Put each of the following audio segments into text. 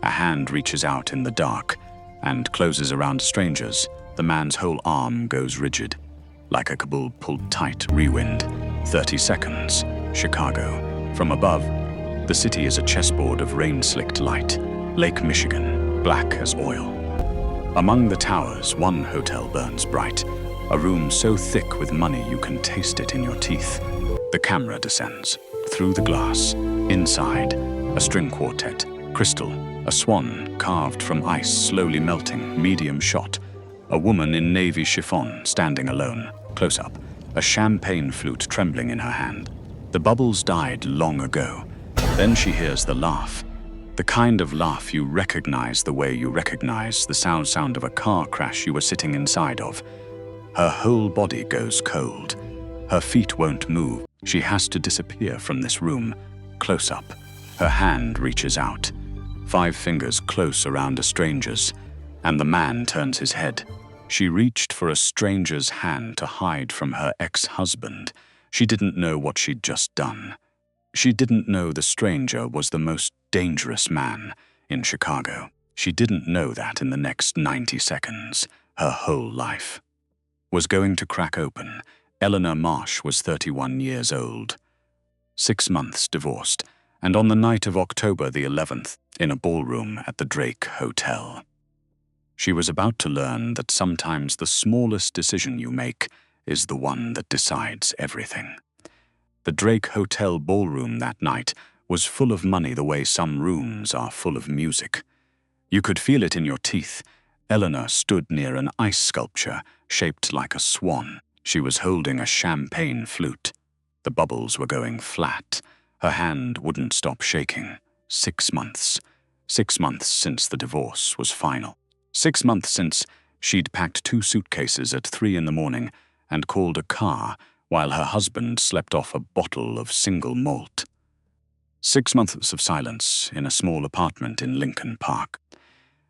A hand reaches out in the dark and closes around strangers. The man's whole arm goes rigid, like a cabal pulled tight. Rewind. 30 seconds. Chicago. From above, the city is a chessboard of rain-slicked light. Lake Michigan, black as oil. Among the towers, one hotel burns bright, a room so thick with money you can taste it in your teeth. The camera descends. Through the glass. Inside, a string quartet. Crystal, a swan carved from ice slowly melting. Medium shot. A woman in navy chiffon standing alone. Close up. A champagne flute trembling in her hand. The bubbles died long ago. Then she hears the laugh. The kind of laugh you recognize the way you recognize the sound of a car crash you were sitting inside of. Her whole body goes cold. Her feet won't move. She has to disappear from this room. Close up. Her hand reaches out. 5 fingers close around a stranger's, and the man turns his head. She reached for a stranger's hand to hide from her ex-husband. She didn't know what she'd just done. She didn't know the stranger was the most dangerous man in Chicago. She didn't know that in the next 90 seconds, her whole life was going to crack open. Elena Marsh was 31 years old, 6 months divorced, and on the night of October the 11th, in a ballroom at the Drake Hotel. She was about to learn that sometimes the smallest decision you make is the one that decides everything. The Drake Hotel ballroom that night was full of money the way some rooms are full of music. You could feel it in your teeth. Elena stood near an ice sculpture shaped like a swan. She was holding a champagne flute. The bubbles were going flat. Her hand wouldn't stop shaking. 6 months. 6 months since the divorce was final. 6 months since she'd packed 2 suitcases at 3 in the morning and called a car while her husband slept off a bottle of single malt. 6 months of silence in a small apartment in Lincoln Park.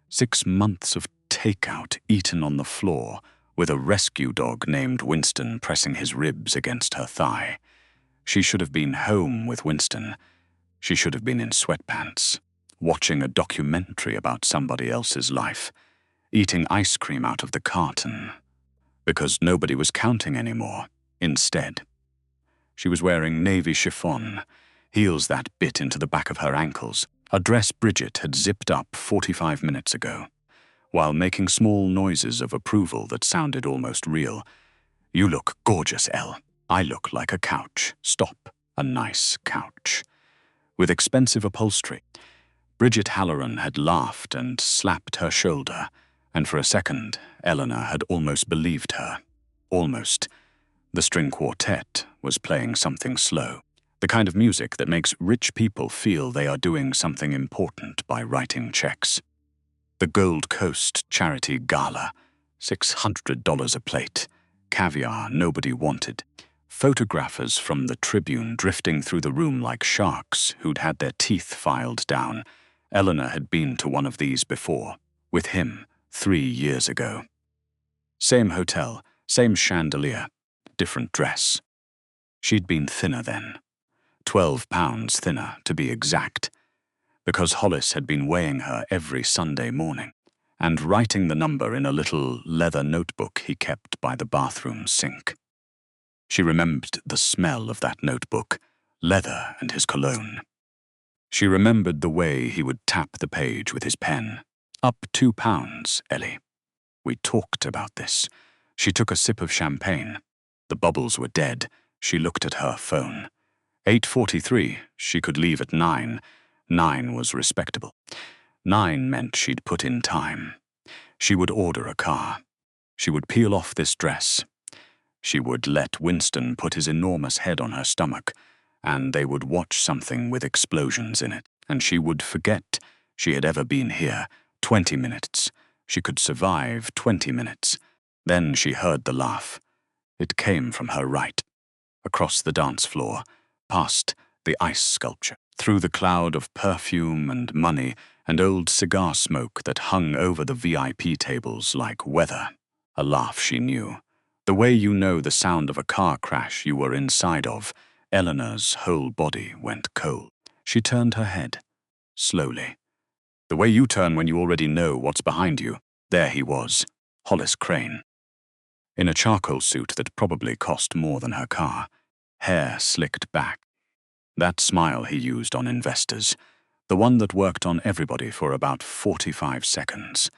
6 months of takeout eaten on the floor with a rescue dog named Winston pressing his ribs against her thigh. She should have been home with Winston. She should have been in sweatpants, watching a documentary about somebody else's life, eating ice cream out of the carton, because nobody was counting anymore. Instead, she was wearing navy chiffon, heels that bit into the back of her ankles, a dress Bridget had zipped up 45 minutes ago, while making small noises of approval that sounded almost real. "You look gorgeous, Elle. I look like a couch. Stop. A nice couch. With expensive upholstery." Bridget Halloran had laughed and slapped her shoulder, and for a second, Eleanor had almost believed her. Almost. The string quartet was playing something slow, the kind of music that makes rich people feel they are doing something important by writing checks. The Gold Coast Charity Gala, $600 a plate, caviar nobody wanted, photographers from the Tribune drifting through the room like sharks who'd had their teeth filed down. Eleanor had been to one of these before, with him 3 years ago. Same hotel, same chandelier, different dress. She'd been thinner then, 12 pounds thinner to be exact, because Hollis had been weighing her every Sunday morning and writing the number in a little leather notebook he kept by the bathroom sink. She remembered the smell of that notebook, leather and his cologne. She remembered the way he would tap the page with his pen. "Up 2 pounds, Ellie. We talked about this." She took a sip of champagne. The bubbles were dead. She looked at her phone. 8:43. She could leave at 9. 9 was respectable. 9 meant she'd put in time. She would order a car. She would peel off this dress. She would let Winston put his enormous head on her stomach, and they would watch something with explosions in it, and she would forget she had ever been here. 20 minutes. She could survive 20 minutes. Then she heard the laugh. It came from her right, across the dance floor, past the ice sculpture, through the cloud of perfume and money and old cigar smoke that hung over the VIP tables like weather. A laugh she knew. The way you know the sound of a car crash you were inside of. Eleanor's whole body went cold. She turned her head, slowly. The way you turn when you already know what's behind you. There he was, Hollis Crane. In a charcoal suit that probably cost more than her car, hair slicked back. That smile he used on investors, the one that worked on everybody for about 45 seconds.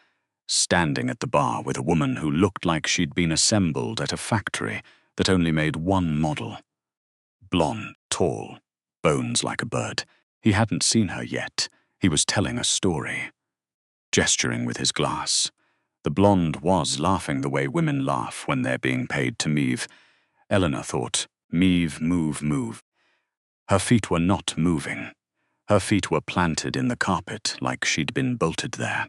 Standing at the bar with a woman who looked like she'd been assembled at a factory that only made one model. Blonde, tall, bones like a bird. He hadn't seen her yet. He was telling a story. Gesturing with his glass. The blonde was laughing the way women laugh when they're being paid to move. Eleanor thought, move. Her feet were not moving. Her feet were planted in the carpet like she'd been bolted there.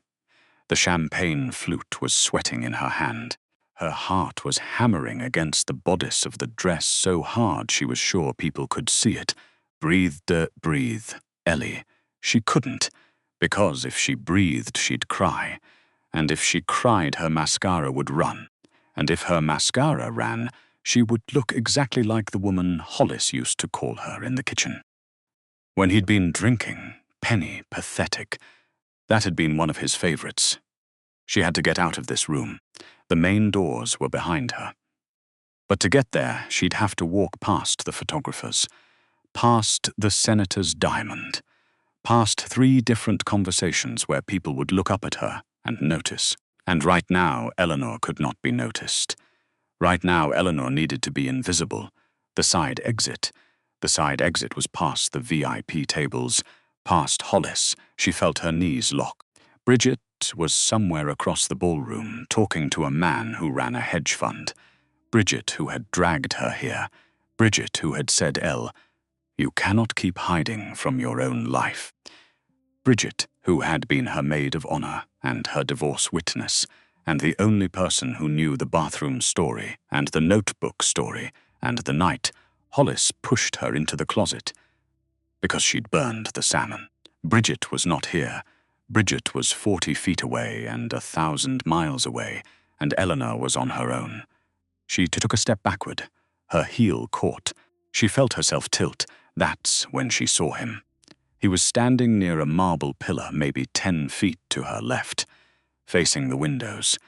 The champagne flute was sweating in her hand. Her heart was hammering against the bodice of the dress so hard she was sure people could see it. Breathe, Ellie. She couldn't, because if she breathed, she'd cry. And if she cried, her mascara would run. And if her mascara ran, she would look exactly like the woman Hollis used to call her in the kitchen. When he'd been drinking, Penny, pathetic, that had been one of his favorites. She had to get out of this room. The main doors were behind her. But to get there, she'd have to walk past the photographers, past the senator's diamond, past 3 different conversations where people would look up at her and notice. And right now, Eleanor could not be noticed. Right now, Eleanor needed to be invisible. The side exit was past the VIP tables, past Hollis. She felt her knees lock. Bridget was somewhere across the ballroom, talking to a man who ran a hedge fund. Bridget, who had dragged her here. Bridget, who had said, you cannot keep hiding from your own life. Bridget, who had been her maid of honor and her divorce witness, and the only person who knew the bathroom story and the notebook story, and the night Hollis pushed her into the closet because she'd burned the salmon. Bridget was not here. Bridget was 40 feet away and 1,000 miles away, and Eleanor was on her own. She took a step backward. Her heel caught. She felt herself tilt. That's when she saw him. He was standing near a marble pillar, maybe 10 feet to her left, facing the windows,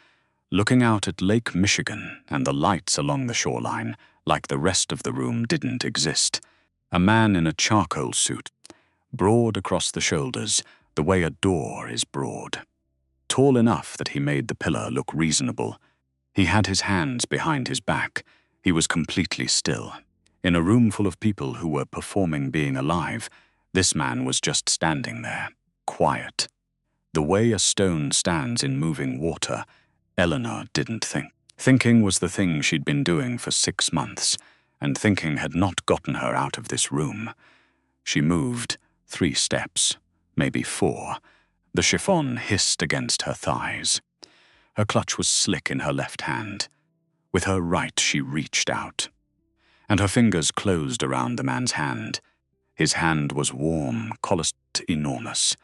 looking out at Lake Michigan and the lights along the shoreline, like the rest of the room didn't exist. A man in a charcoal suit, broad across the shoulders, the way a door is broad. Tall enough that he made the pillar look reasonable. He had his hands behind his back. He was completely still. In a room full of people who were performing being alive, this man was just standing there, quiet. The way a stone stands in moving water, Eleanor didn't think. Thinking was the thing she'd been doing for 6 months, and thinking had not gotten her out of this room. She moved 3 steps, maybe 4. The chiffon hissed against her thighs. Her clutch was slick in her left hand. With her right, she reached out, and her fingers closed around the man's hand. His hand was warm, calloused, enormous.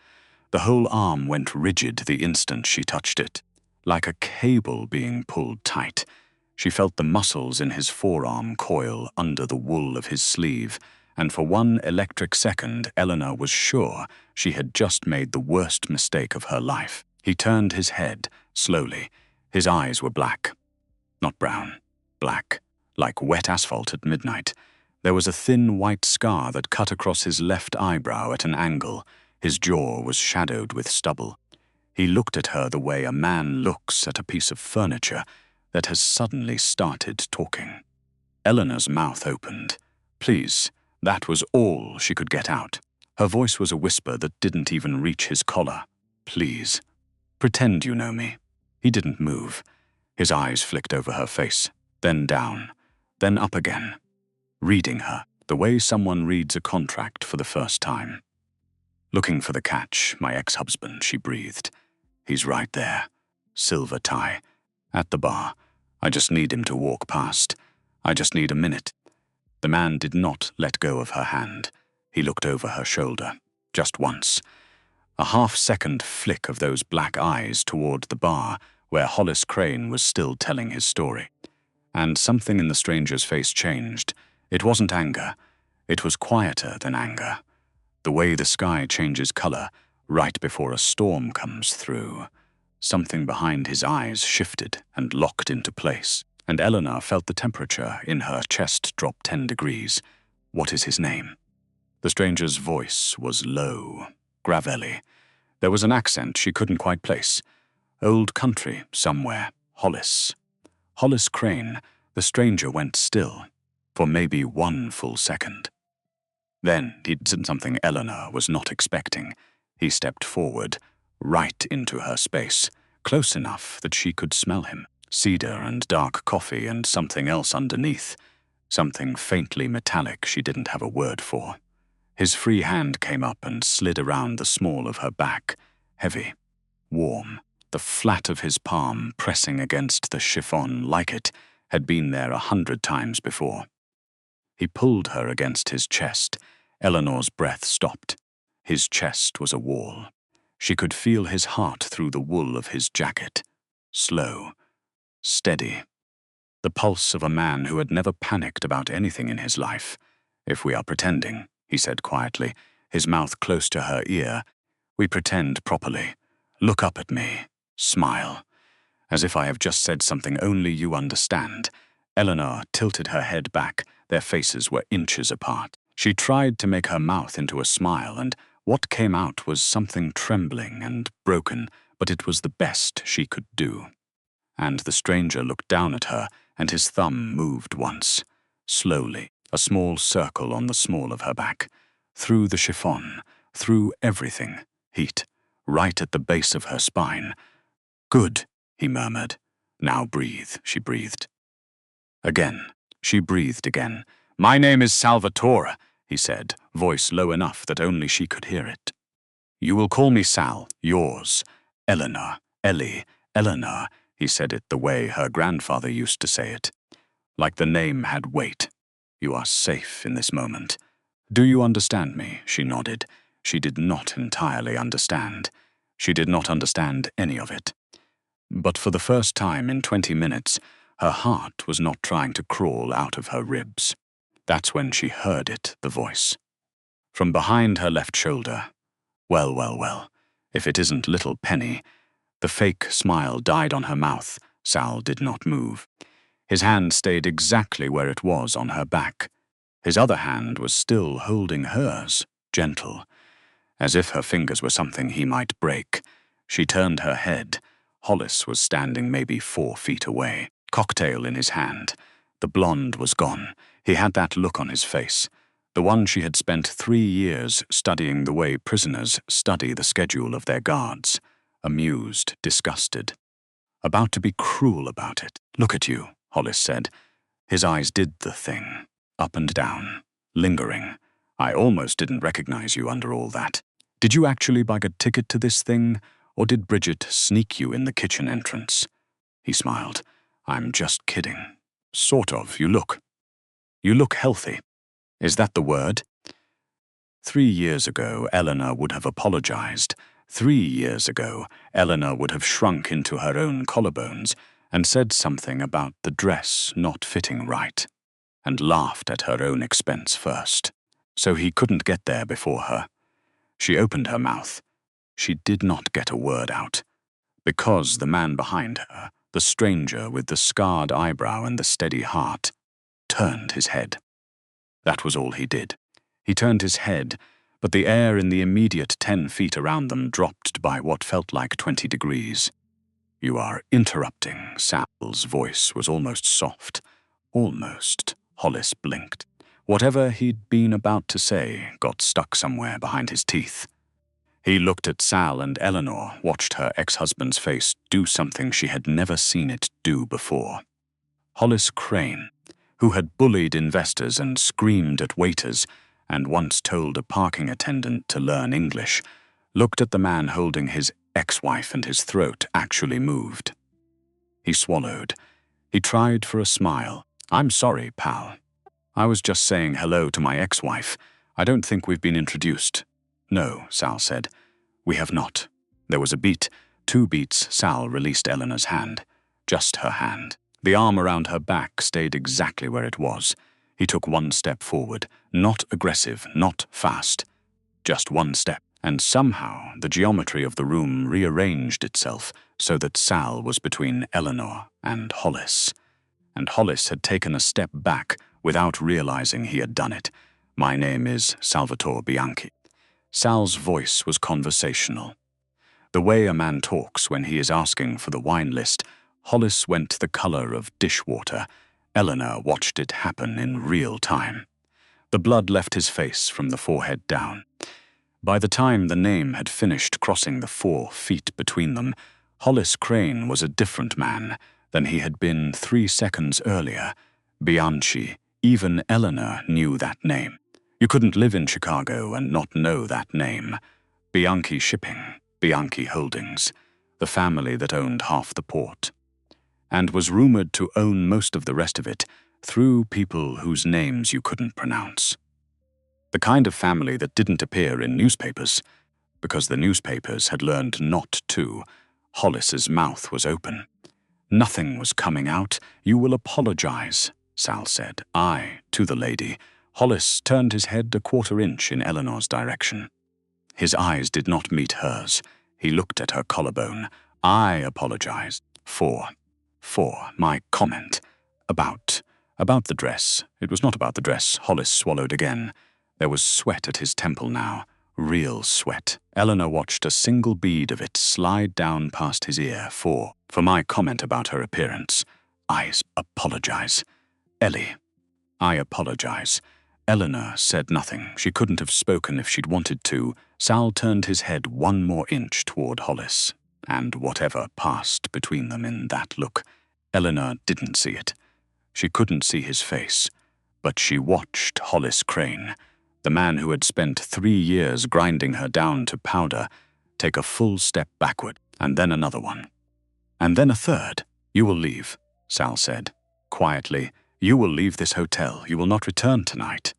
The whole arm went rigid the instant she touched it, like a cable being pulled tight. She felt the muscles in his forearm coil under the wool of his sleeve, and for 1 electric second, Eleanor was sure she had just made the worst mistake of her life. He turned his head, slowly. His eyes were black. Not brown. Black. Like wet asphalt at midnight. There was a thin white scar that cut across his left eyebrow at an angle. His jaw was shadowed with stubble. He looked at her the way a man looks at a piece of furniture that has suddenly started talking. Eleanor's mouth opened. Please. That was all she could get out. Her voice was a whisper that didn't even reach his collar. Please. Pretend you know me. He didn't move. His eyes flicked over her face, then down, then up again. Reading her, the way someone reads a contract for the first time. Looking for the catch, my ex-husband, she breathed. He's right there. Silver tie. At the bar. I just need him to walk past. I just need a minute. The man did not let go of her hand. He looked over her shoulder, just once. A half-second flick of those black eyes toward the bar where Hollis Crane was still telling his story. And something in the stranger's face changed. It wasn't anger. It was quieter than anger. The way the sky changes color, right before a storm comes through. Something behind his eyes shifted and locked into place, and Elena felt the temperature in her chest drop 10 degrees. "What is his name?" The stranger's voice was low, gravelly. There was an accent she couldn't quite place. Old country somewhere. Hollis. Hollis Crane. The stranger went still, for maybe 1 full second. Then he did something Elena was not expecting. He stepped forward, right into her space, close enough that she could smell him. Cedar and dark coffee and something else underneath. Something faintly metallic she didn't have a word for. His free hand came up and slid around the small of her back, heavy, warm. The flat of his palm pressing against the chiffon like it had been there 100 times before. He pulled her against his chest. Eleanor's breath stopped. His chest was a wall. She could feel his heart through the wool of his jacket. Slow, steady. The pulse of a man who had never panicked about anything in his life. "If we are pretending," he said quietly, his mouth close to her ear, "we pretend properly. Look up at me. Smile. As if I have just said something only you understand." Eleanor tilted her head back. Their faces were inches apart. She tried to make her mouth into a smile, and what came out was something trembling and broken, but it was the best she could do. And the stranger looked down at her, and his thumb moved once, slowly, a small circle on the small of her back, through the chiffon, through everything, heat, right at the base of her spine. "Good," he murmured. "Now breathe," she breathed. Again, she breathed again. "My name is Salvatore," he said, voice low enough that only she could hear it. "You will call me Sal, yours. Eleanor, Ellie, Eleanor." He said it the way her grandfather used to say it, like the name had weight. "You are safe in this moment. Do you understand me?" She nodded. She did not entirely understand. She did not understand any of it. But for the first time in 20 minutes, her heart was not trying to crawl out of her ribs. That's when she heard it, the voice. From behind her left shoulder. Well, well, well, if it isn't little Penny. The fake smile died on her mouth. Sal did not move. His hand stayed exactly where it was on her back. His other hand was still holding hers, gentle, as if her fingers were something he might break. She turned her head. Hollis was standing maybe 4 feet away, cocktail in his hand. The blonde was gone. He had that look on his face, the one she had spent 3 years studying the way prisoners study the schedule of their guards. Amused, disgusted. About to be cruel about it. "Look at you," Hollis said. His eyes did the thing, up and down, lingering. "I almost didn't recognize you under all that. Did you actually buy a ticket to this thing, or did Bridget sneak you in the kitchen entrance?" He smiled. "I'm just kidding. Sort of. You look healthy. Is that the word?" 3 years ago, Eleanor would have apologized. 3 years ago, Eleanor would have shrunk into her own collarbones and said something about the dress not fitting right, and laughed at her own expense first. So he couldn't get there before her. She opened her mouth. She did not get a word out, because the man behind her, the stranger with the scarred eyebrow and the steady heart, turned his head. That was all he did. He turned his head, but the air in the immediate 10 feet around them dropped by what felt like 20 degrees. "You are interrupting." Sal's voice was almost soft. Almost. Hollis blinked. Whatever he'd been about to say got stuck somewhere behind his teeth. He looked at Sal, and Eleanor watched her ex-husband's face do something she had never seen it do before. Hollis Crane, who had bullied investors and screamed at waiters and once told a parking attendant to learn English, looked at the man holding his ex-wife, and his throat actually moved. He swallowed. He tried for a smile. "I'm sorry, pal. I was just saying hello to my ex-wife. I don't think we've been introduced." "No," Sal said. "We have not." There was a beat. 2 beats. Sal released Eleanor's hand. Just her hand. The arm around her back stayed exactly where it was. He took 1 step forward. Not aggressive, not fast. Just 1 step. And somehow the geometry of the room rearranged itself so that Sal was between Eleanor and Hollis. And Hollis had taken a step back without realizing he had done it. "My name is Salvatore Bianchi." Sal's voice was conversational. The way a man talks when he is asking for the wine list. Hollis went the color of dishwater. Eleanor watched it happen in real time. The blood left his face from the forehead down. By the time the name had finished crossing the 4 feet between them, Hollis Crane was a different man than he had been 3 seconds earlier. Bianchi, even Eleanor knew that name. You couldn't live in Chicago and not know that name. Bianchi Shipping, Bianchi Holdings, the family that owned half the port, and was rumored to own most of the rest of it through people whose names you couldn't pronounce. The kind of family that didn't appear in newspapers, because the newspapers had learned not to. Hollis's mouth was open. "Nothing was coming out. You will apologize," Sal said. "I," to the lady. Hollis turned his head a 1/4 inch in Eleanor's direction. His eyes did not meet hers. He looked at her collarbone. "I apologize for my comment about the dress." It was not about the dress. Hollis swallowed again. There was sweat at his temple now. Real sweat. Eleanor watched a single bead of it slide down past his ear. For my comment about her appearance. "I apologize. Ellie, I apologize." Eleanor said nothing. She couldn't have spoken if she'd wanted to. Sal turned his head 1 more inch toward Hollis, and whatever passed between them in that look, Eleanor didn't see it. She couldn't see his face, but she watched Hollis Crane, the man who had spent 3 years grinding her down to powder, take a full step backward, and then another one. And then a third. "You will leave," Sal said, quietly. "You will leave this hotel. You will not return tonight.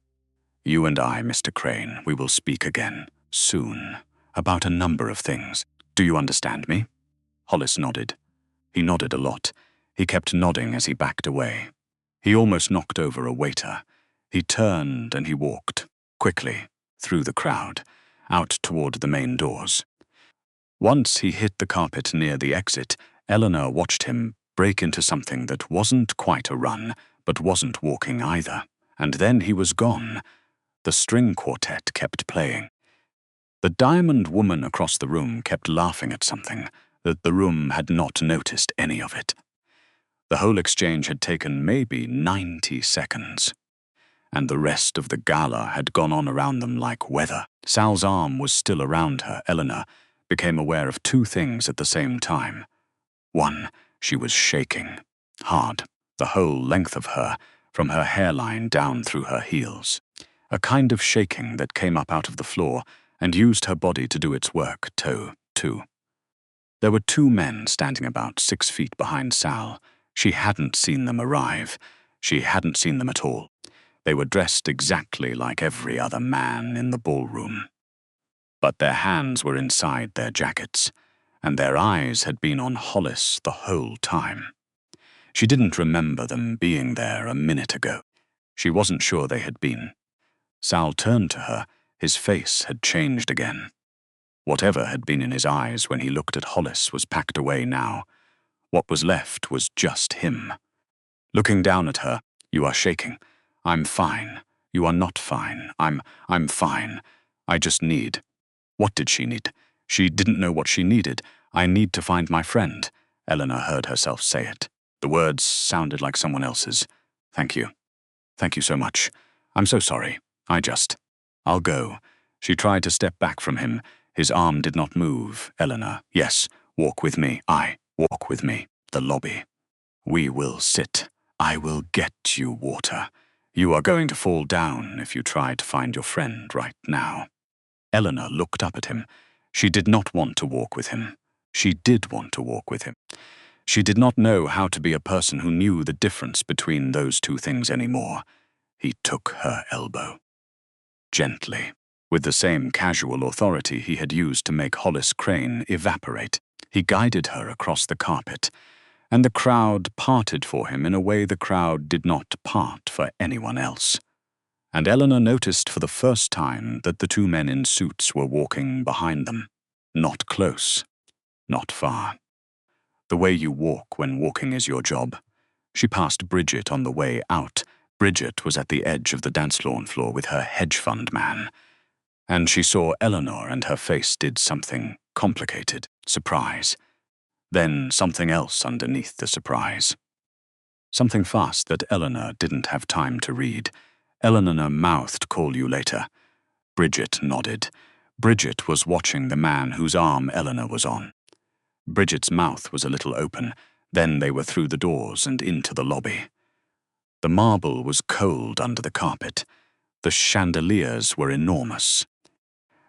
You and I, Mr. Crane, we will speak again, soon, about a number of things. Do you understand me?" Hollis nodded. He nodded a lot. He kept nodding as he backed away. He almost knocked over a waiter. He turned and he walked, quickly, through the crowd, out toward the main doors. Once he hit the carpet near the exit, Eleanor watched him break into something that wasn't quite a run, but wasn't walking either. And then he was gone. The string quartet kept playing. The diamond woman across the room kept laughing at something, that the room had not noticed any of it. The whole exchange had taken maybe 90 seconds. And the rest of the gala had gone on around them like weather. Sal's arm was still around her. Eleanor became aware of 2 things at the same time. 1, she was shaking, hard, the whole length of her, from her hairline down through her heels. A kind of shaking that came up out of the floor and used her body to do its work, too. There were 2 men standing about 6 feet behind Sal. She hadn't seen them arrive. She hadn't seen them at all. They were dressed exactly like every other man in the ballroom. But their hands were inside their jackets, and their eyes had been on Hollis the whole time. She didn't remember them being there a minute ago. She wasn't sure they had been. Sal turned to her. His face had changed again. Whatever had been in his eyes when he looked at Hollis was packed away now. What was left was just him. Looking down at her, "You are shaking. I'm fine. You are not fine. I'm fine. I just need." What did she need? She didn't know what she needed. "I need to find my friend." Eleanor heard herself say it. The words sounded like someone else's. "Thank you. Thank you so much. I'm so sorry. I'll go." She tried to step back from him. His arm did not move. "Eleanor, yes, walk with me. Walk with me. The lobby. We will sit. I will get you water. You are going to fall down if you try to find your friend right now." Eleanor looked up at him. She did not want to walk with him. She did want to walk with him. She did not know how to be a person who knew the difference between those 2 things anymore. He took her elbow. Gently, with the same casual authority he had used to make Hollis Crane evaporate, he guided her across the carpet, and the crowd parted for him in a way the crowd did not part for anyone else. and Eleanor noticed for the first time that the two men in suits were walking behind them. Not close, not far. The way you walk when walking is your job. She passed Bridget on the way out. Bridget was at the edge of the dance floor with her hedge fund man. And she saw Eleanor and her face did something complicated. Surprise. Then something else underneath the surprise. Something fast that Eleanor didn't have time to read. Eleanor mouthed, "Call you later." Bridget nodded. Bridget was watching the man whose arm Eleanor was on. Bridget's mouth was a little open. Then they were through the doors and into the lobby. The marble was cold under the carpet. The chandeliers were enormous.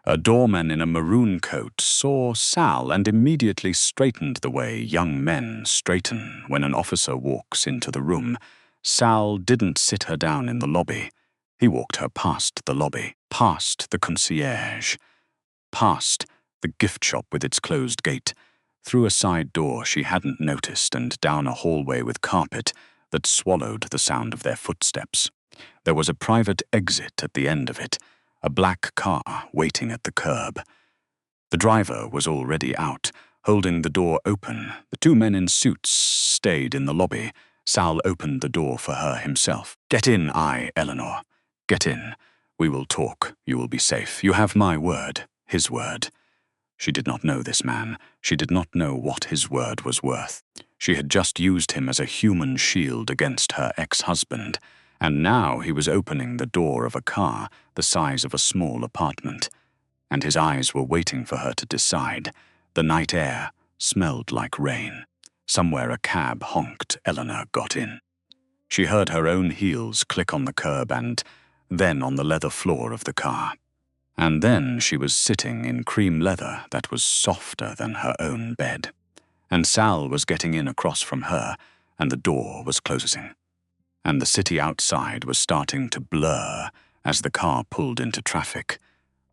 A doorman in a maroon coat saw Sal and immediately straightened the way young men straighten when an officer walks into the room. Sal didn't sit her down in the lobby. He walked her past the lobby, past the concierge, past the gift shop with its closed gate, through a side door she hadn't noticed and down a hallway with carpet that swallowed the sound of their footsteps. There was a private exit at the end of it, a black car waiting at the curb. The driver was already out, holding the door open. The two men in suits stayed in the lobby. Sal opened the door for her himself. "Get in, Eleanor. Get in. We will talk. You will be safe. You have my word, his word." She did not know this man. She did not know what his word was worth. She had just used him as a human shield against her ex-husband, and now he was opening the door of a car the size of a small apartment, and his eyes were waiting for her to decide. The night air smelled like rain. Somewhere a cab honked. Eleanor got in. She heard her own heels click on the curb and then on the leather floor of the car. And then she was sitting in cream leather that was softer than her own bed. And Sal was getting in across from her, and the door was closing. And the city outside was starting to blur as the car pulled into traffic.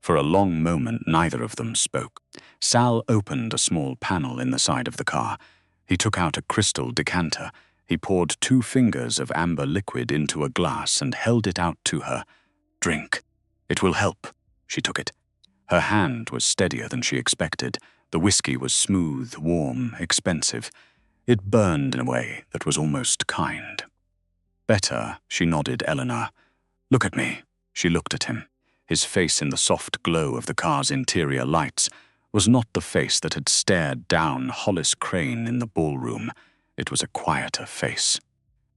For a long moment, neither of them spoke. Sal opened a small panel in the side of the car. He took out a crystal decanter. He poured 2 fingers of amber liquid into a glass and held it out to her. "Drink. It will help." She took it. Her hand was steadier than she expected. The whiskey was smooth, warm, expensive. It burned in a way that was almost kind. "Better," she nodded Eleanor. "Look at me." She looked at him. His face in the soft glow of the car's interior lights was not the face that had stared down Hollis Crane in the ballroom. It was a quieter face.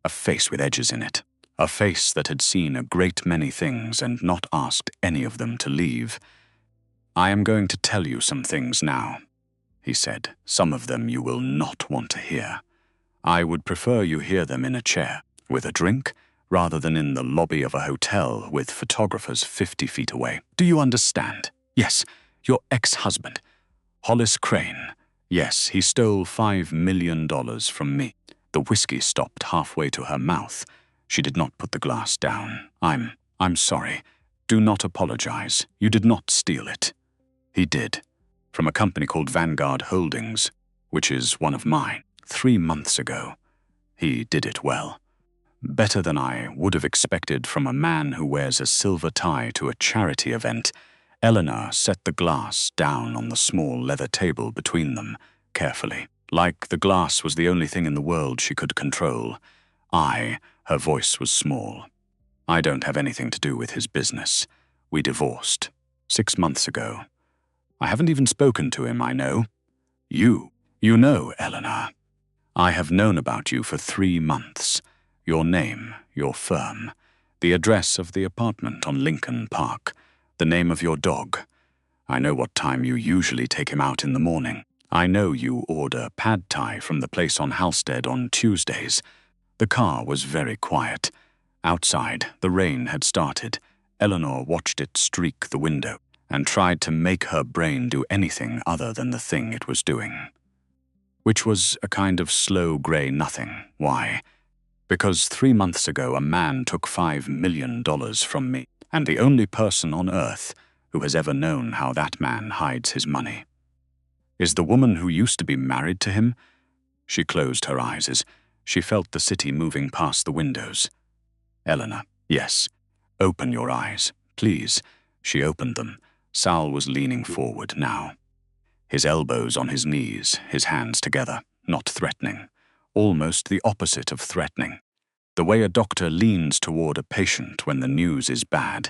A face with edges in it. A face that had seen a great many things and not asked any of them to leave. "I am going to tell you some things now," he said. "Some of them you will not want to hear. I would prefer you hear them in a chair, with a drink, rather than in the lobby of a hotel with photographers 50 feet away. Do you understand? Yes, your ex-husband, Hollis Crane. Yes, he stole $5 million from me." The whiskey stopped halfway to her mouth. She did not put the glass down. I'm sorry. Do not apologize. You did not steal it." He did. From a company called Vanguard Holdings, which is one of mine. 3 months ago. He did it well. Better than I would have expected from a man who wears a silver tie to a charity event. Eleanor set the glass down on the small leather table between them, carefully, like the glass was the only thing in the world she could control. Her voice was small. "I don't have anything to do with his business. We divorced 6 months ago. I haven't even spoken to him, I know. You know, Eleanor. I have known about you for 3 months. Your name, your firm, the address of the apartment on Lincoln Park, the name of your dog. I know what time you usually take him out in the morning. I know you order pad thai from the place on Halstead on Tuesdays." The car was very quiet. Outside, the rain had started. Eleanor watched it streak the window and tried to make her brain do anything other than the thing it was doing. Which was a kind of slow grey nothing. Why? Because 3 months ago a man took $5 million from me, and the only person on earth who has ever known how that man hides his money. Is the woman who used to be married to him? She closed her eyes as she felt the city moving past the windows. Eleanor, yes. Open your eyes, please." She opened them. Sal was leaning forward now, his elbows on his knees, his hands together, not threatening. Almost the opposite of threatening. The way a doctor leans toward a patient when the news is bad.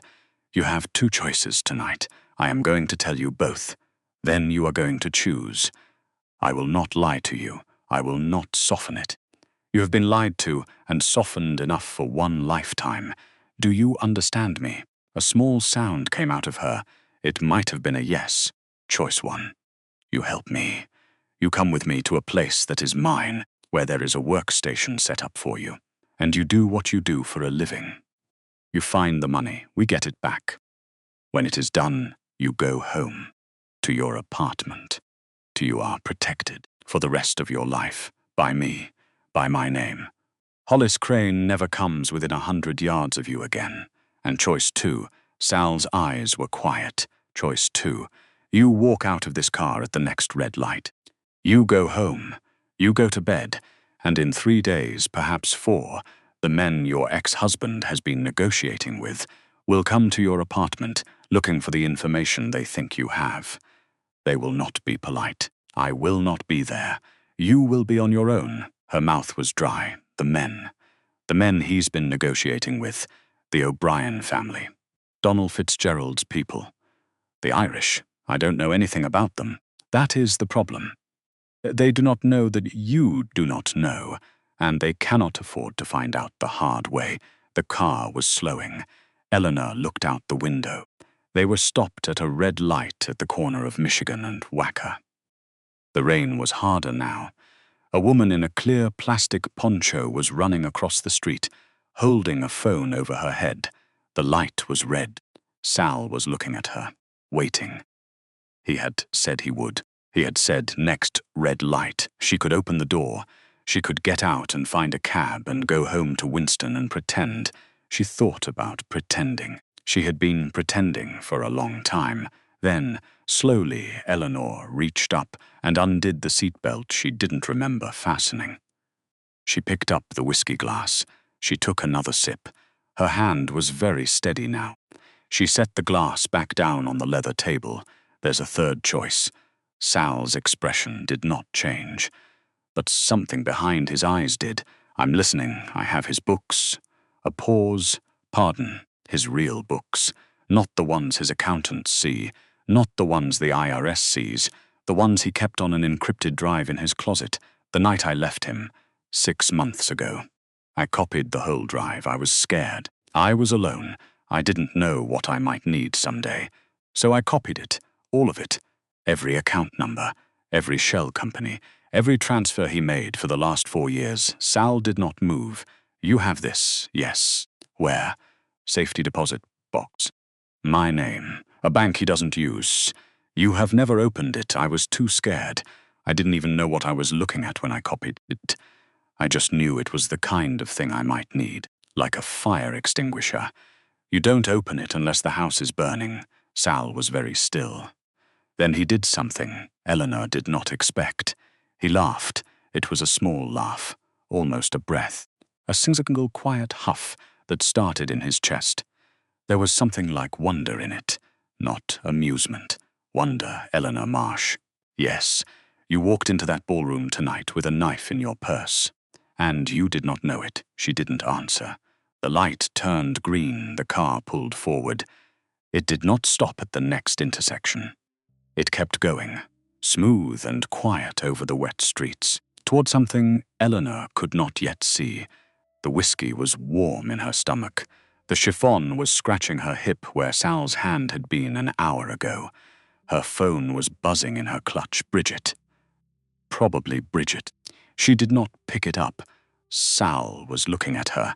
"You have two choices tonight. I am going to tell you both. Then you are going to choose. I will not lie to you. I will not soften it. You have been lied to and softened enough for one lifetime. Do you understand me?" A small sound came out of her. It might have been a yes. Choice one. "You help me. You come with me to a place that is mine, where there is a workstation set up for you, and you do what you do for a living. You find the money, we get it back. When it is done, you go home, to your apartment. You are protected for the rest of your life, by me, by my name. Hollis Crane never comes within 100 yards of you again. And choice two." Sal's eyes were quiet. "Choice two. You walk out of this car at the next red light. You go home. You go to bed. And in 3 days, perhaps 4, the men your ex-husband has been negotiating with will come to your apartment looking for the information they think you have. They will not be polite. I will not be there. You will be on your own." Her mouth was dry. The men he's been negotiating with, the O'Brien family, Donald Fitzgerald's people. The Irish, I don't know anything about them. That is the problem. They do not know that you do not know, and they cannot afford to find out the hard way. The car was slowing. Eleanor looked out the window. They were stopped at a red light at the corner of Michigan and Wacker. The rain was harder now. A woman in a clear plastic poncho was running across the street, holding a phone over her head. The light was red. Sal was looking at her, waiting. He had said he would. He had said next red light. She could open the door. She could get out and find a cab and go home to Winston and pretend. She thought about pretending. She had been pretending for a long time. Then, slowly, Eleanor reached up and undid the seatbelt she didn't remember fastening. She picked up the whiskey glass. She took another sip. Her hand was very steady now. She set the glass back down on the leather table. There's a third choice. Sal's expression did not change. But something behind his eyes did. "I'm listening. I have his books." A pause. "Pardon, his real books. Not the ones his accountants see. Not the ones the IRS sees. The ones he kept on an encrypted drive in his closet, the night I left him, 6 months ago. I copied the whole drive. I was scared. I was alone. I didn't know what I might need someday. So I copied it, all of it. Every account number, every shell company, every transfer he made for the last 4 years. Sal did not move. You have this, yes. Where? Safety deposit box. My name. A bank he doesn't use. You have never opened it. I was too scared. I didn't even know what I was looking at when I copied it. I just knew it was the kind of thing I might need, like a fire extinguisher. You don't open it unless the house is burning." Sal was very still. Then he did something Eleanor did not expect. He laughed. It was a small laugh, almost a breath, a single quiet huff that started in his chest. There was something like wonder in it, not amusement. Wonder, Elena Marsh. "Yes, you walked into that ballroom tonight with a knife in your purse. And you did not know it." She didn't answer. The light turned green. The car pulled forward. It did not stop at the next intersection. It kept going, smooth and quiet over the wet streets, toward something Eleanor could not yet see. The whiskey was warm in her stomach. The chiffon was scratching her hip where Sal's hand had been an hour ago. Her phone was buzzing in her clutch. Bridget. Probably Bridget. She did not pick it up. Sal was looking at her.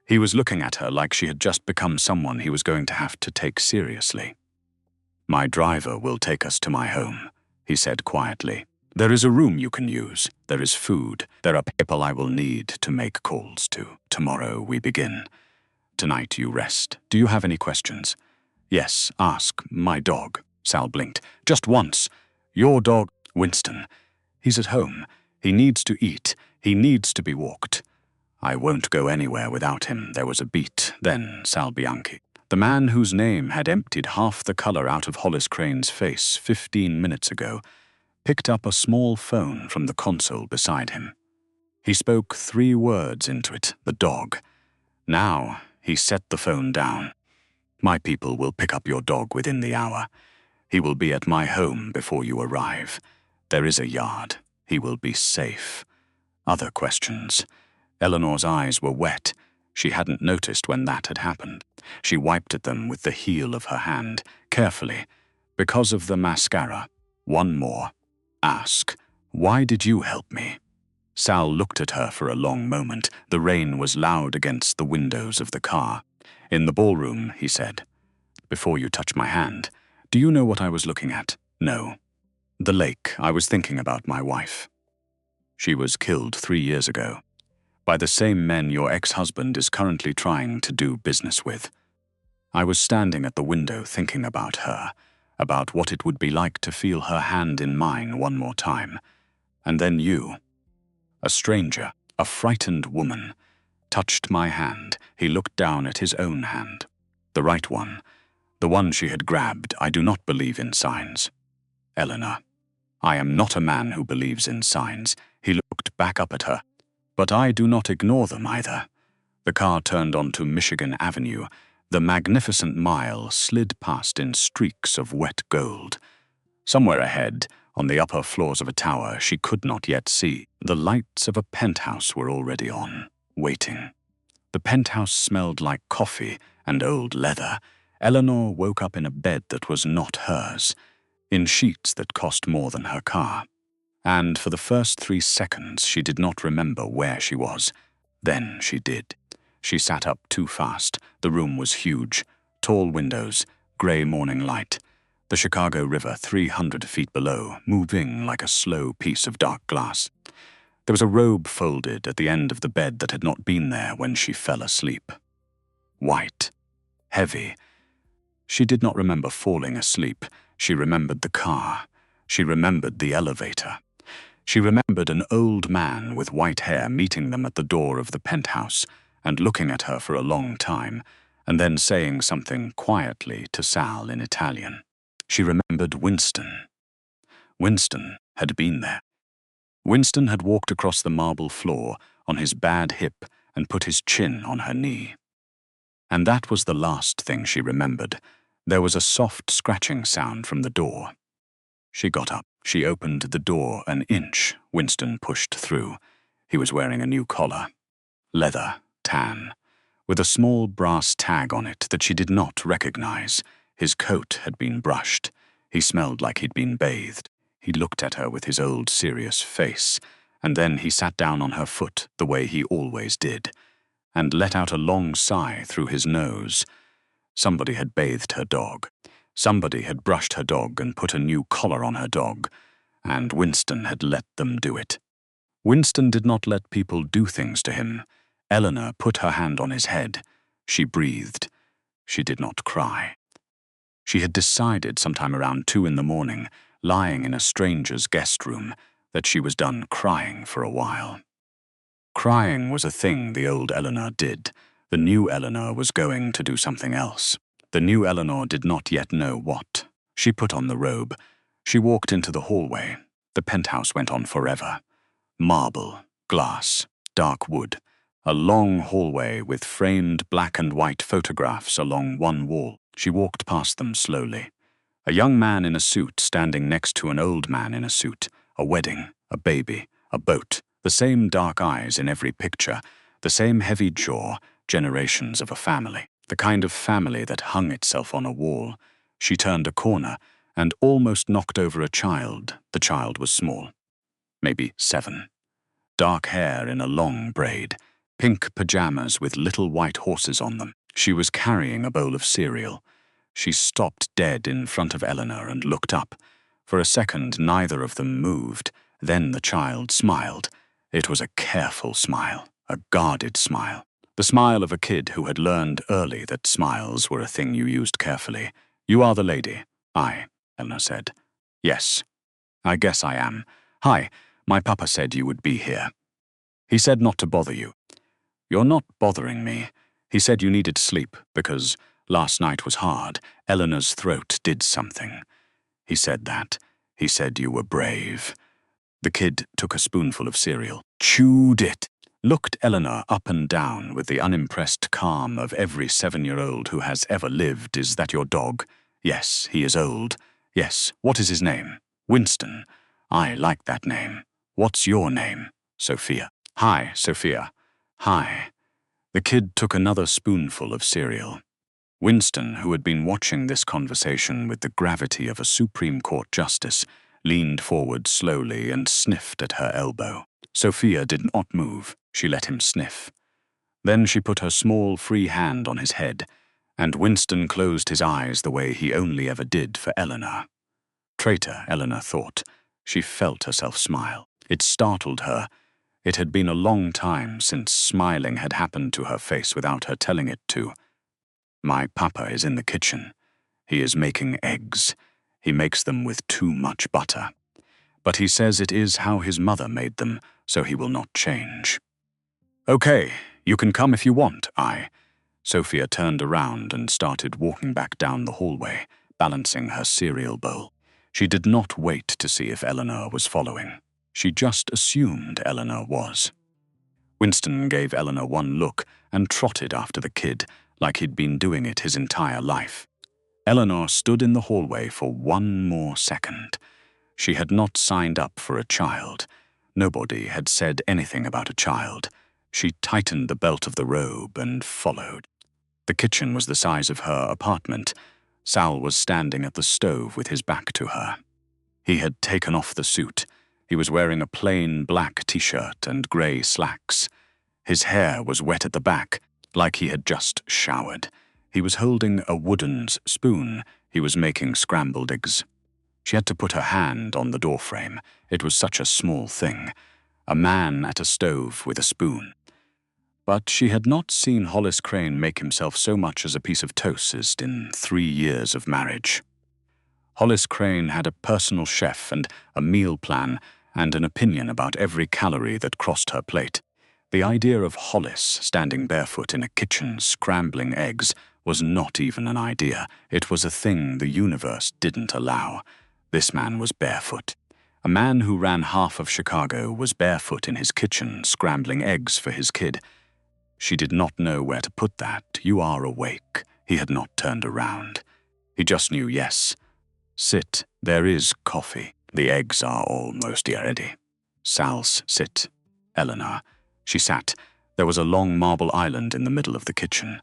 He was looking at her like she had just become someone he was going to have to take seriously. "My driver will take us to my home," he said quietly. "There is a room you can use. There is food. There are people I will need to make calls to. Tomorrow we begin. Tonight you rest. Do you have any questions?" "Yes, ask. My dog." Sal blinked. "Just once. Your dog, Winston. He's at home. He needs to eat. He needs to be walked." "I won't go anywhere without him." There was a beat. Then Sal Bianchi. The man whose name had emptied half the color out of Hollis Crane's face 15 minutes ago picked up a small phone from the console beside him. He spoke 3 words into it, the dog. Now he set the phone down. My people will pick up your dog within the hour. He will be at my home before you arrive. There is a yard. He will be safe. Other questions. Eleanor's eyes were wet. She hadn't noticed when that had happened. She wiped at them with the heel of her hand, carefully. Because of the mascara. One more. Ask, why did you help me? Sal looked at her for a long moment. The rain was loud against the windows of the car. In the ballroom, he said. Before you touch my hand, do you know what I was looking at? No. The lake. I was thinking about my wife. She was killed 3 years ago. By the same men your ex-husband is currently trying to do business with. I was standing at the window thinking about her, about what it would be like to feel her hand in mine one more time. And then you, a stranger, a frightened woman, touched my hand. He looked down at his own hand. The right one, the one she had grabbed. I do not believe in signs. Eleanor, I am not a man who believes in signs. He looked back up at her. But I do not ignore them either. The car turned onto Michigan Avenue. The magnificent mile slid past in streaks of wet gold. Somewhere ahead, on the upper floors of a tower she could not yet see, the lights of a penthouse were already on, waiting. The penthouse smelled like coffee and old leather. Eleanor woke up in a bed that was not hers, in sheets that cost more than her car. And for the first 3 seconds she did not remember where she was. Then she did. She sat up too fast. The room was huge. Tall windows, grey morning light. The Chicago River 300 feet below, moving like a slow piece of dark glass. There was a robe folded at the end of the bed that had not been there when she fell asleep. White. Heavy. She did not remember falling asleep. She remembered the car. She remembered the elevator. She remembered an old man with white hair meeting them at the door of the penthouse and looking at her for a long time, and then saying something quietly to Sal in Italian. She remembered Winston. Winston had been there. Winston had walked across the marble floor on his bad hip and put his chin on her knee. And that was the last thing she remembered. There was a soft scratching sound from the door. She got up. She opened the door an inch. Winston pushed through. He was wearing a new collar. Leather, tan, with a small brass tag on it that she did not recognize. His coat had been brushed. He smelled like he'd been bathed. He looked at her with his old serious face, and then he sat down on her foot the way he always did, and let out a long sigh through his nose. Somebody had bathed her dog. Somebody had brushed her dog and put a new collar on her dog, and Winston had let them do it. Winston did not let people do things to him. Eleanor put her hand on his head. She breathed. She did not cry. She had decided sometime around 2 in the morning, lying in a stranger's guest room, that she was done crying for a while. Crying was a thing the old Eleanor did. The new Eleanor was going to do something else. The new Eleanor did not yet know what. She put on the robe. She walked into the hallway. The penthouse went on forever. Marble, glass, dark wood. A long hallway with framed black and white photographs along one wall. She walked past them slowly. A young man in a suit standing next to an old man in a suit. A wedding, a baby, a boat. The same dark eyes in every picture. The same heavy jaw, generations of a family. The kind of family that hung itself on a wall. She turned a corner and almost knocked over a child. The child was small, maybe 7. Dark hair in a long braid, pink pajamas with little white horses on them. She was carrying a bowl of cereal. She stopped dead in front of Eleanor and looked up. For a second, neither of them moved. Then the child smiled. It was a careful smile, a guarded smile. The smile of a kid who had learned early that smiles were a thing you used carefully. "You are the lady." "I," Eleanor said. "Yes. I guess I am. Hi, my papa said you would be here. He said not to bother you." "You're not bothering me. He said you needed sleep because Last night was hard. Eleanor's throat did something. He said that. He said you were brave. The kid took a spoonful of cereal, chewed it, looked Eleanor up and down with the unimpressed calm of every 7-year-old who has ever lived. Is that your dog? Yes, he is old. Yes, what is his name? Winston. I like that name. What's your name? Sophia. Hi, Sophia. Hi. The kid took another spoonful of cereal. Winston, who had been watching this conversation with the gravity of a Supreme Court justice, leaned forward slowly and sniffed at her elbow. Sophia did not move. She let him sniff. Then she put her small, free hand on his head, and Winston closed his eyes the way he only ever did for Eleanor. Traitor, Eleanor thought. She felt herself smile. It startled her. It had been a long time since smiling had happened to her face without her telling it to. My papa is in the kitchen. He is making eggs. He makes them with too much butter. But he says it is how his mother made them, so he will not change. Okay, you can come if you want, Sophia turned around and started walking back down the hallway, balancing her cereal bowl. She did not wait to see if Eleanor was following. She just assumed Eleanor was. Winston gave Eleanor one look and trotted after the kid, like he'd been doing it his entire life. Eleanor stood in the hallway for one more second. She had not signed up for a child. Nobody had said anything about a child. She tightened the belt of the robe and followed. The kitchen was the size of her apartment. Sal was standing at the stove with his back to her. He had taken off the suit. He was wearing a plain black t-shirt and grey slacks. His hair was wet at the back, like he had just showered. He was holding a wooden spoon. He was making scrambled eggs. She had to put her hand on the doorframe. It was such a small thing. A man at a stove with a spoon. But she had not seen Hollis Crane make himself so much as a piece of toast in 3 years of marriage. Hollis Crane had a personal chef and a meal plan and an opinion about every calorie that crossed her plate. The idea of Hollis standing barefoot in a kitchen scrambling eggs was not even an idea. It was a thing the universe didn't allow. This man was barefoot. A man who ran half of Chicago was barefoot in his kitchen scrambling eggs for his kid. She did not know where to put that. You are awake. He had not turned around. He just knew yes. Sit. There is coffee. The eggs are almost ready. Sal's sit. Eleanor. She sat. There was a long marble island in the middle of the kitchen.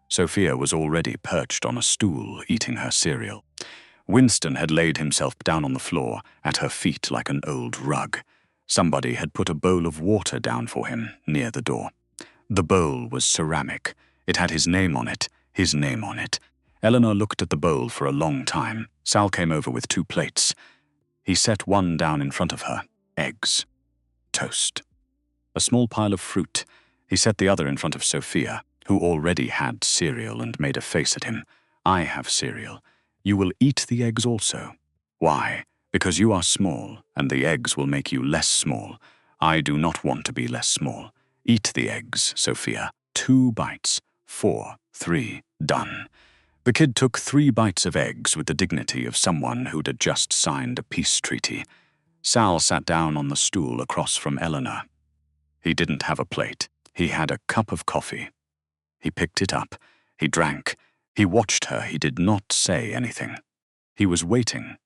Sophia was already perched on a stool, eating her cereal. Winston had laid himself down on the floor, at her feet like an old rug. Somebody had put a bowl of water down for him, near the door. The bowl was ceramic. It had his name on it, his name on it. Eleanor looked at the bowl for a long time. Sal came over with 2 plates. He set one down in front of her. Eggs. Toast. A small pile of fruit. He set the other in front of Sophia, who already had cereal, and made a face at him. I have cereal. You will eat the eggs also. Why? Because you are small, and the eggs will make you less small. I do not want to be less small. Eat the eggs, Sophia. 2 bites. 4, 3, done. The kid took 3 bites of eggs with the dignity of someone who'd had just signed a peace treaty. Sal sat down on the stool across from Eleanor. He didn't have a plate. He had a cup of coffee. He picked it up. He drank. He watched her. He did not say anything. He was waiting,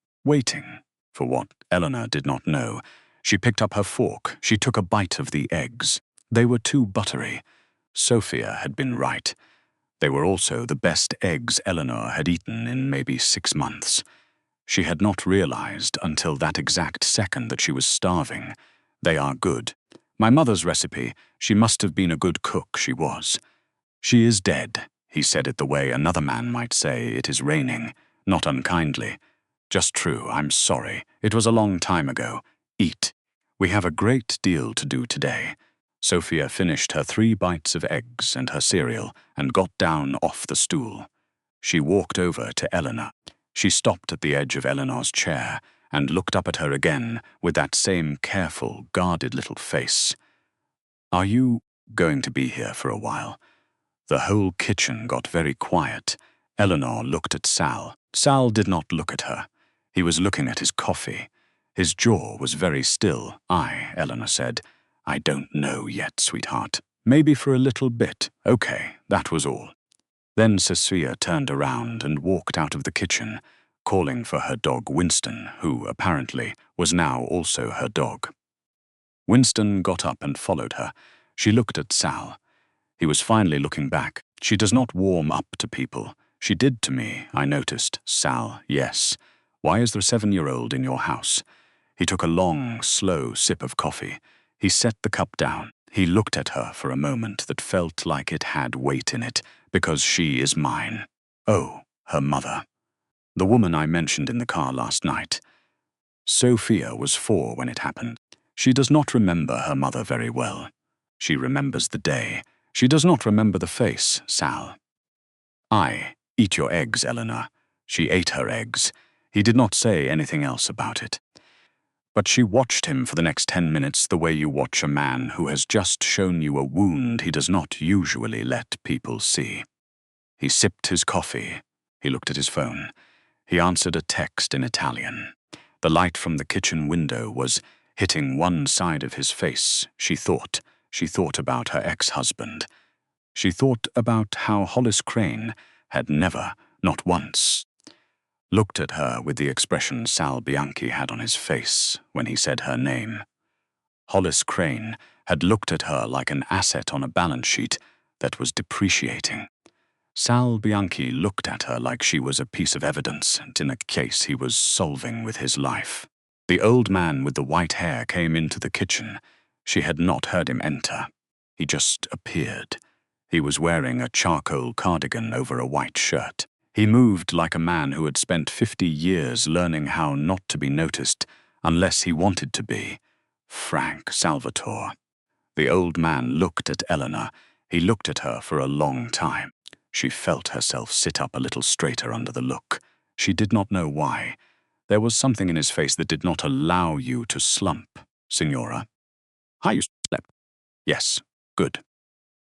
for what Eleanor did not know. She picked up her fork. She took a bite of the eggs. They were too buttery. Sophia had been right. They were also the best eggs Eleanor had eaten in maybe 6 months. She had not realized until that exact second that she was starving. They are good. My mother's recipe. She must have been a good cook, she was. She is dead. He said it the way another man might say it is raining, not unkindly. Just true, I'm sorry. It was a long time ago. Eat. We have a great deal to do today. Sophia finished her 3 bites of eggs and her cereal and got down off the stool. She walked over to Eleanor. She stopped at the edge of Eleanor's chair and looked up at her again with that same careful, guarded little face. Are you going to be here for a while? The whole kitchen got very quiet. Eleanor looked at Sal. Sal did not look at her. He was looking at his coffee. His jaw was very still. Eleanor said, I don't know yet, sweetheart. Maybe for a little bit. Okay, that was all. Then Sophia turned around and walked out of the kitchen, calling for her dog Winston, who, apparently, was now also her dog. Winston got up and followed her. She looked at Sal. He was finally looking back. She does not warm up to people. She did to me, I noticed. Sal, yes. Why is there a 7-year-old in your house? He took a long, slow sip of coffee. He set the cup down. He looked at her for a moment that felt like it had weight in it, because she is mine. Oh, her mother. The woman I mentioned in the car last night. Sophia was 4 when it happened. She does not remember her mother very well. She remembers the day. She does not remember the face, Sal. Eat your eggs, Eleanor. She ate her eggs. He did not say anything else about it. But she watched him for the next 10 minutes the way you watch a man who has just shown you a wound he does not usually let people see. He sipped his coffee. He looked at his phone. He answered a text in Italian. The light from the kitchen window was hitting one side of his face. She thought about her ex-husband. She thought about how Hollis Crane had never, not once, looked at her with the expression Sal Bianchi had on his face when he said her name. Hollis Crane had looked at her like an asset on a balance sheet that was depreciating. Sal Bianchi looked at her like she was a piece of evidence in a case he was solving with his life. The old man with the white hair came into the kitchen. She had not heard him enter. He just appeared. He was wearing a charcoal cardigan over a white shirt. He moved like a man who had spent 50 years learning how not to be noticed unless he wanted to be. Frank Salvatore. The old man looked at Eleanor. He looked at her for a long time. She felt herself sit up a little straighter under the look. She did not know why. There was something in his face that did not allow you to slump, Signora. How you slept? Yes. Good.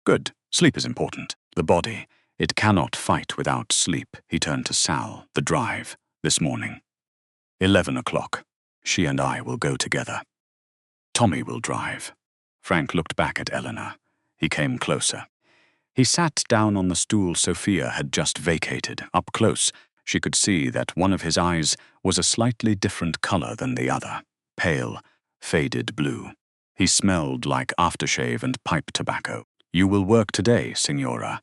Good. Sleep is important. The body. It cannot fight without sleep. He turned to Sal. The drive. This morning. 11 o'clock. She and I will go together. Tommy will drive. Frank looked back at Eleanor. He came closer. He sat down on the stool Sophia had just vacated. Up close, she could see that one of his eyes was a slightly different color than the other. Pale, faded blue. He smelled like aftershave and pipe tobacco. You will work today, Signora.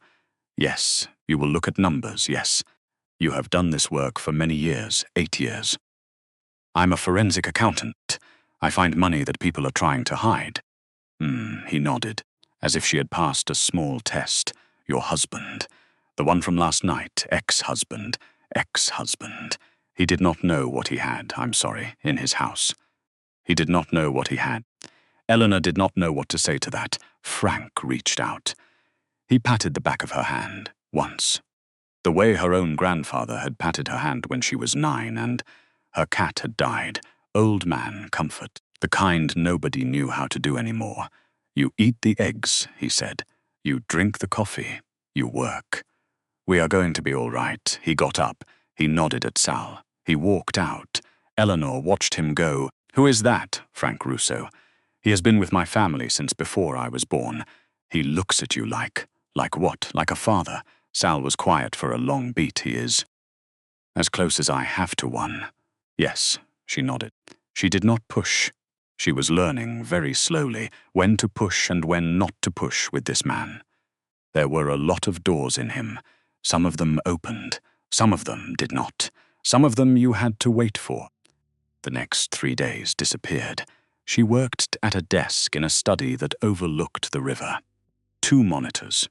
Yes. You will look at numbers, yes. You have done this work for many years, 8 years. I'm a forensic accountant. I find money that people are trying to hide. He nodded, as if she had passed a small test. Your husband. The one from last night, ex-husband. Ex-husband. He did not know what he had, I'm sorry, in his house. He did not know what he had. Eleanor did not know what to say to that. Frank reached out. He patted the back of her hand, once. The way her own grandfather had patted her hand when she was 9 and her cat had died. Old man comfort. The kind nobody knew how to do anymore. You eat the eggs, he said. You drink the coffee. You work. We are going to be all right. He got up. He nodded at Sal. He walked out. Eleanor watched him go. Who is that? Frank Russo. He has been with my family since before I was born. He looks at you like what? Like a father. Sal was quiet for a long beat. He is. As close as I have to one. Yes, she nodded. She did not push. She was learning very slowly when to push and when not to push with this man. There were a lot of doors in him. Some of them opened. Some of them did not. Some of them you had to wait for. The next 3 days disappeared. She worked at a desk in a study that overlooked the river. 2 monitors.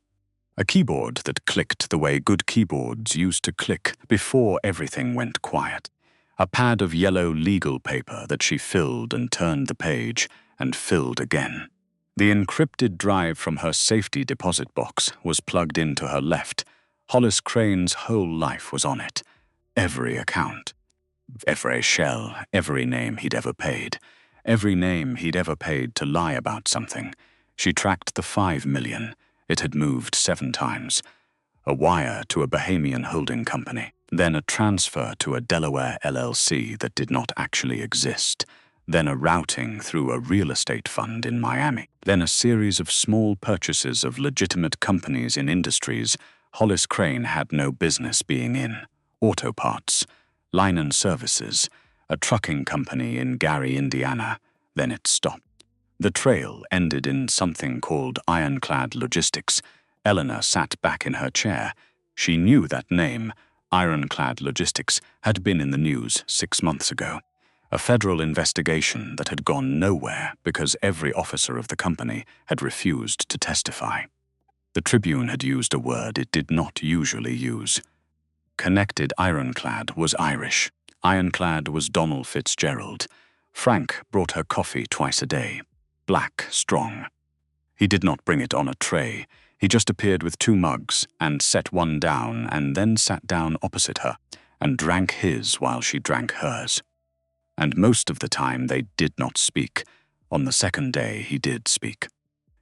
A keyboard that clicked the way good keyboards used to click before everything went quiet. A pad of yellow legal paper that she filled and turned the page and filled again. The encrypted drive from her safety deposit box was plugged into her left. Hollis Crane's whole life was on it. Every account. Every shell, every name he'd ever paid. Every name he'd ever paid to lie about something. She tracked the 5 million. It had moved 7 times. a wire to a Bahamian holding company, then a transfer to a Delaware LLC that did not actually exist, then a routing through a real estate fund in Miami, then a series of small purchases of legitimate companies in industries Hollis Crane had no business being in: auto parts, line services, a trucking company in Gary, Indiana. Then it stopped. The trail ended in something called Ironclad Logistics. Elena sat back in her chair. She knew that name. Ironclad Logistics had been in the news 6 months ago. A federal investigation that had gone nowhere because every officer of the company had refused to testify. The Tribune had used a word it did not usually use. Connected Ironclad was Irish. Ironclad was Donald Fitzgerald. Frank brought her coffee twice a day. Black, strong. He did not bring it on a tray. He just appeared with 2 mugs and set one down and then sat down opposite her and drank his while she drank hers. And most of the time they did not speak. On the second day he did speak.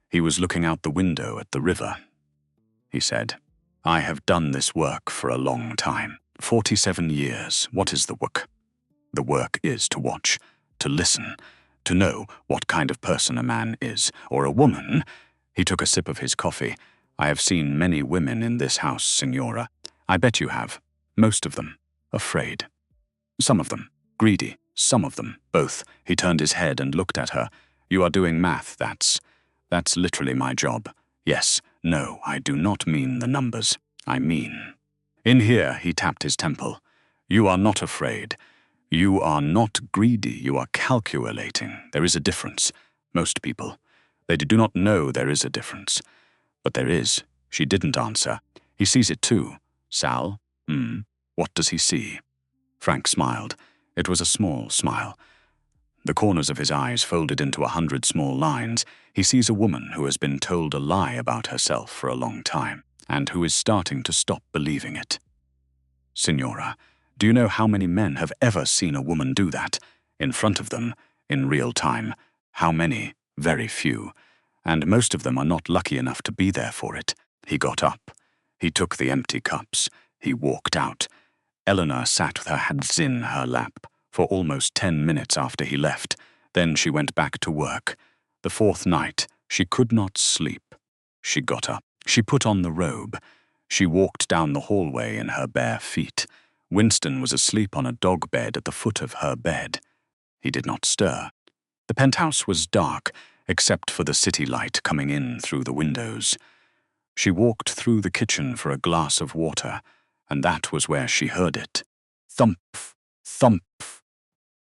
He was looking out the window at the river. He said, "I have done this work for a long time. 47 years. What is the work? The work is to watch, to listen, to know what kind of person a man is, or a woman." He took a sip of his coffee. "I have seen many women in this house, Signora. I bet you have. Most of them afraid. Some of them greedy. Some of them both." He turned his head and looked at her. "You are doing math, that's literally my job. Yes, no, I do not mean the numbers. I mean." In here, he tapped his temple. "You are not afraid. You are not greedy. You are calculating. There is a difference. Most people, they do not know there is a difference. But there is." She didn't answer. "He sees it too. Sal? What does he see?" Frank smiled. It was a small smile. The corners of his eyes folded into 100 small lines. He sees a woman who has been told a lie about herself for a long time, and who is starting to stop believing it. "Signora, do you know how many men have ever seen a woman do that? In front of them, in real time. How many? Very few. And most of them are not lucky enough to be there for it." He got up. He took the empty cups. He walked out. Eleanor sat with her hands in her lap for almost 10 minutes after he left. Then she went back to work. The 4th night, she could not sleep. She got up. She put on the robe. She walked down the hallway in her bare feet. Winston was asleep on a dog bed at the foot of her bed. He did not stir. The penthouse was dark, except for the city light coming in through the windows. She walked through the kitchen for a glass of water, and that was where she heard it. Thump, thump.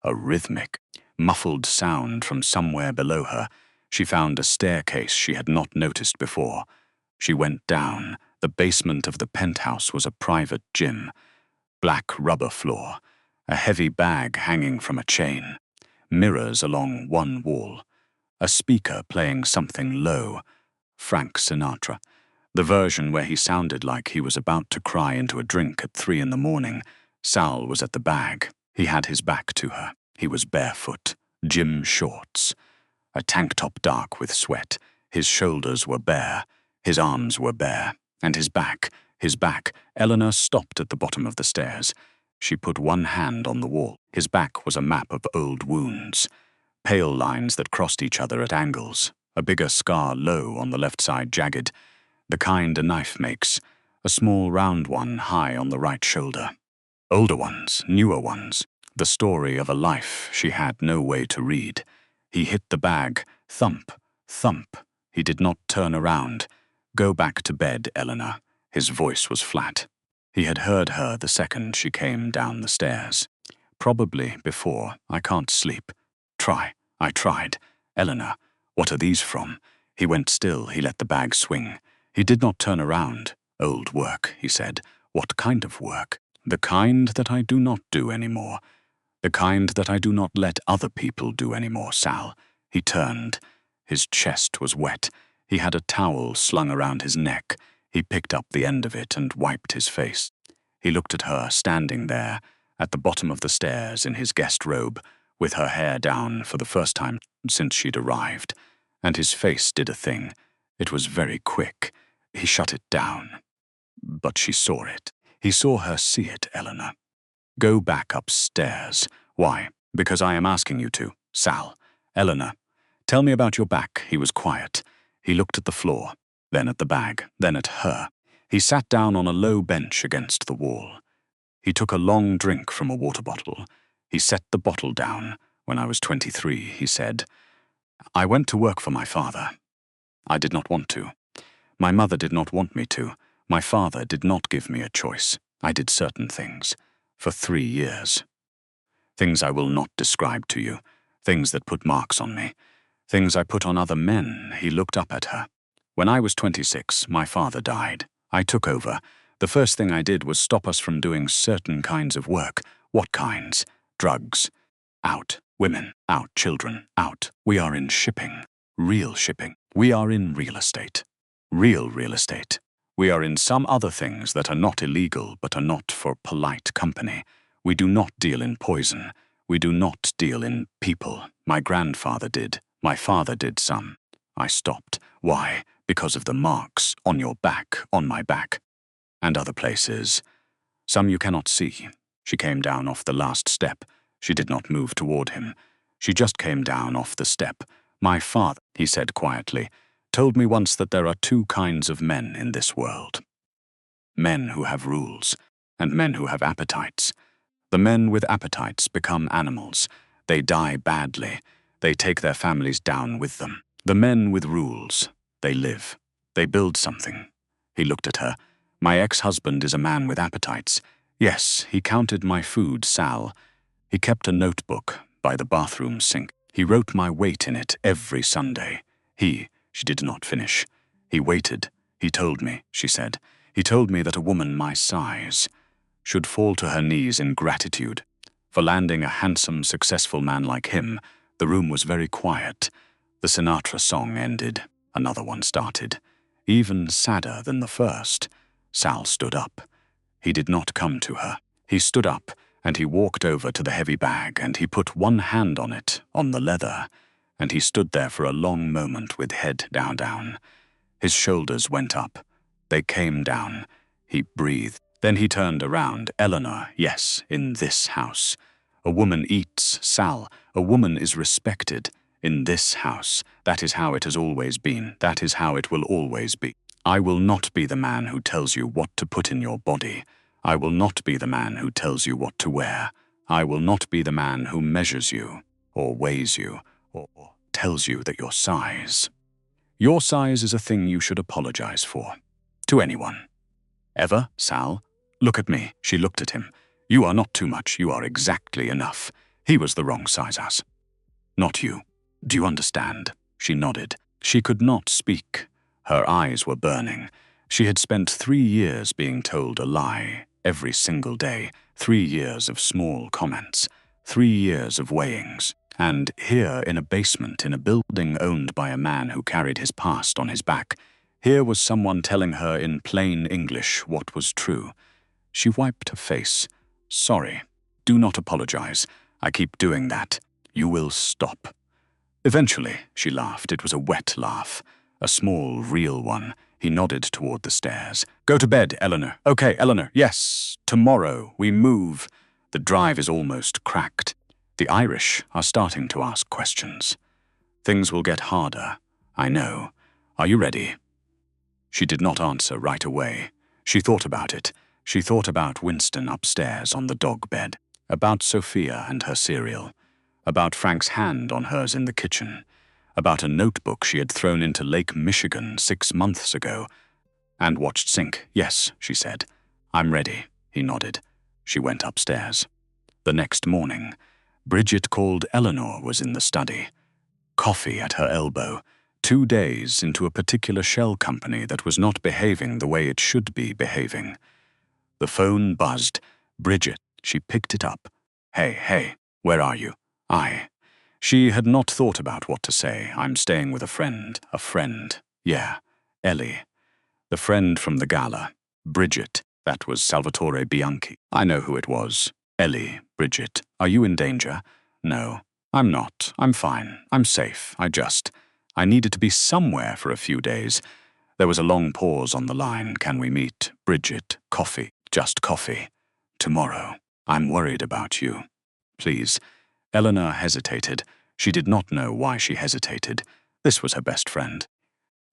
A rhythmic, muffled sound from somewhere below her. She found a staircase she had not noticed before. She went down. The basement of the penthouse was a private gym. Black rubber floor, a heavy bag hanging from a chain, mirrors along one wall, a speaker playing something low. Frank Sinatra. The version where he sounded like he was about to cry into a drink at 3 in the morning. Sal was at the bag. He had his back to her. He was barefoot, gym shorts, a tank top dark with sweat. His shoulders were bare, his arms were bare, and his back. Eleanor stopped at the bottom of the stairs. She put one hand on the wall. His back was a map of old wounds, pale lines that crossed each other at angles, a bigger scar low on the left side jagged, the kind a knife makes, a small round one high on the right shoulder. Older ones, newer ones, the story of a life she had no way to read. He hit the bag. Thump, thump. He did not turn around. "Go back to bed, Eleanor." His voice was flat. He had heard her the second she came down the stairs. "Probably before. I can't sleep." "Try." I tried. "Eleanor, what are these from?" He went still. He let the bag swing. He did not turn around. "Old work," he said. "What kind of work?" "The kind that I do not do anymore. The kind that I do not let other people do anymore, Sal." He turned. His chest was wet. He had a towel slung around his neck. He picked up the end of it and wiped his face. He looked at her standing there, at the bottom of the stairs in his guest robe, with her hair down for the first time since she'd arrived. And his face did a thing. It was very quick. He shut it down. But she saw it. He saw her see it, Eleanor. Go back upstairs. Why? Because I am asking you to. Sal. Eleanor. Tell me about your back. He was quiet. He looked at the floor, then at the bag, then at her. He sat down on a low bench against the wall. He took a long drink from a water bottle. He set the bottle down. When I was 23, he said, I went to work for my father. I did not want to. My mother did not want me to. My father did not give me a choice. I did certain things. For 3 years. Things I will not describe to you. Things that put marks on me. Things I put on other men. He looked up at her. When I was 26, my father died. I took over. The first thing I did was stop us from doing certain kinds of work. What kinds? Drugs. Out. Women. Out. Children. Out. We are in shipping. Real shipping. We are in real estate. Real real estate. We are in some other things that are not illegal but are not for polite company. We do not deal in poison. We do not deal in people. My grandfather did. My father did some. I stopped. Why? Because of the marks on your back, on my back. And other places. Some you cannot see. She came down off the last step. She did not move toward him. She just came down off the step. My father, he said quietly, told me once that there are 2 kinds of men in this world. Men who have rules, and men who have appetites. The men with appetites become animals. They die badly. They take their families down with them. The men with rules, they live. They build something. He looked at her. My ex-husband is a man with appetites. Yes, he counted my food, Sal. He kept a notebook by the bathroom sink. He wrote my weight in it every Sunday. She did not finish. He waited. He told me, she said. He told me that a woman my size should fall to her knees in gratitude. For landing a handsome, successful man like him, the room was very quiet. The Sinatra song ended. Another one started. Even sadder than the first. Sal stood up. He did not come to her. He stood up, and he walked over to the heavy bag, and he put one hand on it, on the leather, and he stood there for a long moment with head down. His shoulders went up. They came down. He breathed. Then he turned around. Eleanor, yes, in this house. A woman eats, Sal. A woman is respected. In this house. That is how it has always been. That is how it will always be. I will not be the man who tells you what to put in your body. I will not be the man who tells you what to wear. I will not be the man who measures you, or weighs you, or tells you that your size. Your size is a thing you should apologize for. To anyone. Ever, Sal? Look at me. She looked at him. You are not too much. You are exactly enough. He was the wrong size as. Not you. Do you understand? She nodded. She could not speak. Her eyes were burning. She had spent 3 years being told a lie every single day. 3 years of small comments. 3 years of weighings. And here in a basement in a building owned by a man who carried his past on his back, here was someone telling her in plain English what was true. She wiped her face. Sorry. Do not apologize. I keep doing that. You will stop. Eventually, she laughed. It was a wet laugh. A small, real one. He nodded toward the stairs. Go to bed, Eleanor. Okay, Eleanor. Yes. Tomorrow we move. The drive is almost cracked. The Irish are starting to ask questions. Things will get harder. I know. Are you ready? She did not answer right away. She thought about it. She thought about Winston upstairs on the dog bed. About Sophia and her cereal. About Frank's hand on hers in the kitchen. About a notebook she had thrown into Lake Michigan 6 months ago. And watched sink. Yes, she said. I'm ready. He nodded. She went upstairs. The next morning, Bridget called Eleanor was in the study. Coffee at her elbow. 2 days into a particular shell company that was not behaving the way it should be behaving. The phone buzzed. Bridget. She picked it up. Hey, where are you? She had not thought about what to say. I'm staying with a friend. A friend. Yeah. Ellie. The friend from the gala. Bridget. That was Salvatore Bianchi. I know who it was. Ellie. Bridget. Are you in danger? No. I'm not. I'm fine. I'm safe. I needed to be somewhere for a few days. There was a long pause on the line. Can we meet? Bridget, coffee, just coffee. Tomorrow. I'm worried about you. Please. Eleanor hesitated. She did not know why she hesitated. This was her best friend.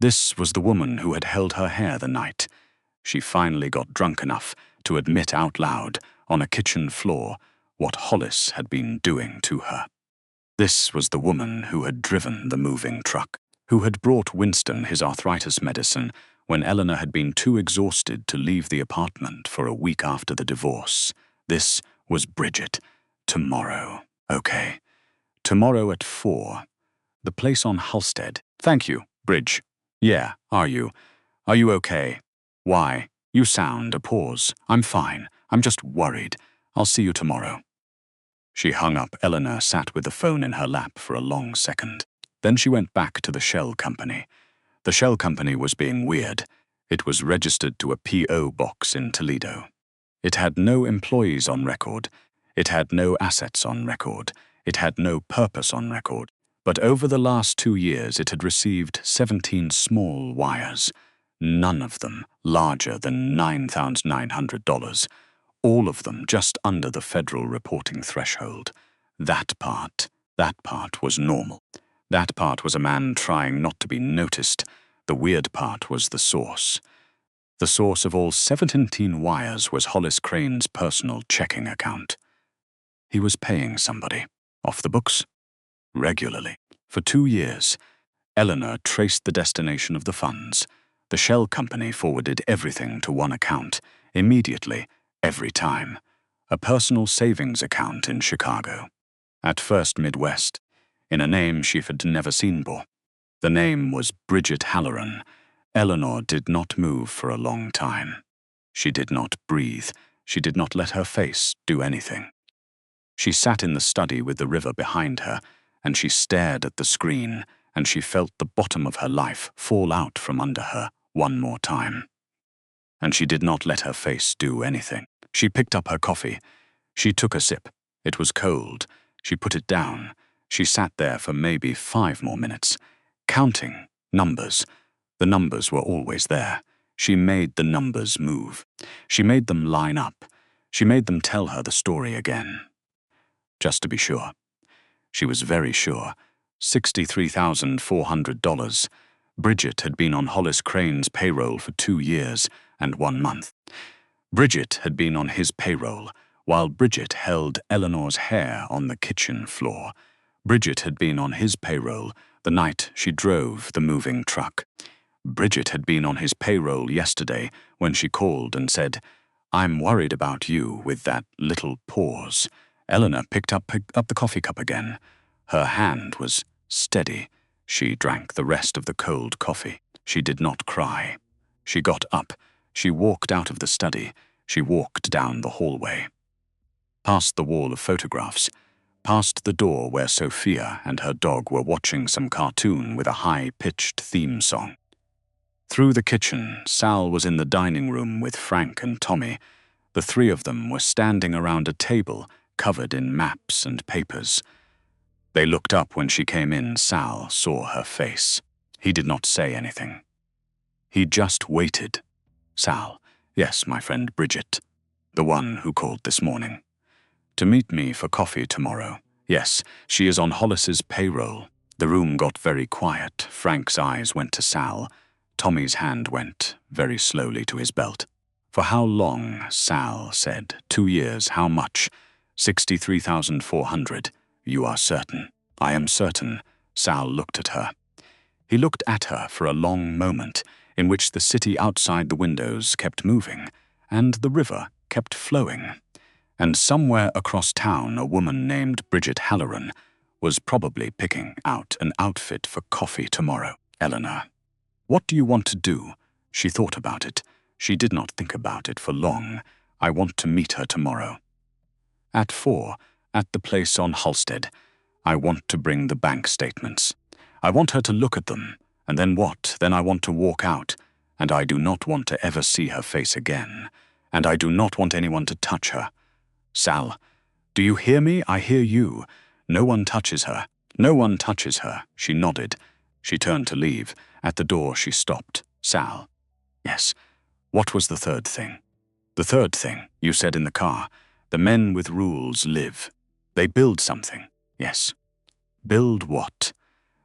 This was the woman who had held her hair the night. She finally got drunk enough to admit out loud, on a kitchen floor, what Hollis had been doing to her. This was the woman who had driven the moving truck, who had brought Winston his arthritis medicine when Eleanor had been too exhausted to leave the apartment for a week after the divorce. This was Bridget. Tomorrow. Okay. Tomorrow at 4. The place on Halstead. Thank you, Bridge. Yeah, are you? Are you okay? Why? You sound a pause. I'm fine. I'm just worried. I'll see you tomorrow. She hung up. Eleanor sat with the phone in her lap for a long second. Then she went back to the shell company. The shell company was being weird. It was registered to a P.O. box in Toledo. It had no employees on record. It had no assets on record. It had no purpose on record. But over the last 2 years it had received 17 small wires, none of them larger than $9,900, all of them just under the federal reporting threshold. That part was normal. That part was a man trying not to be noticed. The weird part was the source. The source of all 17 wires was Hollis Crane's personal checking account. He was paying somebody. Off the books? Regularly. For 2 years. Eleanor traced the destination of the funds. The shell company forwarded everything to one account, immediately, every time. A personal savings account in Chicago. At First Midwest, in a name she had never seen before. The name was Bridget Halloran. Eleanor did not move for a long time. She did not breathe. She did not let her face do anything. She sat in the study with the river behind her, and she stared at the screen, and she felt the bottom of her life fall out from under her one more time. And she did not let her face do anything. She picked up her coffee. She took a sip. It was cold. She put it down. She sat there for maybe 5 more minutes, counting numbers. The numbers were always there. She made the numbers move. She made them line up. She made them tell her the story again. Just to be sure. She was very sure. $63,400. Bridget had been on Hollis Crane's payroll for 2 years and 1 month. Bridget had been on his payroll, while Bridget held Eleanor's hair on the kitchen floor. Bridget had been on his payroll the night she drove the moving truck. Bridget had been on his payroll yesterday when she called and said, "I'm worried about you," with that little pause. Eleanor picked up the coffee cup again. Her hand was steady. She drank the rest of the cold coffee. She did not cry. She got up. She walked out of the study. She walked down the hallway. Past the wall of photographs. Past the door where Sophia and her dog were watching some cartoon with a high-pitched theme song. Through the kitchen, Sal was in the dining room with Frank and Tommy. The 3 of them were standing around a table covered in maps and papers. They looked up when she came in. Sal saw her face. He did not say anything. He just waited. Sal, yes, my friend Bridget, the one who called this morning. To meet me for coffee tomorrow. Yes, she is on Hollis's payroll. The room got very quiet. Frank's eyes went to Sal. Tommy's hand went very slowly to his belt. For how long? Sal said. 2 years. How much? $63,400. You are certain? I am certain. Sal looked at her. He looked at her for a long moment, in which the city outside the windows kept moving, and the river kept flowing. And somewhere across town a woman named Bridget Halloran was probably picking out an outfit for coffee tomorrow. Eleanor. What do you want to do? She thought about it. She did not think about it for long. I want to meet her tomorrow. At 4, at the place on Halstead. I want to bring the bank statements. I want her to look at them. And then what? Then I want to walk out. And I do not want to ever see her face again. And I do not want anyone to touch her. Sal, do you hear me? I hear you. No one touches her. No one touches her. She nodded. She turned to leave. At the door she stopped. Sal. Yes. What was the third thing? The third thing, you said in the car. The men with rules live. They build something. Yes. Build what?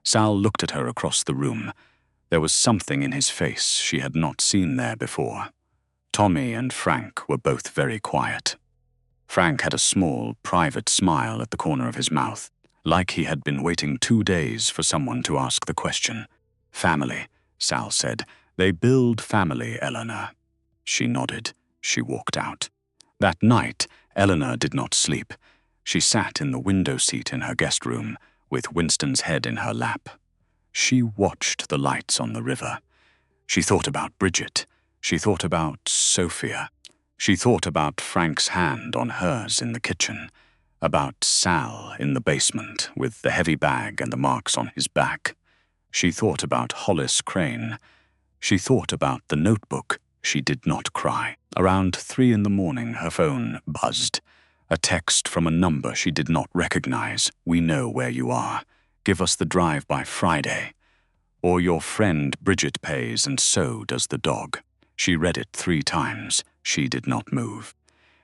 Sal looked at her across the room. There was something in his face she had not seen there before. Tommy and Frank were both very quiet. Frank had a small, private smile at the corner of his mouth, like he had been waiting 2 days for someone to ask the question. Family, Sal said. They build family, Elena. She nodded. She walked out. That night, Elena did not sleep. She sat in the window seat in her guest room, with Winston's head in her lap. She watched the lights on the river. She thought about Bridget. She thought about Sophia. She thought about Frank's hand on hers in the kitchen, about Sal in the basement with the heavy bag and the marks on his back. She thought about Hollis Crane. She thought about the notebook. She did not cry. Around 3 in the morning, her phone buzzed. A text from a number she did not recognize. We know where you are. Give us the drive by Friday. Or your friend Bridget pays and so does the dog. She read it 3 times. She did not move.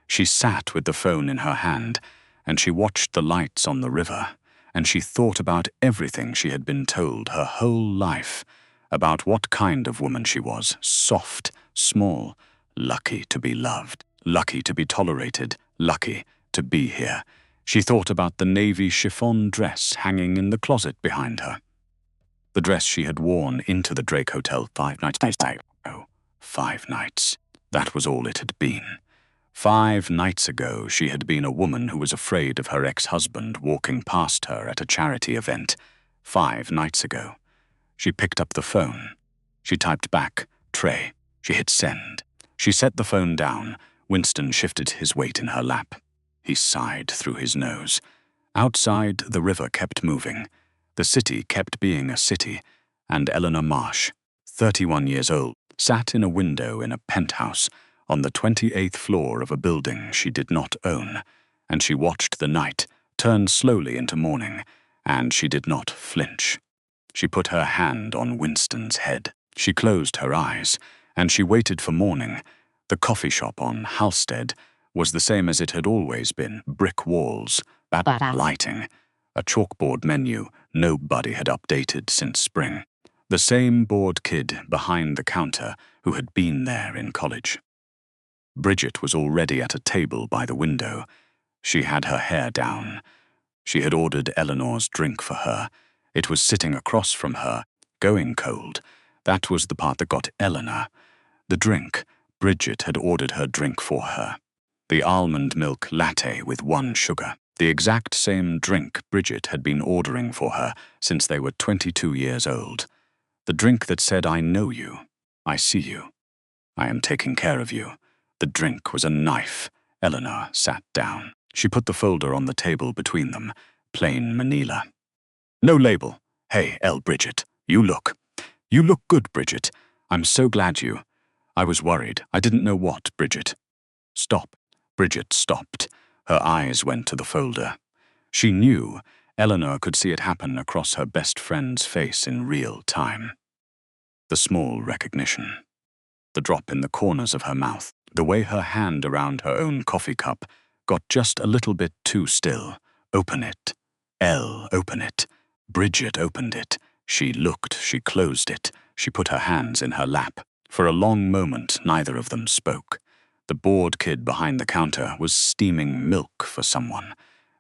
She sat with the phone in her hand, and she watched the lights on the river, and she thought about everything she had been told her whole life, about what kind of woman she was, soft, small, lucky to be loved, lucky to be tolerated, lucky to be here. She thought about the navy chiffon dress hanging in the closet behind her. The dress she had worn into the Drake Hotel 5 nights. Oh, 5 nights. That was all it had been. 5 nights ago, she had been a woman who was afraid of her ex-husband walking past her at a charity event. 5 nights ago. She picked up the phone. She typed back, Trey. She hit send. She set the phone down. Winston shifted his weight in her lap. He sighed through his nose. Outside, the river kept moving. The city kept being a city, and Elena Marsh, 31 years old, sat in a window in a penthouse on the 28th floor of a building she did not own, and she watched the night turn slowly into morning, and she did not flinch. She put her hand on Winston's head. She closed her eyes, and she waited for morning. The coffee shop on Halstead was the same as it had always been, brick walls, bad lighting, a chalkboard menu nobody had updated since spring. The same bored kid behind the counter who had been there in college. Bridget was already at a table by the window. She had her hair down. She had ordered Eleanor's drink for her. It was sitting across from her, going cold. That was the part that got Eleanor. The drink, Bridget had ordered her drink for her. The almond milk latte with 1 sugar. The exact same drink Bridget had been ordering for her since they were 22 years old. The drink that said, I know you. I see you. I am taking care of you. The drink was a knife. Eleanor sat down. She put the folder on the table between them, plain manila. No label. Hey, Bridget. You look good, Bridget. I'm so glad you. I was worried. I didn't know what, Bridget. Stop. Bridget stopped. Her eyes went to the folder. She knew Eleanor could see it happen across her best friend's face in real time. The small recognition. The drop in the corners of her mouth. The way her hand around her own coffee cup got just a little bit too still. Open it. Open it. Bridget opened it. She looked, she closed it. She put her hands in her lap. For a long moment, neither of them spoke. The bored kid behind the counter was steaming milk for someone.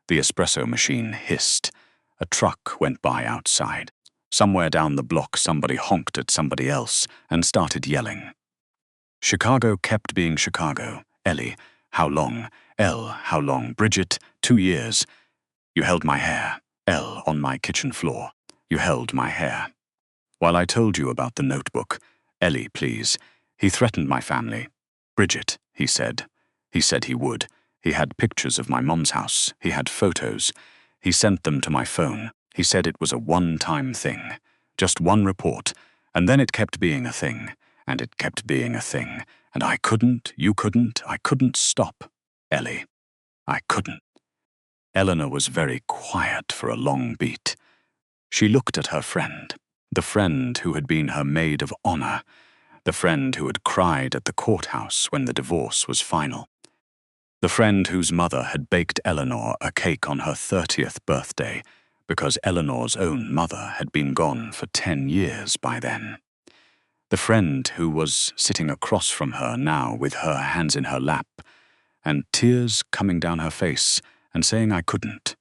The espresso machine hissed. A truck went by outside. Somewhere down the block, somebody honked at somebody else and started yelling. Chicago kept being Chicago. Ellie, how long? How long? Bridget, 2 years. You held my hair. On my kitchen floor. You held my hair. While I told you about the notebook. Ellie, please. He threatened my family. Bridget, he said. He said he would. He had pictures of my mom's house. He had photos. He sent them to my phone. He said it was a one-time thing. Just one report. And then it kept being a thing. And it kept being a thing. And I couldn't, you couldn't, I couldn't stop. Ellie. I couldn't. Eleanor was very quiet for a long beat. She looked at her friend, the friend who had been her maid of honor, The friend who had cried at the courthouse when the divorce was final. The friend whose mother had baked Eleanor a cake on her 30th birthday because Eleanor's own mother had been gone for 10 years by then. The friend who was sitting across from her now with her hands in her lap and tears coming down her face and saying I couldn't.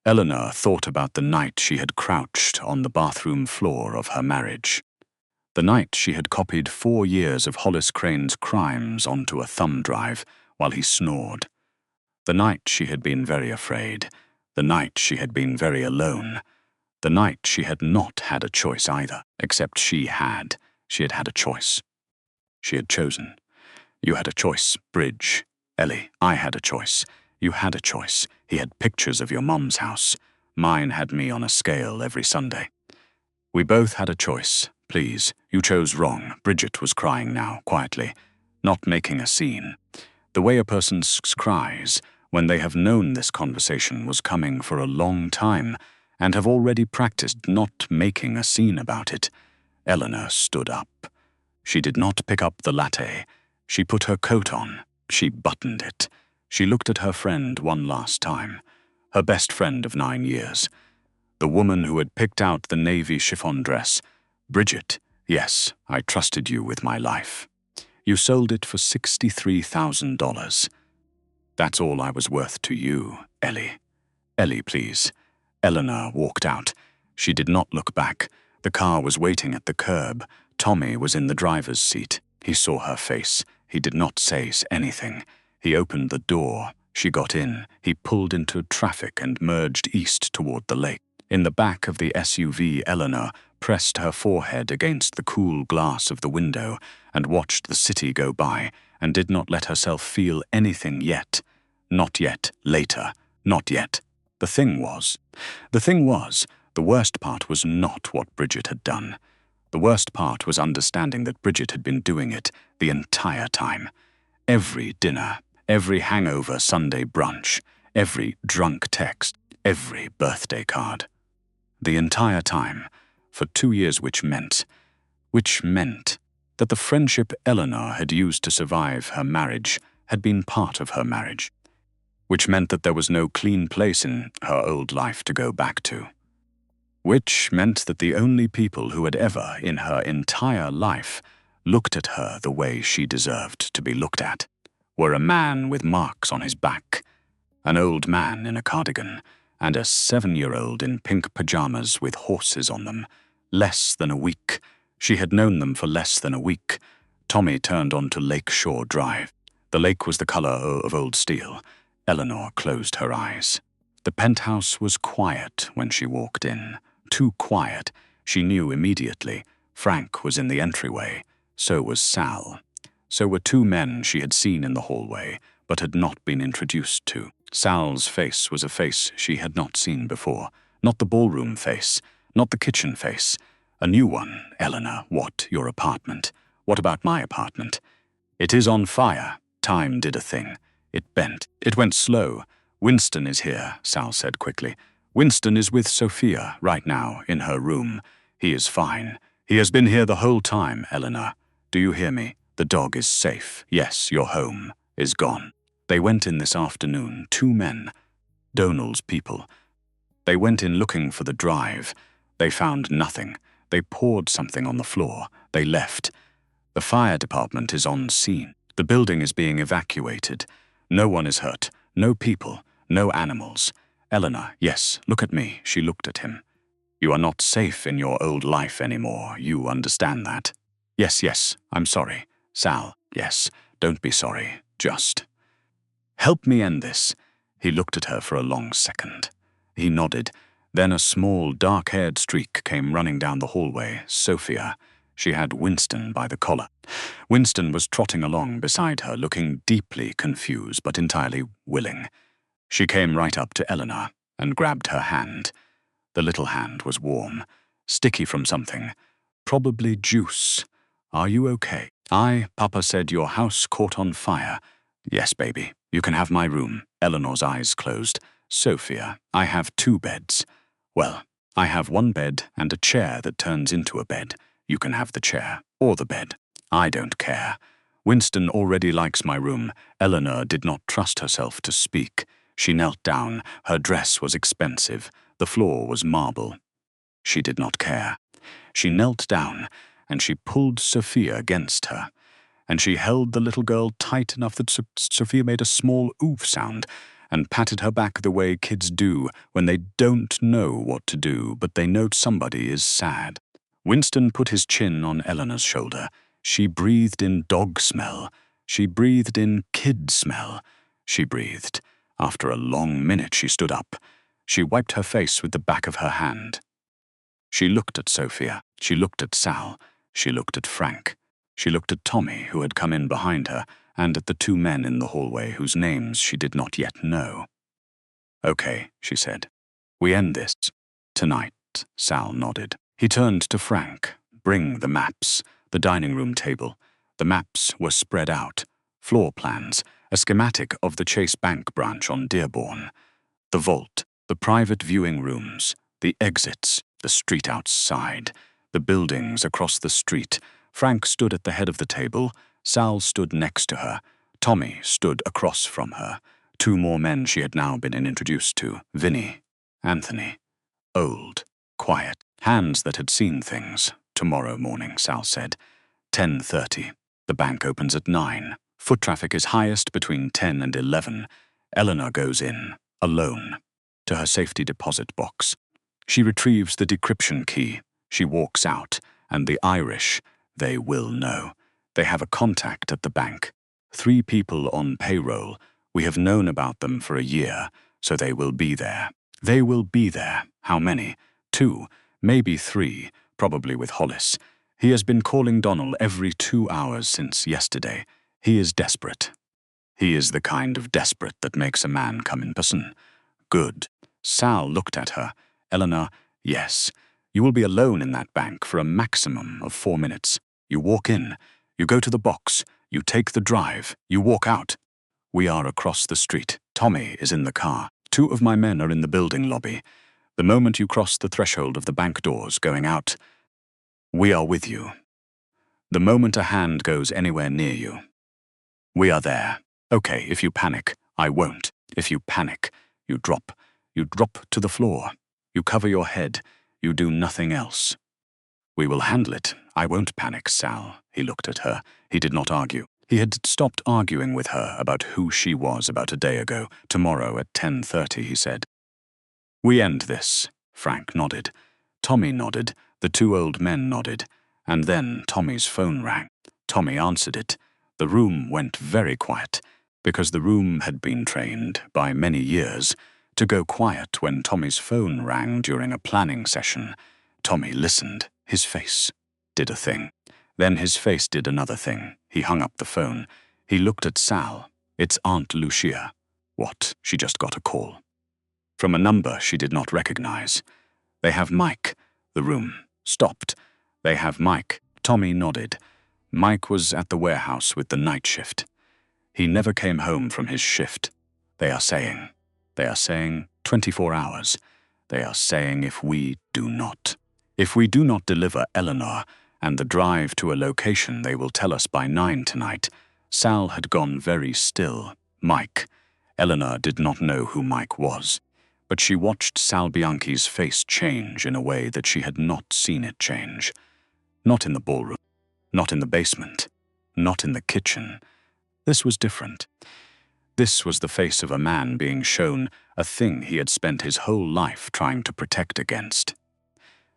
Eleanor thought about the night she had crouched on the bathroom floor of her marriage. The night she had copied 4 years of Hollis Crane's crimes onto a thumb drive while he snored. The night she had been very afraid. The night she had been very alone. The night she had not had a choice either, except she had. She had had a choice. She had chosen. You had a choice, Bridge. Ellie, I had a choice. You had a choice. He had pictures of your mum's house. Mine had me on a scale every Sunday. We both had a choice. Please, you chose wrong. Bridget was crying now, quietly, not making a scene. The way a person cries when they have known this conversation was coming for a long time and have already practiced not making a scene about it. Eleanor stood up. She did not pick up the latte. She put her coat on. She buttoned it. She looked at her friend one last time, her best friend of 9 years. The woman who had picked out the navy chiffon dress. Bridget, yes, I trusted you with my life. You sold it for $63,000. That's all I was worth to you, Ellie. Ellie, please. Eleanor walked out. She did not look back. The car was waiting at the curb. Tommy was in the driver's seat. He saw her face. He did not say anything. He opened the door. She got in. He pulled into traffic and merged east toward the lake. In the back of the SUV, Eleanor pressed her forehead against the cool glass of the window and watched the city go by and did not let herself feel anything yet. Not yet, later, not yet. The thing was, the worst part was not what Bridget had done. The worst part was understanding that Bridget had been doing it the entire time. Every dinner, every hangover Sunday brunch, every drunk text, every birthday card. The entire time, for 2 years, which meant that the friendship Eleanor had used to survive her marriage had been part of her marriage, which meant that there was no clean place in her old life to go back to, which meant that the only people who had ever, in her entire life, looked at her the way she deserved to be looked at were a man with marks on his back, an old man in a cardigan, and a 7-year-old in pink pajamas with horses on them. Less than a week. She had known them for less than a week. Tommy turned onto Lakeshore Drive. The lake was the color of old steel. Eleanor closed her eyes. The penthouse was quiet when she walked in. Too quiet. She knew immediately. Frank was in the entryway. So was Sal. So were 2 men she had seen in the hallway, but had not been introduced to. Sal's face was a face she had not seen before. Not the ballroom face. Not the kitchen face. A new one. Eleanor, what? Your apartment? What about my apartment? It is on fire. Time did a thing. It bent. It went slow. Winston is here, Sal said quickly. Winston is with Sophia right now in her room. He is fine. He has been here the whole time, Eleanor. Do you hear me? The dog is safe. Yes, your home is gone. They went in this afternoon, 2 men. Donald's people. They went in looking for the drive. They found nothing. They poured something on the floor. They left. The fire department is on scene. The building is being evacuated. No one is hurt. No people. No animals. Eleanor, yes, look at me. She looked at him. You are not safe in your old life anymore. You understand that? Yes, I'm sorry. Sal, yes, don't be sorry. Just help me end this. He looked at her for a long second. He nodded. Then a small, dark-haired streak came running down the hallway. Sophia. She had Winston by the collar. Winston was trotting along beside her, looking deeply confused but entirely willing. She came right up to Eleanor and grabbed her hand. The little hand was warm, sticky from something. Probably juice. Are you okay? Papa said your house caught on fire. Yes, baby, you can have my room. Eleanor's eyes closed. Sophia, I have 2 beds. Well, I have 1 bed and a chair that turns into a bed. You can have the chair or the bed. I don't care. Winston already likes my room. Eleanor did not trust herself to speak. She knelt down. Her dress was expensive. The floor was marble. She did not care. She knelt down, and she pulled Sophia against her. And she held the little girl tight enough that Sophia made a small oof sound and patted her back the way kids do when they don't know what to do, but they know somebody is sad. Winston put his chin on Eleanor's shoulder. She breathed in dog smell. She breathed in kid smell. She breathed. After a long minute, she stood up. She wiped her face with the back of her hand. She looked at Sophia. She looked at Sal. She looked at Frank. She looked at Tommy, who had come in behind her, and at the two men in the hallway whose names she did not yet know. "Okay," she said. "We end this. Tonight," Sal nodded. He turned to Frank. "Bring the maps. The dining room table." The maps were spread out. Floor plans, a schematic of the Chase Bank branch on Dearborn. The vault, the private viewing rooms, the exits, the street outside, the buildings across the street. Frank stood at the head of the table. Sal stood next to her. Tommy stood across from her. Two more men she had now been introduced to. Vinny, Anthony. Old, quiet, hands that had seen things. "Tomorrow morning," Sal said. 10:30. The bank opens at 9. Foot traffic is highest between 10 and 11. Eleanor goes in, alone, to her safety deposit box. She retrieves the decryption key. She walks out, and the Irish, they will know. They have a contact at the bank. 3 people on payroll. We have known about them for a year, so they will be there. They will be there. How many? 2, maybe 3, probably with Hollis. He has been calling Donnell every 2 hours since yesterday. He is desperate. He is the kind of desperate that makes a man come in person. Good. Sal looked at her. "Eleanor, yes. You will be alone in that bank for a maximum of 4 minutes. You walk in. You go to the box. You take the drive. You walk out. We are across the street. Tommy is in the car. 2 of my men are in the building lobby. The moment you cross the threshold of the bank doors going out, we are with you. The moment a hand goes anywhere near you, we are there. Okay, if you panic, I won't. If you panic, you drop. You drop to the floor. You cover your head. You do nothing else. We will handle it. I won't panic, Sal." He looked at her. He did not argue. He had stopped arguing with her about who she was about a day ago. "Tomorrow at 10:30, he said. "We end this." Frank nodded. Tommy nodded. The 2 old men nodded. And then Tommy's phone rang. Tommy answered it. The room went very quiet, because the room had been trained, by many years, to go quiet when Tommy's phone rang during a planning session. Tommy listened. His face did a thing. Then his face did another thing. He hung up the phone. He looked at Sal. "It's Aunt Lucia." What? She just got a call. From a number she did not recognize. "They have Mike." The room stopped. "They have Mike." Tommy nodded. Mike was at the warehouse with the night shift. He never came home from his shift. They are saying 24 hours. They are saying if we do not deliver Eleanor and the drive to a location they will tell us by 9 tonight. Sal had gone very still. Mike. Eleanor did not know who Mike was, but she watched Sal Bianchi's face change in a way that she had not seen it change. Not in the ballroom. Not in the basement. Not in the kitchen. This was different. This was the face of a man being shown a thing he had spent his whole life trying to protect against.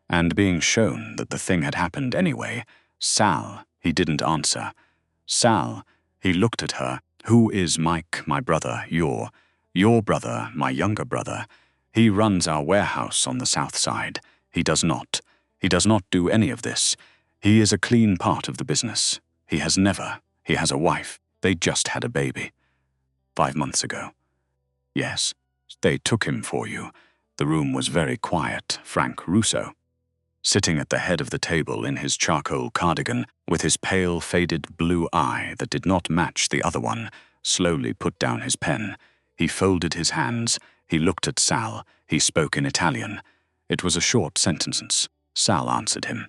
And being shown that the thing had happened anyway. "Sal," he didn't answer. "Sal," he looked at her. "Who is Mike, my brother, your brother, my younger brother? He runs our warehouse on the south side. He does not do any of this. He is a clean part of the business. He has a wife. They just had a baby. 5 months ago. Yes, they took him for you." The room was very quiet. Frank Russo, sitting at the head of the table in his charcoal cardigan, with his pale, faded blue eye that did not match the other one, slowly put down his pen. He folded his hands. He looked at Sal. He spoke in Italian. It was a short sentence. Sal answered him.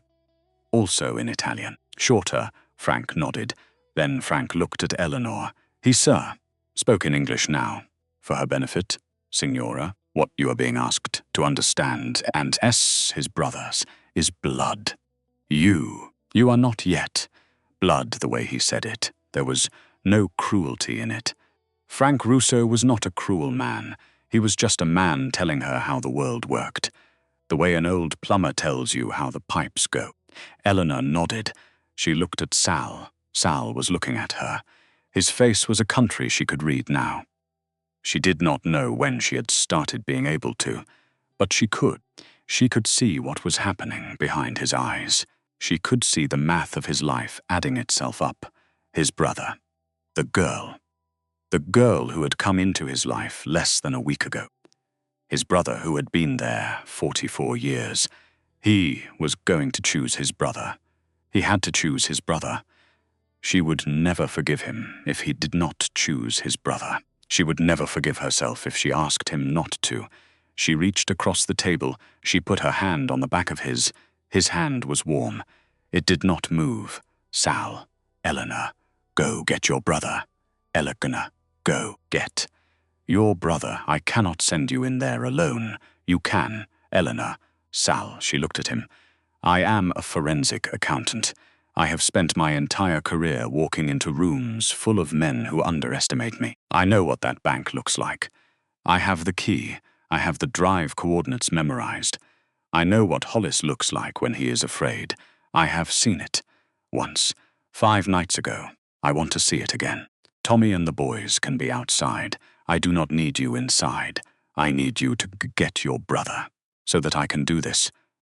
Also in Italian. Shorter, Frank nodded. Then Frank looked at Eleanor. He, sir, spoke in English now. For her benefit, Signora, what you are being asked to understand, and his brothers, is blood. You are not yet. Blood, the way he said it. There was no cruelty in it. Frank Russo was not a cruel man. He was just a man telling her how the world worked. The way an old plumber tells you how the pipes go. Eleanor nodded. She looked at Sal. Sal was looking at her. His face was a country she could read now. She did not know when she had started being able to, but she could. She could see what was happening behind his eyes. She could see the math of his life adding itself up. His brother. The girl. The girl who had come into his life less than a week ago. His brother who had been there 44 years. He was going to choose his brother. He had to choose his brother. She would never forgive him if he did not choose his brother. She would never forgive herself if she asked him not to. She reached across the table. She put her hand on the back of his. His hand was warm. It did not move. Sal, Eleanor, go get your brother. Eleanor, go get your brother. I cannot send you in there alone. You can, Eleanor. Sal, she looked at him. I am a forensic accountant. I have spent my entire career walking into rooms full of men who underestimate me. I know what that bank looks like. I have the key. I have the drive coordinates memorized. I know what Hollis looks like when he is afraid. I have seen it. Once. 5 nights ago. I want to see it again. Tommy and the boys can be outside. I do not need you inside. I need you to get your brother, so that I can do this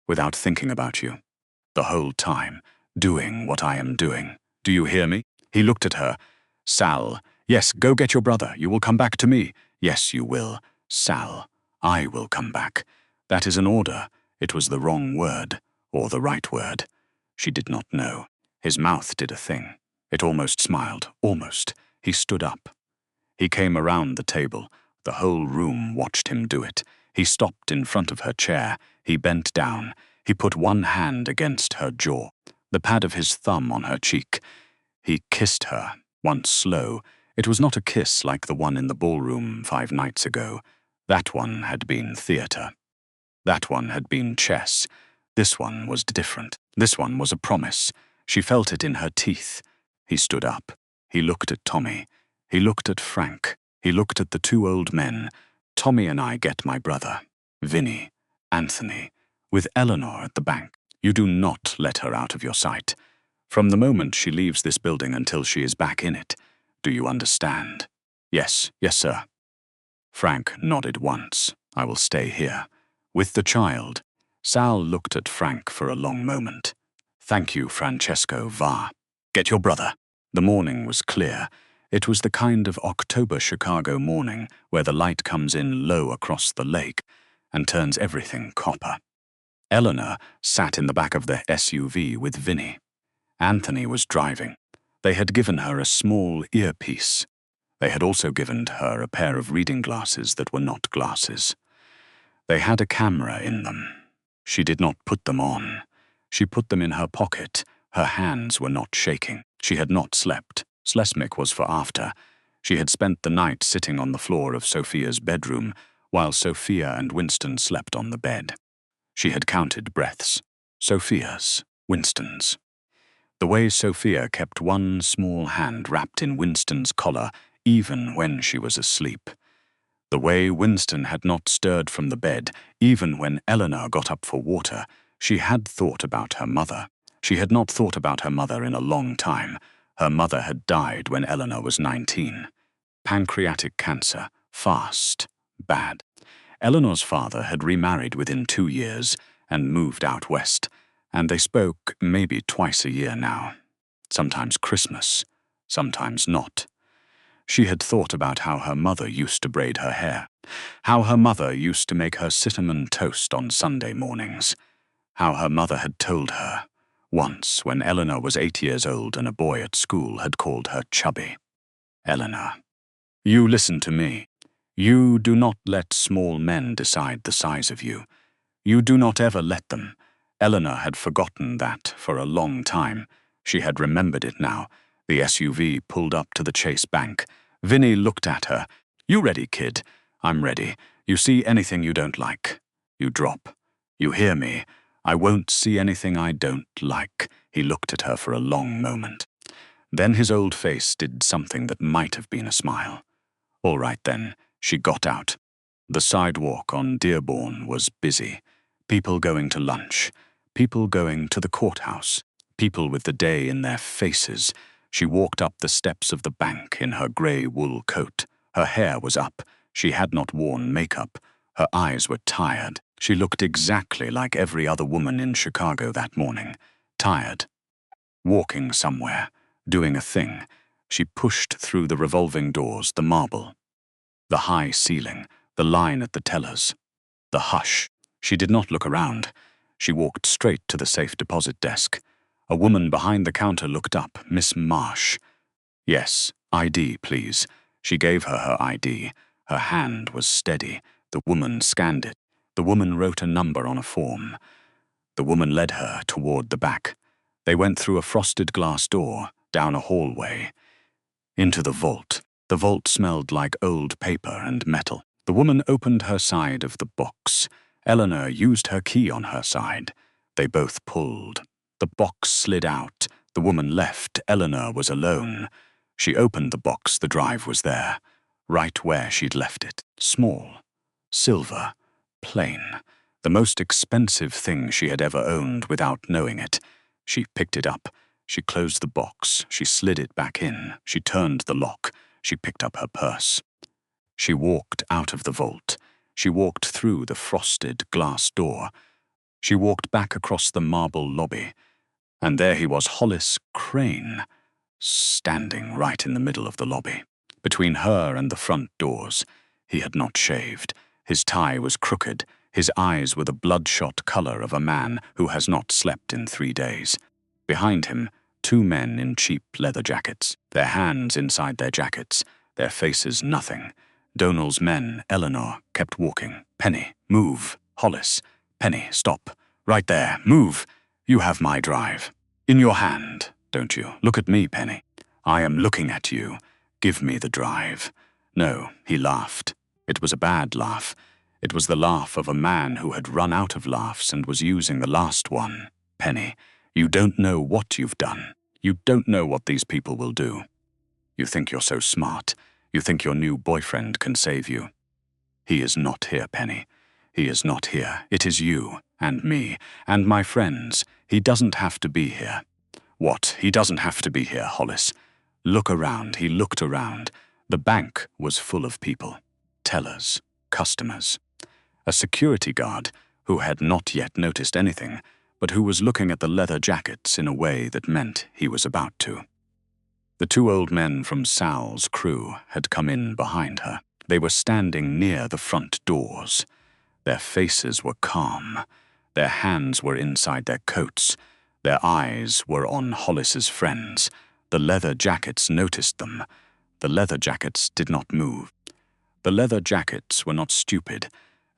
without thinking about you. The whole time, doing what I am doing. Do you hear me? He looked at her. Sal, yes, go get your brother. You will come back to me. Yes, you will. Sal, I will come back. That is an order. It was the wrong word, or the right word. She did not know. His mouth did a thing. It almost smiled, almost. He stood up. He came around the table. The whole room watched him do it. He stopped in front of her chair. He bent down. He put one hand against her jaw, the pad of his thumb on her cheek. He kissed her, once slow. It was not a kiss like the one in the ballroom 5 nights ago. That one had been theater. That one had been chess. This one was different. This one was a promise. She felt it in her teeth. He stood up. He looked at Tommy. He looked at Frank. He looked at the 2 old men. Tommy and I get my brother. Vinny. Anthony. With Eleanor at the bank. You do not let her out of your sight. From the moment she leaves this building until she is back in it. Do you understand? Yes, yes, sir. Frank nodded once. I will stay here. With the child. Sal looked at Frank for a long moment. Thank you, Francesco Va. Get your brother. The morning was clear. It was the kind of October Chicago morning where the light comes in low across the lake and turns everything copper. Eleanor sat in the back of the SUV with Vinny. Anthony was driving. They had given her a small earpiece. They had also given her a pair of reading glasses that were not glasses. They had a camera in them. She did not put them on. She put them in her pocket. Her hands were not shaking. She had not slept. Slesmik was for after. She had spent the night sitting on the floor of Sophia's bedroom, while Sophia and Winston slept on the bed. She had counted breaths. Sophia's, Winston's. The way Sophia kept one small hand wrapped in Winston's collar, even when she was asleep. The way Winston had not stirred from the bed, even when Eleanor got up for water. She had thought about her mother. She had not thought about her mother in a long time. Her mother had died when Eleanor was 19. Pancreatic cancer. Fast. Bad. Eleanor's father had remarried within 2 years and moved out west, and they spoke maybe twice a year now. Sometimes Christmas, sometimes not. She had thought about how her mother used to braid her hair, how her mother used to make her cinnamon toast on Sunday mornings, how her mother had told her, once when Eleanor was 8 years old and a boy at school had called her chubby. Eleanor, you listen to me. You do not let small men decide the size of you. You do not ever let them. Eleanor had forgotten that for a long time. She had remembered it now. The SUV pulled up to the Chase Bank. Vinny looked at her. "You ready, kid?" "I'm ready. You see anything you don't like, you drop. You hear me? I won't see anything I don't like." He looked at her for a long moment. Then his old face did something that might have been a smile. All right then, she got out. The sidewalk on Dearborn was busy. People going to lunch. People going to the courthouse. People with the day in their faces. She walked up the steps of the bank in her grey wool coat. Her hair was up. She had not worn makeup. Her eyes were tired. She looked exactly like every other woman in Chicago that morning. Tired. Walking somewhere. Doing a thing. She pushed through the revolving doors, the marble, the high ceiling, the line at the tellers, the hush. She did not look around. She walked straight to the safe deposit desk. A woman behind the counter looked up. "Miss Marsh." "Yes, ID, please." She gave her her ID. Her hand was steady. The woman scanned it. The woman wrote a number on a form. The woman led her toward the back. They went through a frosted glass door, down a hallway, into the vault. The vault smelled like old paper and metal. The woman opened her side of the box. Eleanor used her key on her side. They both pulled. The box slid out. The woman left. Eleanor was alone. She opened the box. The drive was there, right where she'd left it. Small, silver, plain. The most expensive thing she had ever owned without knowing it. She picked it up. She closed the box. She slid it back in. She turned the lock. She picked up her purse. She walked out of the vault. She walked through the frosted glass door. She walked back across the marble lobby. And there he was, Hollis Crane, standing right in the middle of the lobby, between her and the front doors. He had not shaved. His tie was crooked. His eyes were the bloodshot color of a man who has not slept in 3 days. Behind him, 2 men in cheap leather jackets, their hands inside their jackets, their faces nothing. Donal's men, Eleanor, kept walking. "Penny, move. Hollis. Penny, stop. Right there. Move. You have my drive. In your hand, don't you? Look at me, Penny. I am looking at you. Give me the drive." No, he laughed. It was a bad laugh. It was the laugh of a man who had run out of laughs and was using the last one. "Penny, you don't know what you've done. You don't know what these people will do. You think you're so smart. You think your new boyfriend can save you. He is not here, Penny. He is not here. It is you, and me, and my friends. He doesn't have to be here." "What? He doesn't have to be here, Hollis." "Look around." He looked around. The bank was full of people. Tellers, customers. A security guard who had not yet noticed anything, but who was looking at the leather jackets in a way that meant he was about to. The 2 old men from Sal's crew had come in behind her. They were standing near the front doors. Their faces were calm. Their hands were inside their coats. Their eyes were on Hollis's friends. The leather jackets noticed them. The leather jackets did not move. The leather jackets were not stupid.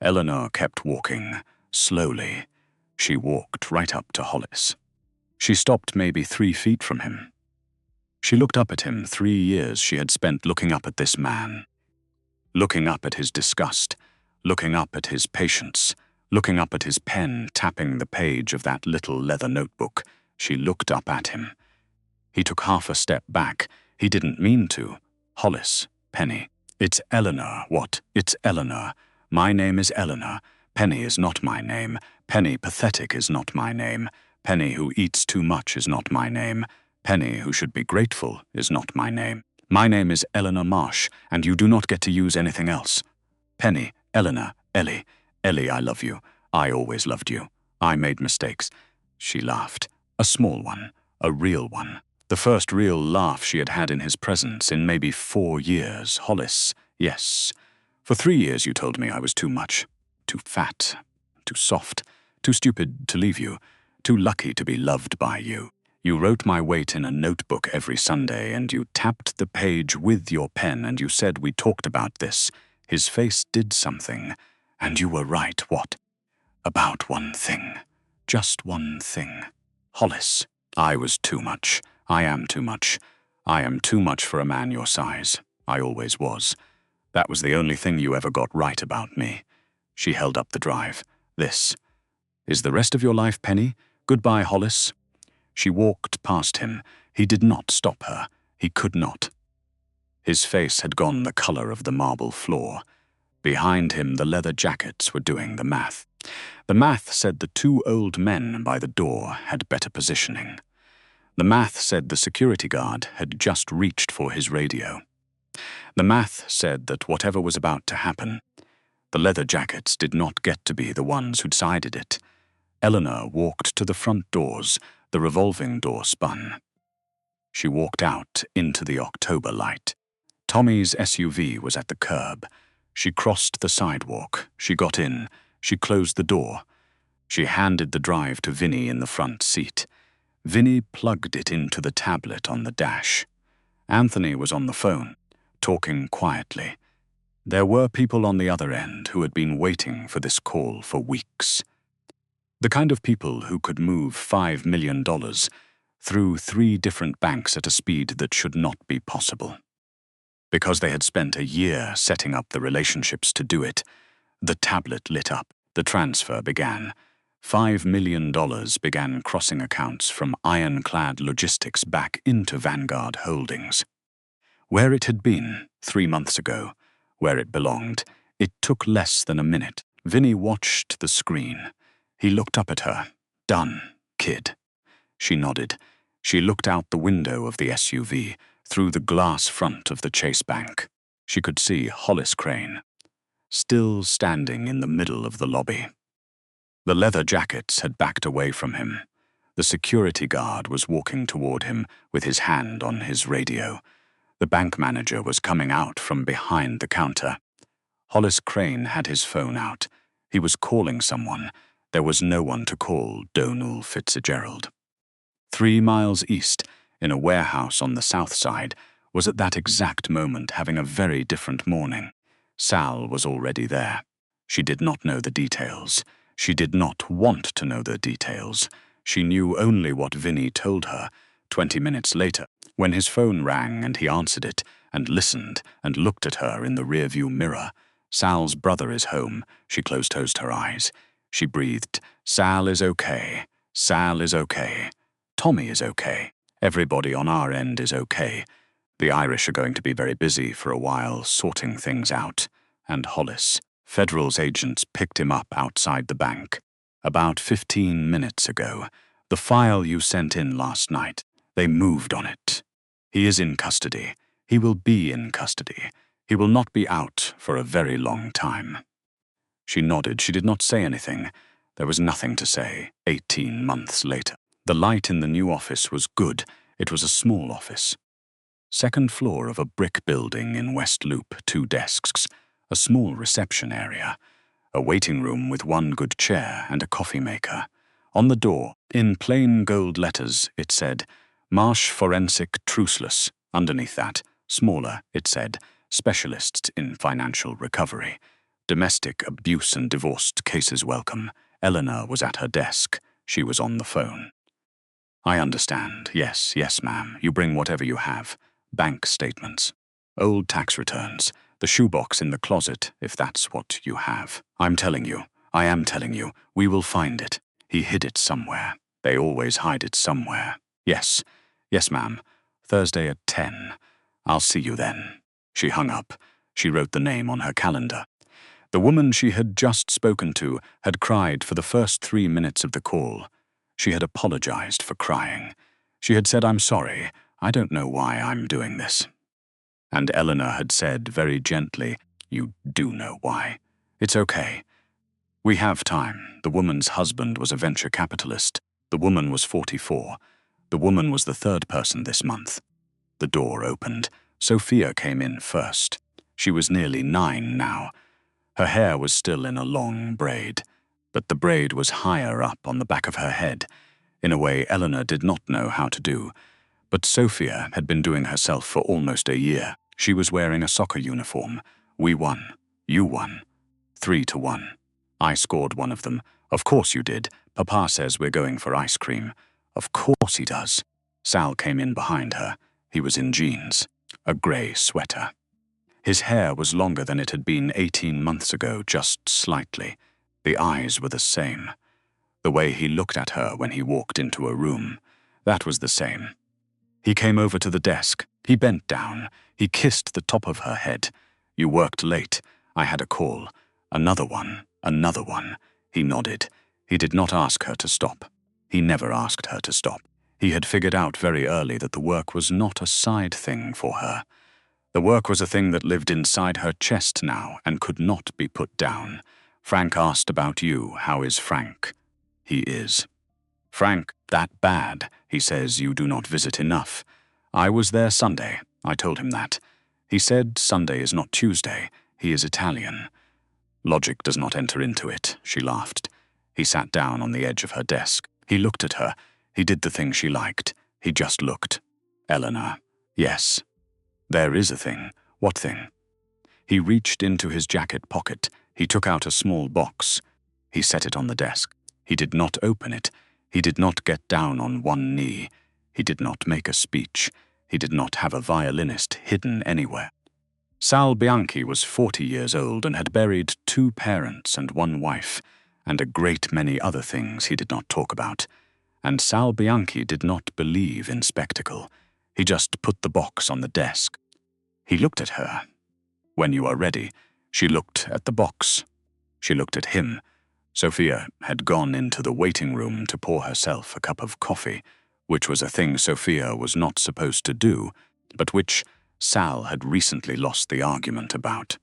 Eleanor kept walking, slowly. She walked right up to Hollis. She stopped maybe 3 feet from him. She looked up at him. 3 years she had spent looking up at this man. Looking up at his disgust. Looking up at his patience. Looking up at his pen tapping the page of that little leather notebook. She looked up at him. He took half a step back. He didn't mean to. "Hollis, Penny. It's Eleanor." "What? It's Eleanor. My name is Eleanor. Penny is not my name. Penny pathetic is not my name. Penny who eats too much is not my name. Penny who should be grateful is not my name. My name is Elena Marsh, and you do not get to use anything else. Penny, Eleanor, Ellie. Ellie, I love you. I always loved you. I made mistakes." She laughed. A small one. A real one. The first real laugh she had had in his presence in maybe 4 years. "Hollis, yes. For 3 years you told me I was too much. Too fat. Too soft. Too stupid to leave you. Too lucky to be loved by you. You wrote my weight in a notebook every Sunday, and you tapped the page with your pen, and you said we talked about this." His face did something. "And you were right, what?" "About one thing. Just one thing. Hollis, I was too much. I am too much. I am too much for a man your size. I always was. That was the only thing you ever got right about me. She held up the drive. This. Is the rest of your life, Penny? Goodbye, Hollis. She walked past him. He did not stop her. He could not. His face had gone the color of the marble floor. Behind him, the leather jackets were doing the math. The math said the two old men by the door had better positioning. The math said the security guard had just reached for his radio. The math said that whatever was about to happen, the leather jackets did not get to be the ones who decided it. Eleanor walked to the front doors. The revolving door spun. She walked out into the October light. Tommy's SUV was at the curb. She crossed the sidewalk. She got in. She closed the door. She handed the drive to Vinny in the front seat. Vinny plugged it into the tablet on the dash. Anthony was on the phone, talking quietly. There were people on the other end who had been waiting for this call for weeks. The kind of people who could move $5 million through 3 different banks at a speed that should not be possible. Because they had spent a year setting up the relationships to do it, the tablet lit up. The transfer began. $5 million began crossing accounts from Ironclad Logistics back into Vanguard Holdings. Where it had been 3 months ago, where it belonged, it took less than a minute. Vinny watched the screen. He looked up at her. Done, kid. She nodded. She looked out the window of the SUV, through the glass front of the Chase Bank. She could see Hollis Crane, still standing in the middle of the lobby. The leather jackets had backed away from him. The security guard was walking toward him with his hand on his radio. The bank manager was coming out from behind the counter. Hollis Crane had his phone out. He was calling someone. There was no one to call Donal Fitzgerald. 3 miles east, in a warehouse on the south side, was at that exact moment having a very different morning. Sal was already there. She did not know the details. She did not want to know the details. She knew only what Vinny told her. 20 minutes later, when his phone rang and he answered it, and listened and looked at her in the rearview mirror. Sal's brother is home. She closed her eyes. She breathed, Sal is okay. Sal is okay. Tommy is okay. Everybody on our end is okay. The Irish are going to be very busy for a while sorting things out. And Hollis, Federal's agents picked him up outside the bank. About 15 minutes ago. The file you sent in last night. They moved on it. He is in custody. He will be in custody. He will not be out for a very long time. She nodded. She did not say anything. There was nothing to say. 18 months later. The light in the new office was good. It was a small office. 2nd floor of a brick building in West Loop, 2 desks, a small reception area, a waiting room with 1 good chair and a coffee maker. On the door, in plain gold letters, it said, Marsh Forensic Truceless. Underneath that, smaller, it said, Specialists in Financial Recovery. Domestic abuse and divorced cases welcome. Eleanor was at her desk. She was on the phone. I understand. Yes, ma'am. You bring whatever you have. Bank statements. Old tax returns. The shoebox in the closet, if that's what you have. I'm telling you. I am telling you. We will find it. He hid it somewhere. They always hide it somewhere. Yes, ma'am. Thursday at 10. I'll see you then. She hung up. She wrote the name on her calendar. The woman she had just spoken to had cried for the first 3 minutes of the call. She had apologized for crying. She had said, I'm sorry. I don't know why I'm doing this. And Eleanor had said very gently, you do know why. It's okay. We have time. The woman's husband was a venture capitalist. The woman was 44. The woman was the 3rd person this month. The door opened. Sophia came in first. She was nearly 9 now. Her hair was still in a long braid, but the braid was higher up on the back of her head, in a way Eleanor did not know how to do. But Sophia had been doing herself for almost a year. She was wearing a soccer uniform. We won. You won. 3-1. I scored one of them. Of course you did. Papa says we're going for ice cream. Of course he does. Sal came in behind her. He was in jeans, a grey sweater. His hair was longer than it had been 18 months ago, just slightly. The eyes were the same. The way he looked at her when he walked into a room, that was the same. He came over to the desk. He bent down. He kissed the top of her head. "You worked late. I had a call. Another one, another one." He nodded. He did not ask her to stop. He never asked her to stop. He had figured out very early that the work was not a side thing for her. The work was a thing that lived inside her chest now and could not be put down. "Frank asked about you. How is Frank?" "He is." "Frank, that bad. He says you do not visit enough." "I was there Sunday. I told him that." "He said Sunday is not Tuesday. He is Italian." Logic does not enter into it, she laughed. He sat down on the edge of her desk. He looked at her. He did the thing she liked. He just looked. "Elena." "Yes." "There is a thing." "What thing?" He reached into his jacket pocket. He took out a small box. He set it on the desk. He did not open it. He did not get down on one knee. He did not make a speech. He did not have a violinist hidden anywhere. Sal Bianchi was 40 years old and had buried 2 parents and 1 wife, and a great many other things he did not talk about. And Sal Bianchi did not believe in spectacle. He just put the box on the desk. He looked at her. When you are ready, she looked at the box. She looked at him. Sophia had gone into the waiting room to pour herself a cup of coffee, which was a thing Sophia was not supposed to do, but which Sal had recently lost the argument about.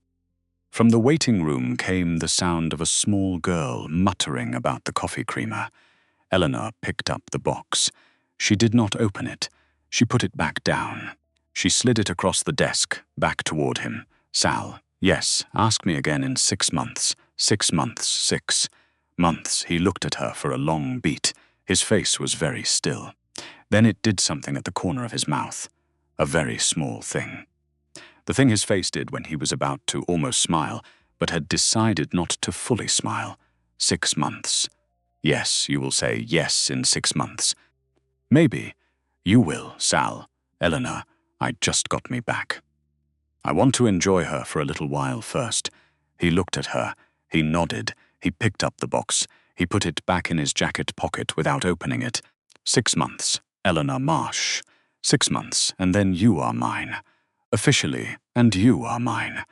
From the waiting room came the sound of a small girl muttering about the coffee creamer. Elena picked up the box. She did not open it. She put it back down. She slid it across the desk, back toward him. "Sal, yes, ask me again in 6 months. 6 months, 6 months." He looked at her for a long beat. His face was very still. Then it did something at the corner of his mouth. A very small thing. The thing his face did when he was about to almost smile, but had decided not to fully smile. 6 months. Yes, you will say yes in 6 months. Maybe. You will, Sal. Elena, I just got me back. I want to enjoy her for a little while first. He looked at her. He nodded. He picked up the box. He put it back in his jacket pocket without opening it. 6 months. Elena Marsh. 6 months, and then you are mine. Officially, and you are mine.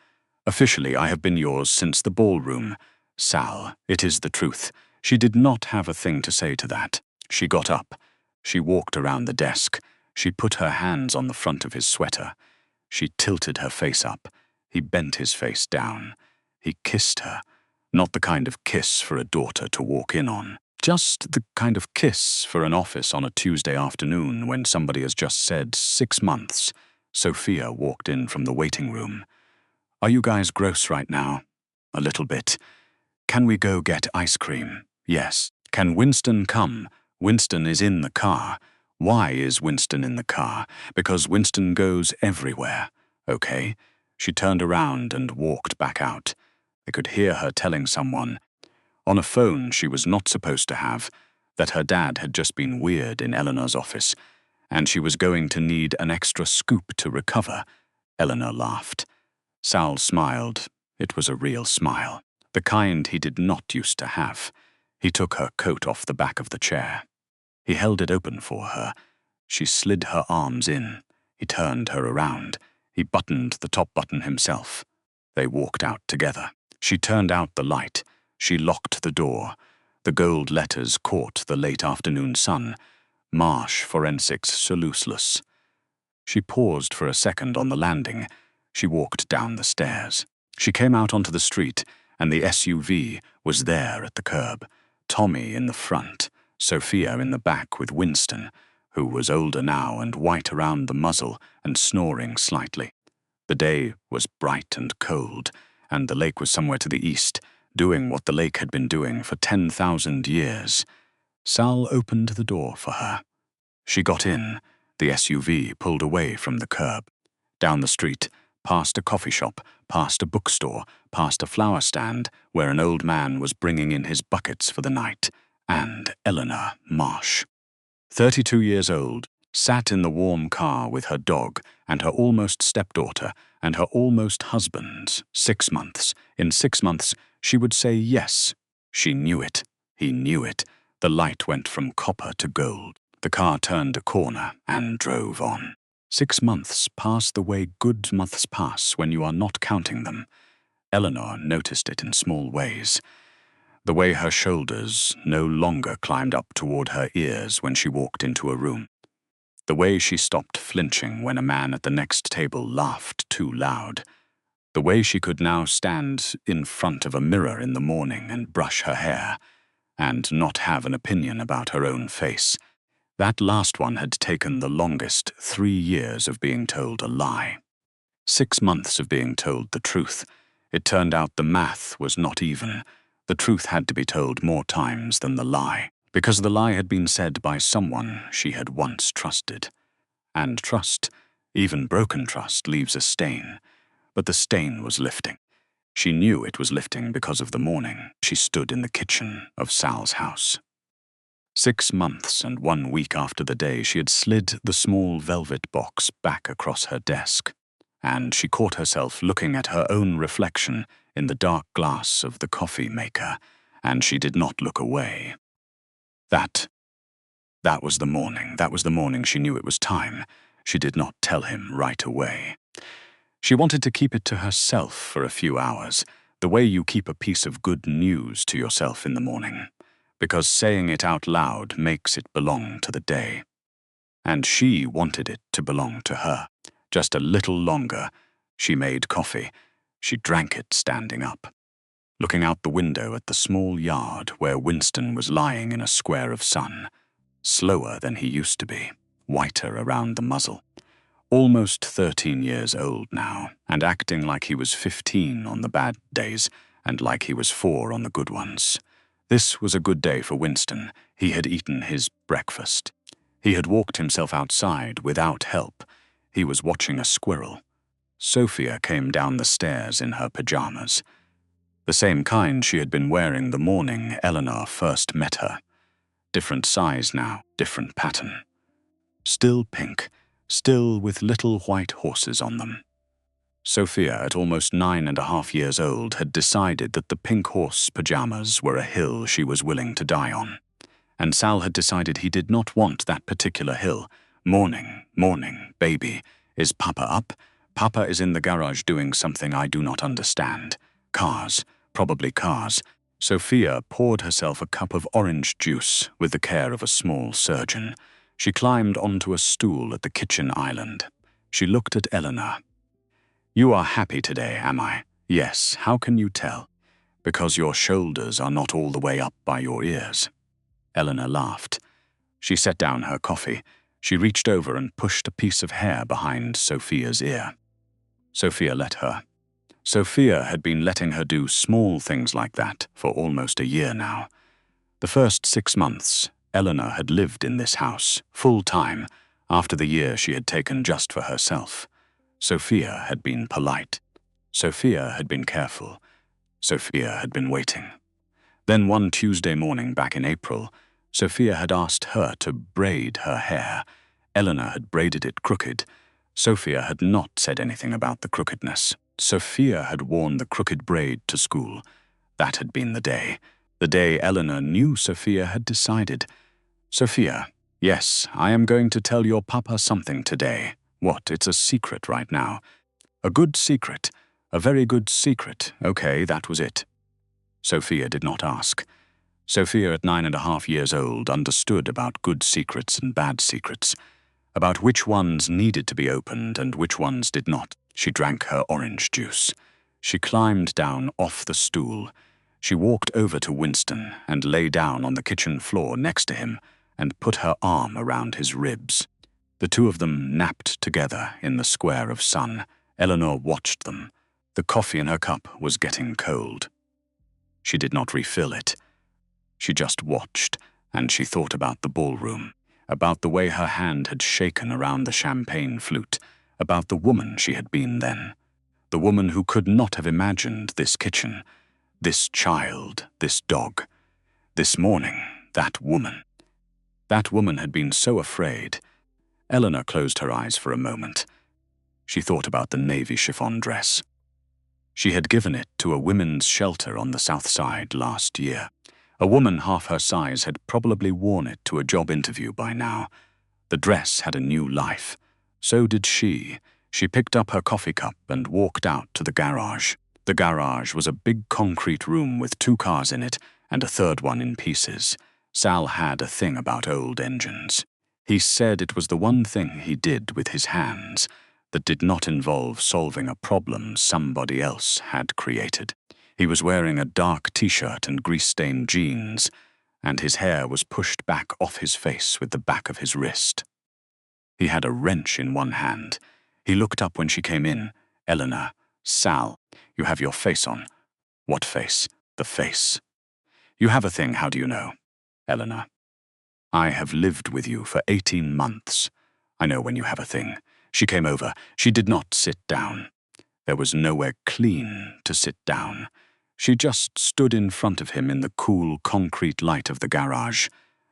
Officially, I have been yours since the ballroom. Sal, it is the truth. She did not have a thing to say to that. She got up. She walked around the desk. She put her hands on the front of his sweater. She tilted her face up. He bent his face down. He kissed her. Not the kind of kiss for a daughter to walk in on. Just the kind of kiss for an office on a Tuesday afternoon when somebody has just said 6 months. Sophia walked in from the waiting room. Are you guys gross right now? A little bit. Can we go get ice cream? Yes. Can Winston come? Winston is in the car. Why is Winston in the car? Because Winston goes everywhere. Okay. She turned around and walked back out. They could hear her telling someone, on a phone she was not supposed to have, that her dad had just been weird in Eleanor's office, and she was going to need an extra scoop to recover. Eleanor laughed. Sal smiled. It was a real smile, the kind he did not used to have. He took her coat off the back of the chair. He held it open for her. She slid her arms in. He turned her around. He buttoned the top button himself. They walked out together. She turned out the light. She locked the door. The gold letters caught the late afternoon sun. Marsh Forensics Soluceless. She paused for a second on the landing. She walked down the stairs. She came out onto the street, and the SUV was there at the curb. Tommy in the front, Sophia in the back with Winston, who was older now and white around the muzzle and snoring slightly. The day was bright and cold, and the lake was somewhere to the east, doing what the lake had been doing for 10,000 years. Sal opened the door for her. She got in. The SUV pulled away from the curb. Down the street, past a coffee shop, past a bookstore, past a flower stand where an old man was bringing in his buckets for the night, and Elena Marsh. 32 years old, sat in the warm car with her dog and her almost stepdaughter and her almost husband. 6 months. In 6 months, she would say yes. She knew it. He knew it. The light went from copper to gold. The car turned a corner and drove on. 6 months passed the way good months pass when you are not counting them. Eleanor noticed it in small ways. The way her shoulders no longer climbed up toward her ears when she walked into a room. The way she stopped flinching when a man at the next table laughed too loud. The way she could now stand in front of a mirror in the morning and brush her hair, and not have an opinion about her own face. That last one had taken the longest 3 years of being told a lie. 6 months of being told the truth. It turned out the math was not even. The truth had to be told more times than the lie, because the lie had been said by someone she had once trusted. And trust, even broken trust, leaves a stain. But the stain was lifting. She knew it was lifting because of the morning she stood in the kitchen of Sal's house. 6 months and 1 week after the day she had slid the small velvet box back across her desk, and she caught herself looking at her own reflection in the dark glass of the coffee maker, and she did not look away. That was the morning. That was the morning she knew it was time. She did not tell him right away. She wanted to keep it to herself for a few hours, the way you keep a piece of good news to yourself in the morning, because saying it out loud makes it belong to the day. And she wanted it to belong to her. Just a little longer. She made coffee. She drank it standing up, looking out the window at the small yard where Winston was lying in a square of sun, slower than he used to be, whiter around the muzzle. Almost 13 years old now, and acting like he was 15 on the bad days and like he was 4 on the good ones. This was a good day for Winston. He had eaten his breakfast. He had walked himself outside without help. He was watching a squirrel. Sophia came down the stairs in her pajamas, the same kind she had been wearing the morning Eleanor first met her. Different size now, different pattern. Still pink, still with little white horses on them. Sophia, at almost 9.5 years old, had decided that the pink horse pajamas were a hill she was willing to die on. And Sal had decided he did not want that particular hill. Morning, baby. Is Papa up? Papa is in the garage doing something I do not understand. Cars, probably cars. Sophia poured herself a cup of orange juice with the care of a small surgeon. She climbed onto a stool at the kitchen island. She looked at Eleanor. You are happy today, am I? Yes, how can you tell? Because your shoulders are not all the way up by your ears. Eleanor laughed. She set down her coffee. She reached over and pushed a piece of hair behind Sophia's ear. Sophia let her. Sophia had been letting her do small things like that for almost a year now. The first 6 months, Eleanor had lived in this house, full-time, after the year she had taken just for herself. Sophia had been polite. Sophia had been careful. Sophia had been waiting. Then one Tuesday morning back in April, Sophia had asked her to braid her hair. Eleanor had braided it crooked. Sophia had not said anything about the crookedness. Sophia had worn the crooked braid to school. That had been the day. The day Eleanor knew Sophia had decided. Sophia, yes, I am going to tell your papa something today. What? It's a secret right now. A good secret. A very good secret. Okay, that was it. Sophia did not ask. Sophia, at 9.5 years old, understood about good secrets and bad secrets, about which ones needed to be opened and which ones did not. She drank her orange juice. She climbed down off the stool. She walked over to Winston and lay down on the kitchen floor next to him and put her arm around his ribs. The two of them napped together in the square of sun. Eleanor watched them. The coffee in her cup was getting cold. She did not refill it. She just watched, and she thought about the ballroom, about the way her hand had shaken around the champagne flute, about the woman she had been then, the woman who could not have imagined this kitchen, this child, this dog. This morning, that woman. That woman had been so afraid. Elena closed her eyes for a moment. She thought about the navy chiffon dress. She had given it to a women's shelter on the South Side last year. A woman half her size had probably worn it to a job interview by now. The dress had a new life. So did she. She picked up her coffee cup and walked out to the garage. The garage was a big concrete room with 2 cars in it and a third one in pieces. Sal had a thing about old engines. He said it was the one thing he did with his hands that did not involve solving a problem somebody else had created. He was wearing a dark t-shirt and grease-stained jeans, and his hair was pushed back off his face with the back of his wrist. He had a wrench in one hand. He looked up when she came in. Elena, Sal, you have your face on. What face? The face. You have a thing, how do you know? Elena. I have lived with you for 18 months. I know when you have a thing. She came over. She did not sit down. There was nowhere clean to sit down. She just stood in front of him in the cool concrete light of the garage,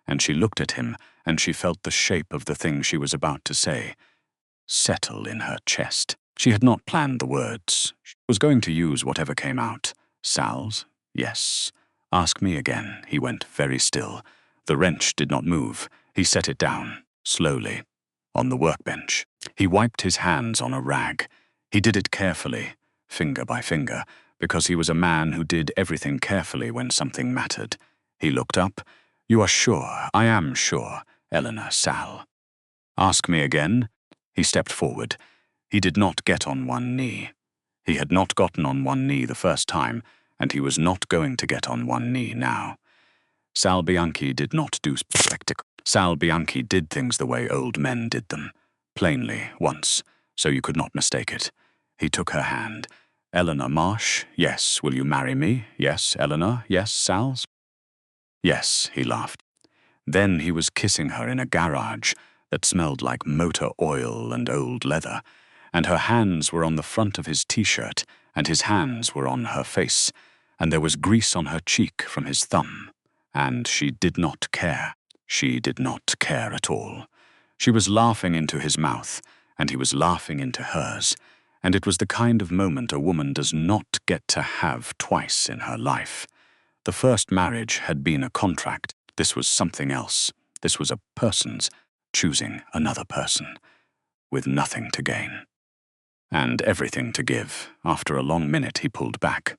and she looked at him, and she felt the shape of the thing she was about to say settle in her chest. She had not planned the words. She was going to use whatever came out. Sal's? Yes. Ask me again. He went very still. The wrench did not move. He set it down, slowly, on the workbench. He wiped his hands on a rag. He did it carefully, finger by finger, because he was a man who did everything carefully when something mattered. He looked up. You are sure? I am sure, Elena, Sal. Ask me again. He stepped forward. He did not get on one knee. He had not gotten on one knee the first time, and he was not going to get on one knee now. Sal Bianchi did not do spectacle. Sal Bianchi did things the way old men did them, plainly, once, so you could not mistake it. He took her hand. Elena Marsh, yes, will you marry me? Yes, Elena, yes, Sal's? Yes, he laughed. Then he was kissing her in a garage that smelled like motor oil and old leather, and her hands were on the front of his t-shirt, and his hands were on her face, and there was grease on her cheek from his thumb, and she did not care. She did not care at all. She was laughing into his mouth, and he was laughing into hers, and it was the kind of moment a woman does not get to have twice in her life. The first marriage had been a contract. This was something else. This was a person's choosing another person, with nothing to gain. And everything to give. After a long minute, he pulled back.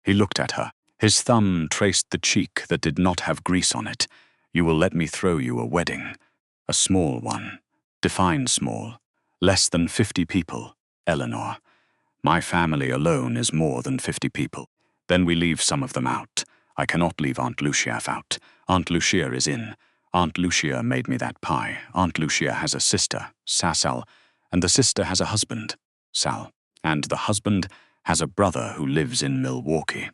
He looked at her. His thumb traced the cheek that did not have grease on it. You will let me throw you a wedding. A small one. Define small. Less than 50 people, Eleanor. My family alone is more than 50 people. Then we leave some of them out. I cannot leave Aunt Lucia out. Aunt Lucia is in. Aunt Lucia made me that pie. Aunt Lucia has a sister, Sal, and the sister has a husband, Sal, and the husband has a brother who lives in Milwaukee.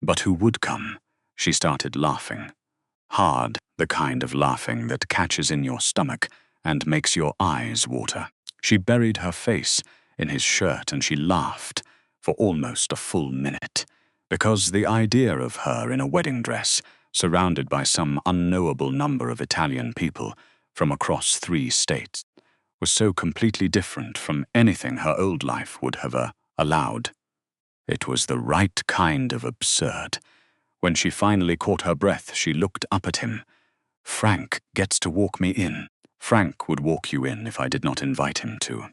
But who would come? She started laughing. Hard, the kind of laughing that catches in your stomach and makes your eyes water. She buried her face in his shirt and she laughed for almost a full minute, because the idea of her in a wedding dress, surrounded by some unknowable number of Italian people from across 3 states, was so completely different from anything her old life would have allowed. It was the right kind of absurd. When she finally caught her breath, she looked up at him. Frank gets to walk me in. Frank would walk you in if I did not invite him to.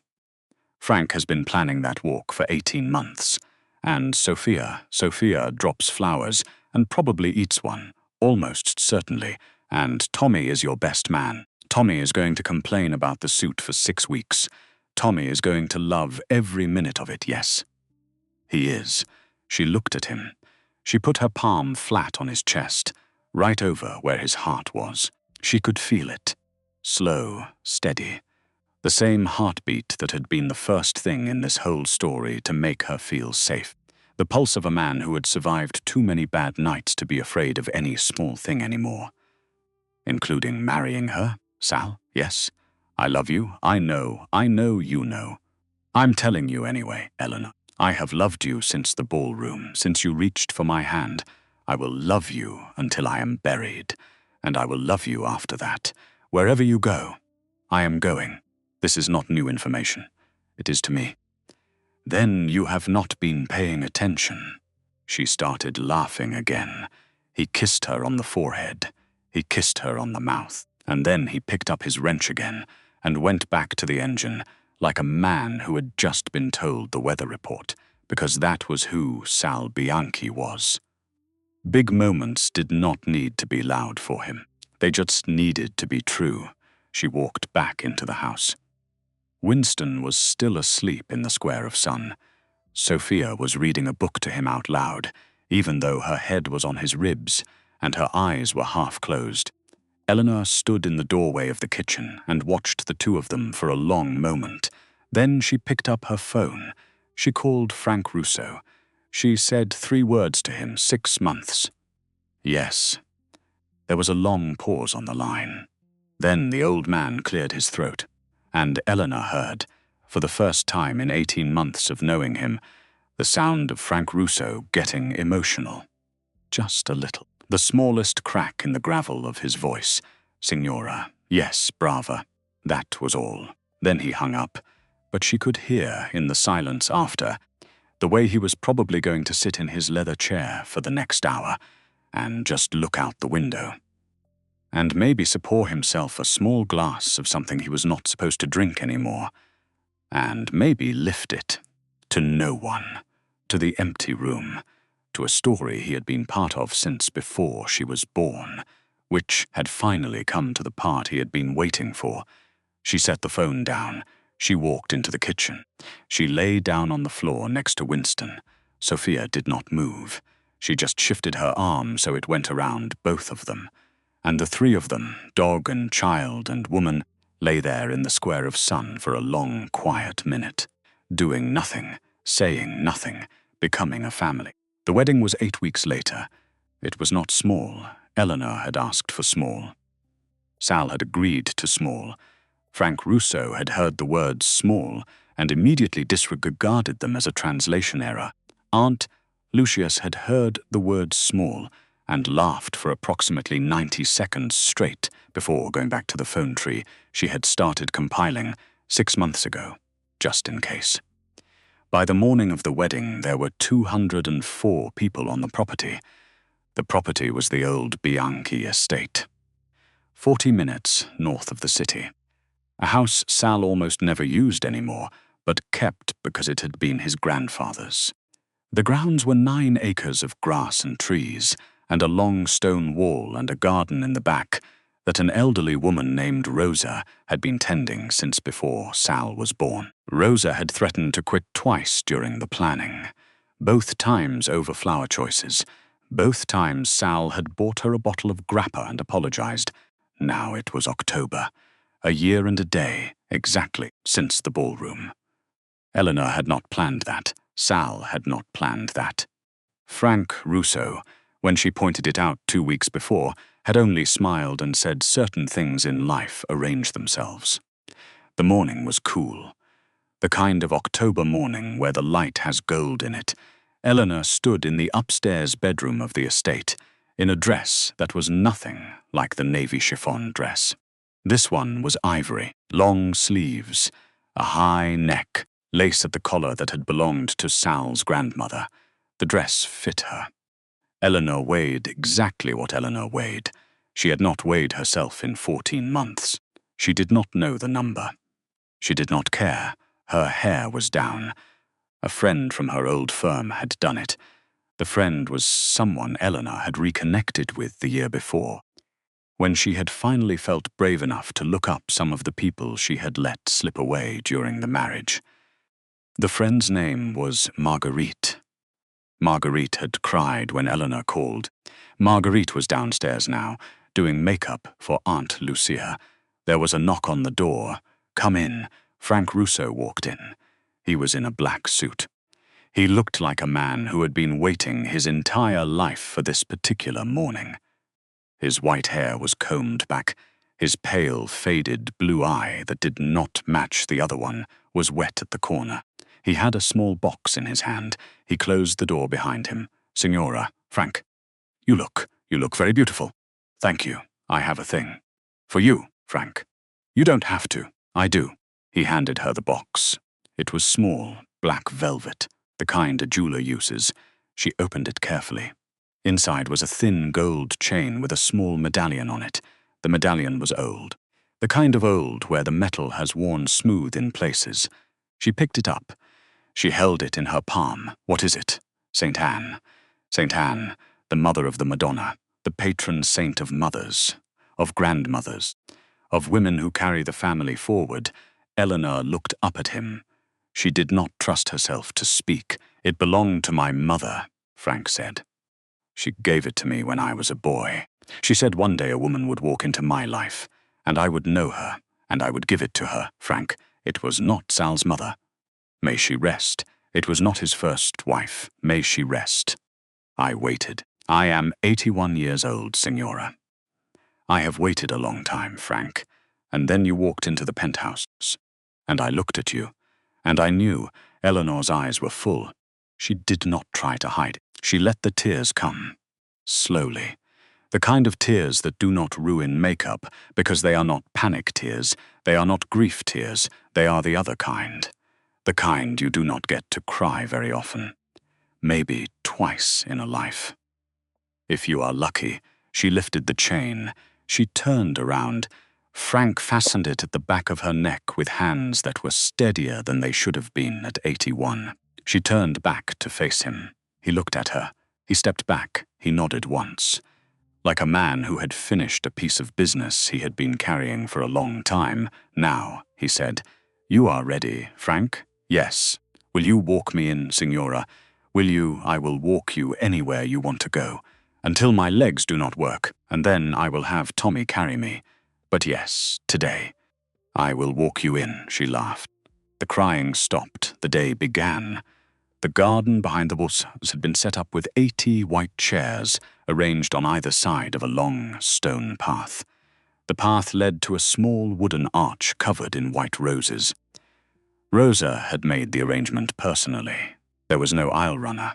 Frank has been planning that walk for 18 months. And Sophia drops flowers and probably eats one, almost certainly, and Tommy is your best man. Tommy is going to complain about the suit for 6 weeks. Tommy is going to love every minute of it, yes. He is. She looked at him. She put her palm flat on his chest, right over where his heart was. She could feel it. Slow, steady. The same heartbeat that had been the first thing in this whole story to make her feel safe. The pulse of a man who had survived too many bad nights to be afraid of any small thing anymore. Including marrying her, Sal, yes. I love you, I know you know. I'm telling you anyway, Elena. I have loved you since the ballroom, since you reached for my hand. I will love you until I am buried. and I will love you after that. Wherever you go, I am going. This is not new information. It is to me. Then you have not been paying attention. She started laughing again. He kissed her on the forehead. He kissed her on the mouth. And then he picked up his wrench again and went back to the engine like a man who had just been told the weather report, because that was who Sal Bianchi was. Big moments did not need to be loud for him. They just needed to be true. She walked back into the house. Winston was still asleep in the square of sun. Sophia was reading a book to him out loud, even though her head was on his ribs and her eyes were half closed. Eleanor stood in the doorway of the kitchen and watched the two of them for a long moment. Then she picked up her phone. She called Frank Russo. She said 3 words to him, 6 months. Yes. There was a long pause on the line. Then the old man cleared his throat, and Eleanor heard, for the first time in 18 months of knowing him, the sound of Frank Russo getting emotional. Just a little. The smallest crack in the gravel of his voice. Signora, yes, brava. That was all. Then he hung up, but she could hear, in the silence after, the way he was probably going to sit in his leather chair for the next hour and just look out the window. And maybe pour himself a small glass of something he was not supposed to drink anymore. And maybe lift it to no one, to the empty room, to a story he had been part of since before she was born, which had finally come to the part he had been waiting for. She set the phone down. She walked into the kitchen. She lay down on the floor next to Winston. Sophia did not move. She just shifted her arm so it went around both of them. And the 3 of them, dog and child and woman, lay there in the square of sun for a long, quiet minute, doing nothing, saying nothing, becoming a family. The wedding was 8 weeks later. It was not small. Eleanor had asked for small. Sal had agreed to small. Frank Russo had heard the words small and immediately disregarded them as a translation error. Aunt Lucius had heard the word small and laughed for approximately 90 seconds straight before going back to the phone tree she had started compiling 6 months ago, just in case. By the morning of the wedding, there were 204 people on the property. The property was the old Bianchi estate, 40 minutes north of the city. A house Sal almost never used anymore, but kept because it had been his grandfather's. The grounds were 9 acres of grass and trees, and a long stone wall and a garden in the back that an elderly woman named Rosa had been tending since before Sal was born. Rosa had threatened to quit twice during the planning, both times over flower choices. Both times Sal had bought her a bottle of grappa and apologized. Now it was October, a year and a day, exactly, since the ballroom. Eleanor had not planned that. Sal had not planned that. Frank Russo, when she pointed it out 2 weeks before, had only smiled and said certain things in life arrange themselves. The morning was cool. The kind of October morning where the light has gold in it. Eleanor stood in the upstairs bedroom of the estate, in a dress that was nothing like the navy chiffon dress. This one was ivory, long sleeves, a high neck, lace at the collar that had belonged to Sal's grandmother. The dress fit her. Eleanor weighed exactly what Eleanor weighed. She had not weighed herself in 14 months. She did not know the number. She did not care. Her hair was down. A friend from her old firm had done it. The friend was someone Eleanor had reconnected with the year before, when she had finally felt brave enough to look up some of the people she had let slip away during the marriage. The friend's name was Marguerite. Marguerite had cried when Eleanor called. Marguerite was downstairs now, doing makeup for Aunt Lucia. There was a knock on the door. "Come in." Frank Russo walked in. He was in a black suit. He looked like a man who had been waiting his entire life for this particular morning. His white hair was combed back. His pale, faded blue eye that did not match the other one was wet at the corner. He had a small box in his hand. He closed the door behind him. "Signora, Frank, you look very beautiful." "Thank you. I have a thing. For you, Frank. You don't have to. I do. He handed her the box. It was small, black velvet, the kind a jeweler uses. She opened it carefully. Inside was a thin gold chain with a small medallion on it. The medallion was old. The kind of old where the metal has worn smooth in places. She picked it up. She held it in her palm. What is it? St. Anne. St. Anne, the mother of the Madonna, the patron saint of mothers, of grandmothers, of women who carry the family forward. Eleanor looked up at him. She did not trust herself to speak. It belonged to my mother, Frank said. She gave it to me when I was a boy. She said one day a woman would walk into my life, and I would know her, and I would give it to her, Frank. It was not Sal's mother. May she rest. It was not his first wife. May she rest. I waited. I am 81 years old, Signora. I have waited a long time, Frank. And then you walked into the penthouse. And I looked at you. And I knew. Eleanor's eyes were full. She did not try to hide it. She let the tears come. Slowly. The kind of tears that do not ruin makeup, because they are not panic tears. They are not grief tears. They are the other kind. The kind you do not get to cry very often. Maybe twice in a life. If you are lucky. She lifted the chain. She turned around. Frank fastened it at the back of her neck with hands that were steadier than they should have been at 81. She turned back to face him. He looked at her. He stepped back. He nodded once. Like a man who had finished a piece of business he had been carrying for a long time. Now, he said, "You are ready, Frank?" "Yes." "Will you walk me in, Signora? Will you? I will walk you anywhere you want to go. Until my legs do not work, and then I will have Tommy carry me. But yes, today. I will walk you in," she laughed. The crying stopped. The day began. The garden behind the bushes had been set up with 80 white chairs, arranged on either side of a long stone path. The path led to a small wooden arch covered in white roses. Rosa had made the arrangement personally. There was no aisle runner.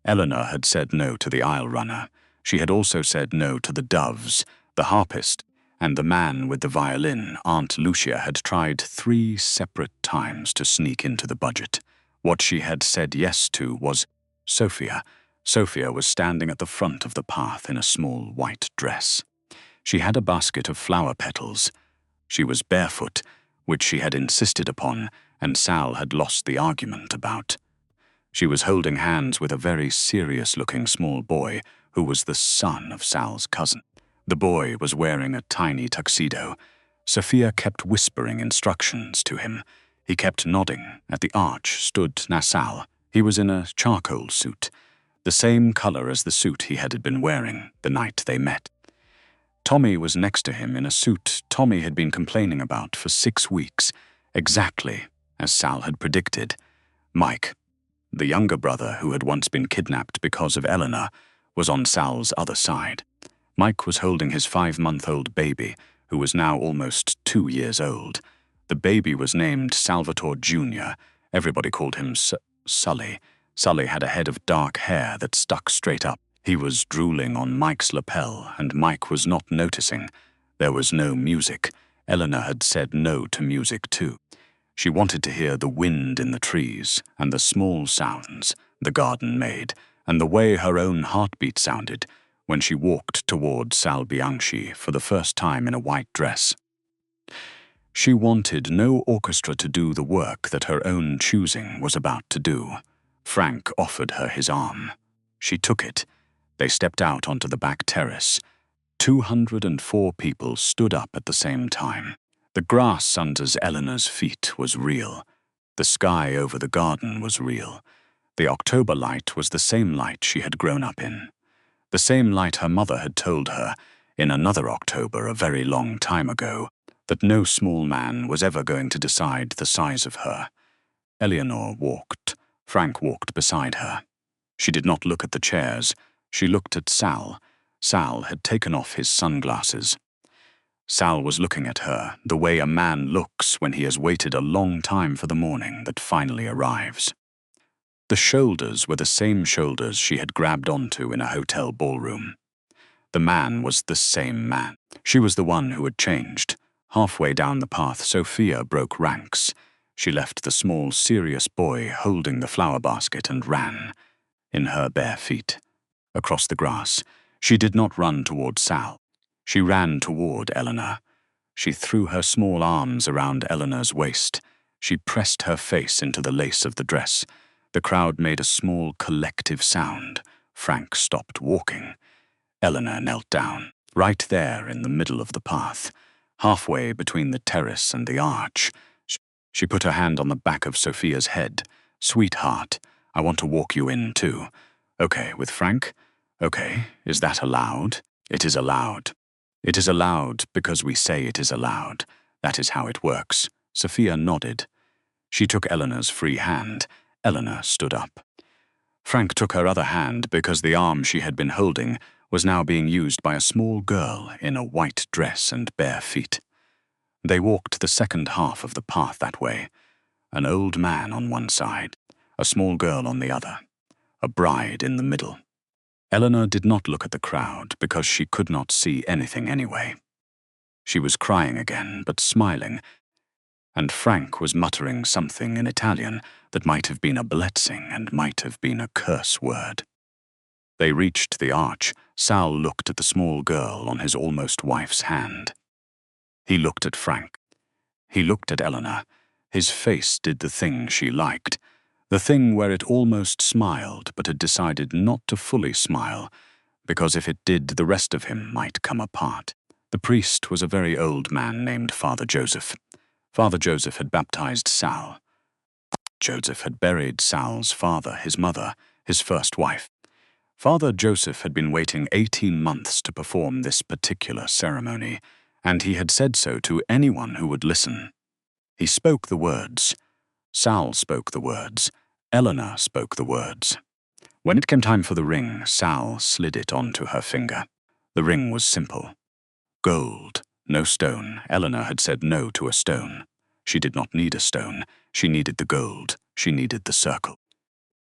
Eleanor had said no to the aisle runner. She had also said no to the doves, the harpist, and the man with the violin. Aunt Lucia had tried 3 separate times to sneak into the budget. What she had said yes to was Sophia. Sophia was standing at the front of the path in a small white dress. She had a basket of flower petals. She was barefoot, which she had insisted upon, and Sal had lost the argument about. She was holding hands with a very serious-looking small boy who was the son of Sal's cousin. The boy was wearing a tiny tuxedo. Sophia kept whispering instructions to him. He kept nodding. At the arch stood Nassau. He was in a charcoal suit, the same color as the suit he had been wearing the night they met. Tommy was next to him in a suit Tommy had been complaining about for 6 weeks, exactly as Sal had predicted. Mike, the younger brother who had once been kidnapped because of Eleanor, was on Sal's other side. Mike was holding his 5-month-old baby, who was now almost 2 years old. The baby was named Salvatore Jr. Everybody called him Sully. Sully had a head of dark hair that stuck straight up. He was drooling on Mike's lapel, and Mike was not noticing. There was no music. Eleanor had said no to music too. She wanted to hear the wind in the trees, and the small sounds the garden made, and the way her own heartbeat sounded when she walked toward Sal Bianchi for the first time in a white dress. She wanted no orchestra to do the work that her own choosing was about to do. Frank offered her his arm. She took it. They stepped out onto the back terrace. 204 people stood up at the same time. The grass under Eleanor's feet was real. The sky over the garden was real. The October light was the same light she had grown up in. The same light her mother had told her, in another October a very long time ago, that no small man was ever going to decide the size of her. Eleanor walked. Frank walked beside her. She did not look at the chairs. She looked at Sal. Sal had taken off his sunglasses. Sal was looking at her the way a man looks when he has waited a long time for the morning that finally arrives. The shoulders were the same shoulders she had grabbed onto in a hotel ballroom. The man was the same man. She was the one who had changed. Halfway down the path, Sophia broke ranks. She left the small, serious boy holding the flower basket and ran, in her bare feet, across the grass. She did not run toward Sal. She ran toward Elena. She threw her small arms around Eleanor's waist. She pressed her face into the lace of the dress. The crowd made a small, collective sound. Frank stopped walking. Eleanor knelt down, right there in the middle of the path, halfway between the terrace and the arch. She put her hand on the back of Sophia's head. "Sweetheart, I want to walk you in, too." "Okay, with Frank?" "Okay, is that allowed?" "It is allowed. It is allowed because we say it is allowed. That is how it works." Sophia nodded. She took Eleanor's free hand. Eleanor stood up. Frank took her other hand because the arm she had been holding was now being used by a small girl in a white dress and bare feet. They walked the second half of the path that way, an old man on one side, a small girl on the other, a bride in the middle. Eleanor did not look at the crowd because she could not see anything anyway. She was crying again, but smiling, and Frank was muttering something in Italian that might have been a blessing and might have been a curse word. They reached the arch. Sal looked at the small girl on his almost wife's hand. He looked at Frank. He looked at Eleanor. His face did the thing she liked, the thing where it almost smiled but had decided not to fully smile, because if it did, the rest of him might come apart. The priest was a very old man named Father Joseph. Father Joseph had baptized Sal. Joseph had buried Sal's father, his mother, his first wife. Father Joseph had been waiting 18 months to perform this particular ceremony, and he had said so to anyone who would listen. He spoke the words. Sal spoke the words. Eleanor spoke the words. When it came time for the ring, Sal slid it onto her finger. The ring was simple. Gold, no stone. Eleanor had said no to a stone. She did not need a stone. She needed the gold. She needed the circle.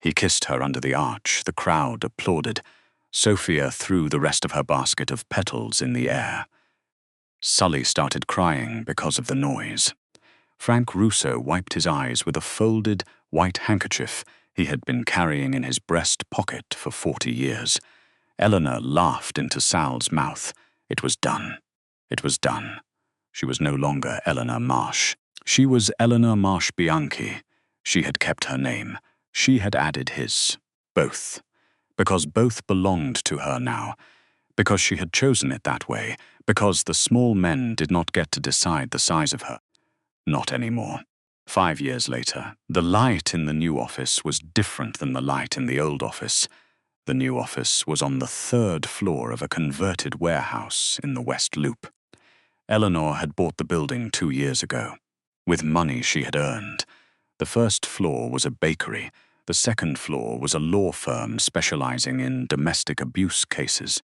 He kissed her under the arch. The crowd applauded. Sophia threw the rest of her basket of petals in the air. Sully started crying because of the noise. Frank Russo wiped his eyes with a folded white handkerchief he had been carrying in his breast pocket for 40 years. Eleanor laughed into Sal's mouth. It was done. It was done. She was no longer Elena Marsh. She was Elena Marsh Bianchi. She had kept her name. She had added his. Both. Because both belonged to her now. Because she had chosen it that way. Because the small men did not get to decide the size of her. Not anymore. 5 years later, the light in the new office was different than the light in the old office. The new office was on the 3rd floor of a converted warehouse in the West Loop. Eleanor had bought the building 2 years ago, with money she had earned. The 1st floor was a bakery. The 2nd floor was a law firm specializing in domestic abuse cases.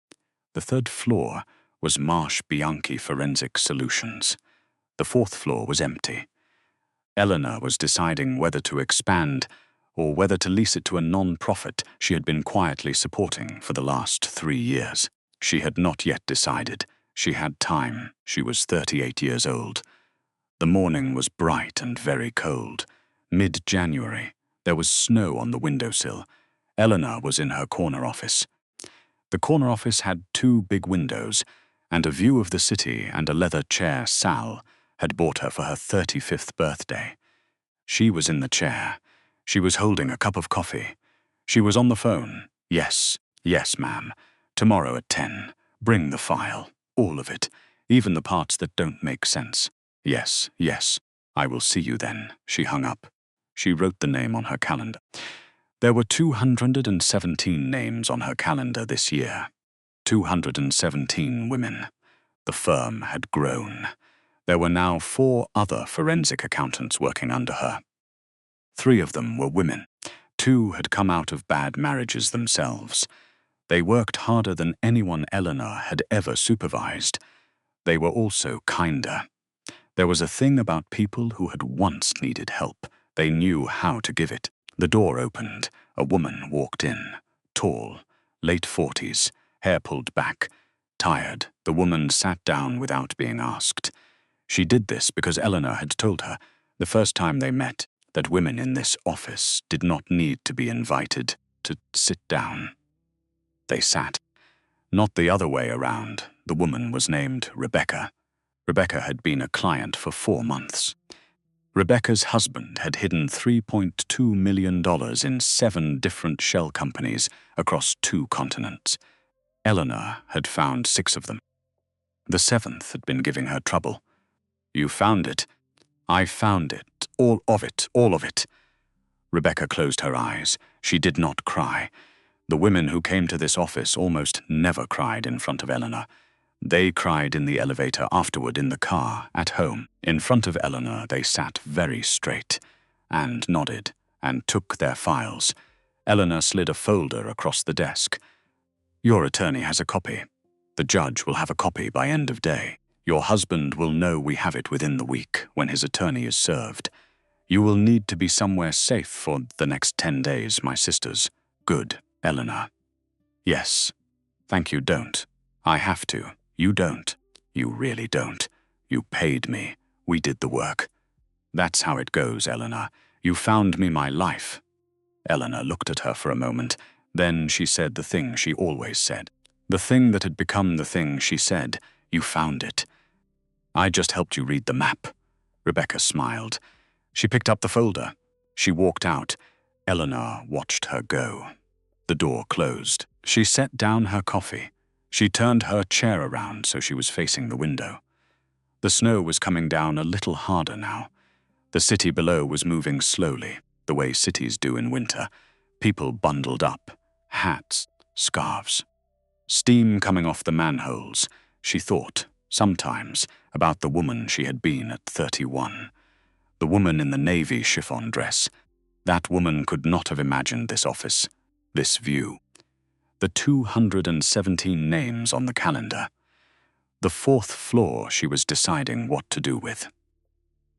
The 3rd floor was Marsh Bianchi Forensic Solutions. The 4th floor was empty. Eleanor was deciding whether to expand or whether to lease it to a non-profit she had been quietly supporting for the last 3 years. She had not yet decided. She had time. She was 38 years old. The morning was bright and very cold. Mid-January. There was snow on the windowsill. Eleanor was in her corner office. The corner office had 2 big windows and a view of the city and a leather chair Sal had bought her for her 35th birthday. She was in the chair. She was holding a cup of coffee. She was on the phone. "Yes, yes, ma'am. Tomorrow at 10. Bring the file. All of it. Even the parts that don't make sense. Yes, yes. I will see you then." She hung up. She wrote the name on her calendar. There were 217 names on her calendar this year. 217 women. The firm had grown. There were now 4 other forensic accountants working under her. 3 of them were women. 2 had come out of bad marriages themselves. They worked harder than anyone Eleanor had ever supervised. They were also kinder. There was a thing about people who had once needed help. They knew how to give it. The door opened. A woman walked in. Tall, late 40s, hair pulled back. Tired, the woman sat down without being asked. She did this because Eleanor had told her, the first time they met, that women in this office did not need to be invited to sit down. They sat. Not the other way around. The woman was named Rebecca. Rebecca had been a client for 4 months. Rebecca's husband had hidden $3.2 million in 7 different shell companies across 2 continents. Eleanor had found 6 of them. The 7th had been giving her trouble. "You found it." "I found it. All of it. All of it." Rebecca closed her eyes. She did not cry. The women who came to this office almost never cried in front of Eleanor. They cried in the elevator afterward, in the car, at home. In front of Eleanor, they sat very straight and nodded and took their files. Eleanor slid a folder across the desk. "Your attorney has a copy. The judge will have a copy by end of day. Your husband will know we have it within the week when his attorney is served. You will need to be somewhere safe for the next 10 days, my sisters." "Good, Eleanor." "Yes. Thank you, don't. I have to. You don't. You really don't. You paid me. We did the work." "That's how it goes, Eleanor. You found me my life." Eleanor looked at her for a moment. Then she said the thing she always said. The thing that had become the thing she said. "You found it." "I just helped you read the map." Rebecca smiled. She picked up the folder. She walked out. Eleanor watched her go. The door closed. She set down her coffee. She turned her chair around so she was facing the window. The snow was coming down a little harder now. The city below was moving slowly, the way cities do in winter. People bundled up. Hats, scarves. Steam coming off the manholes. She thought, sometimes, about the woman she had been at 31. The woman in the navy chiffon dress. That woman could not have imagined this office, this view. The 217 names on the calendar. The 4th floor she was deciding what to do with.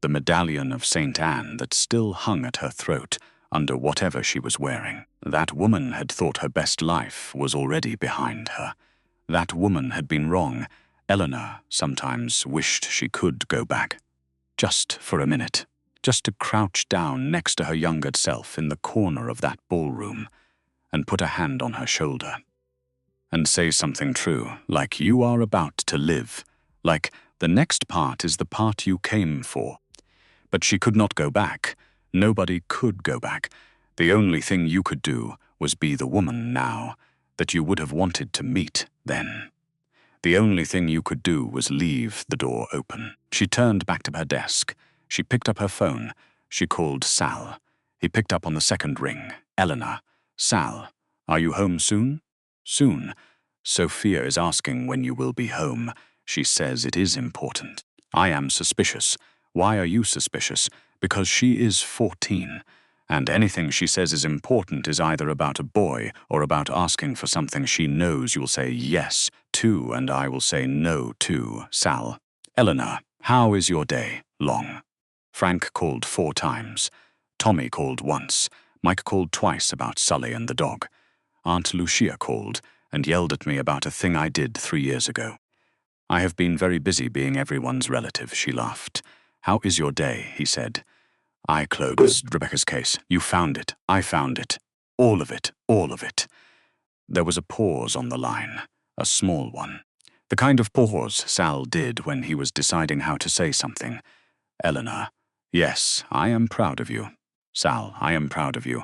The medallion of St. Anne that still hung at her throat under whatever she was wearing. That woman had thought her best life was already behind her. That woman had been wrong. Eleanor sometimes wished she could go back. Just for a minute. Just to crouch down next to her younger self in the corner of that ballroom and put a hand on her shoulder and say something true, like you are about to live, like the next part is the part you came for. But she could not go back. Nobody could go back. The only thing you could do was be the woman now that you would have wanted to meet then. The only thing you could do was leave the door open. She turned back to her desk. She picked up her phone. She called Sal. He picked up on the 2nd ring. "Eleanor." "Sal, are you home soon?" "Soon. Sophia is asking when you will be home. She says it is important." "I am suspicious." "Why are you suspicious?" "Because she is 14. And anything she says is important is either about a boy or about asking for something she knows you'll say yes to and I will say no to." "Sal." "Eleanor, how is your day?" "Long." Frank called 4 times. Tommy called once. Mike called twice about Sully and the dog. Aunt Lucia called and yelled at me about a thing I did 3 years ago. "I have been very busy being everyone's relative," she laughed. "How is your day?" he said. I closed Rebecca's case. "You found it. I found it. All of it. All of it." There was a pause on the line, a small one. The kind of pause Sal did when he was deciding how to say something. "Eleanor, yes, I am proud of you. Sal, I am proud of you.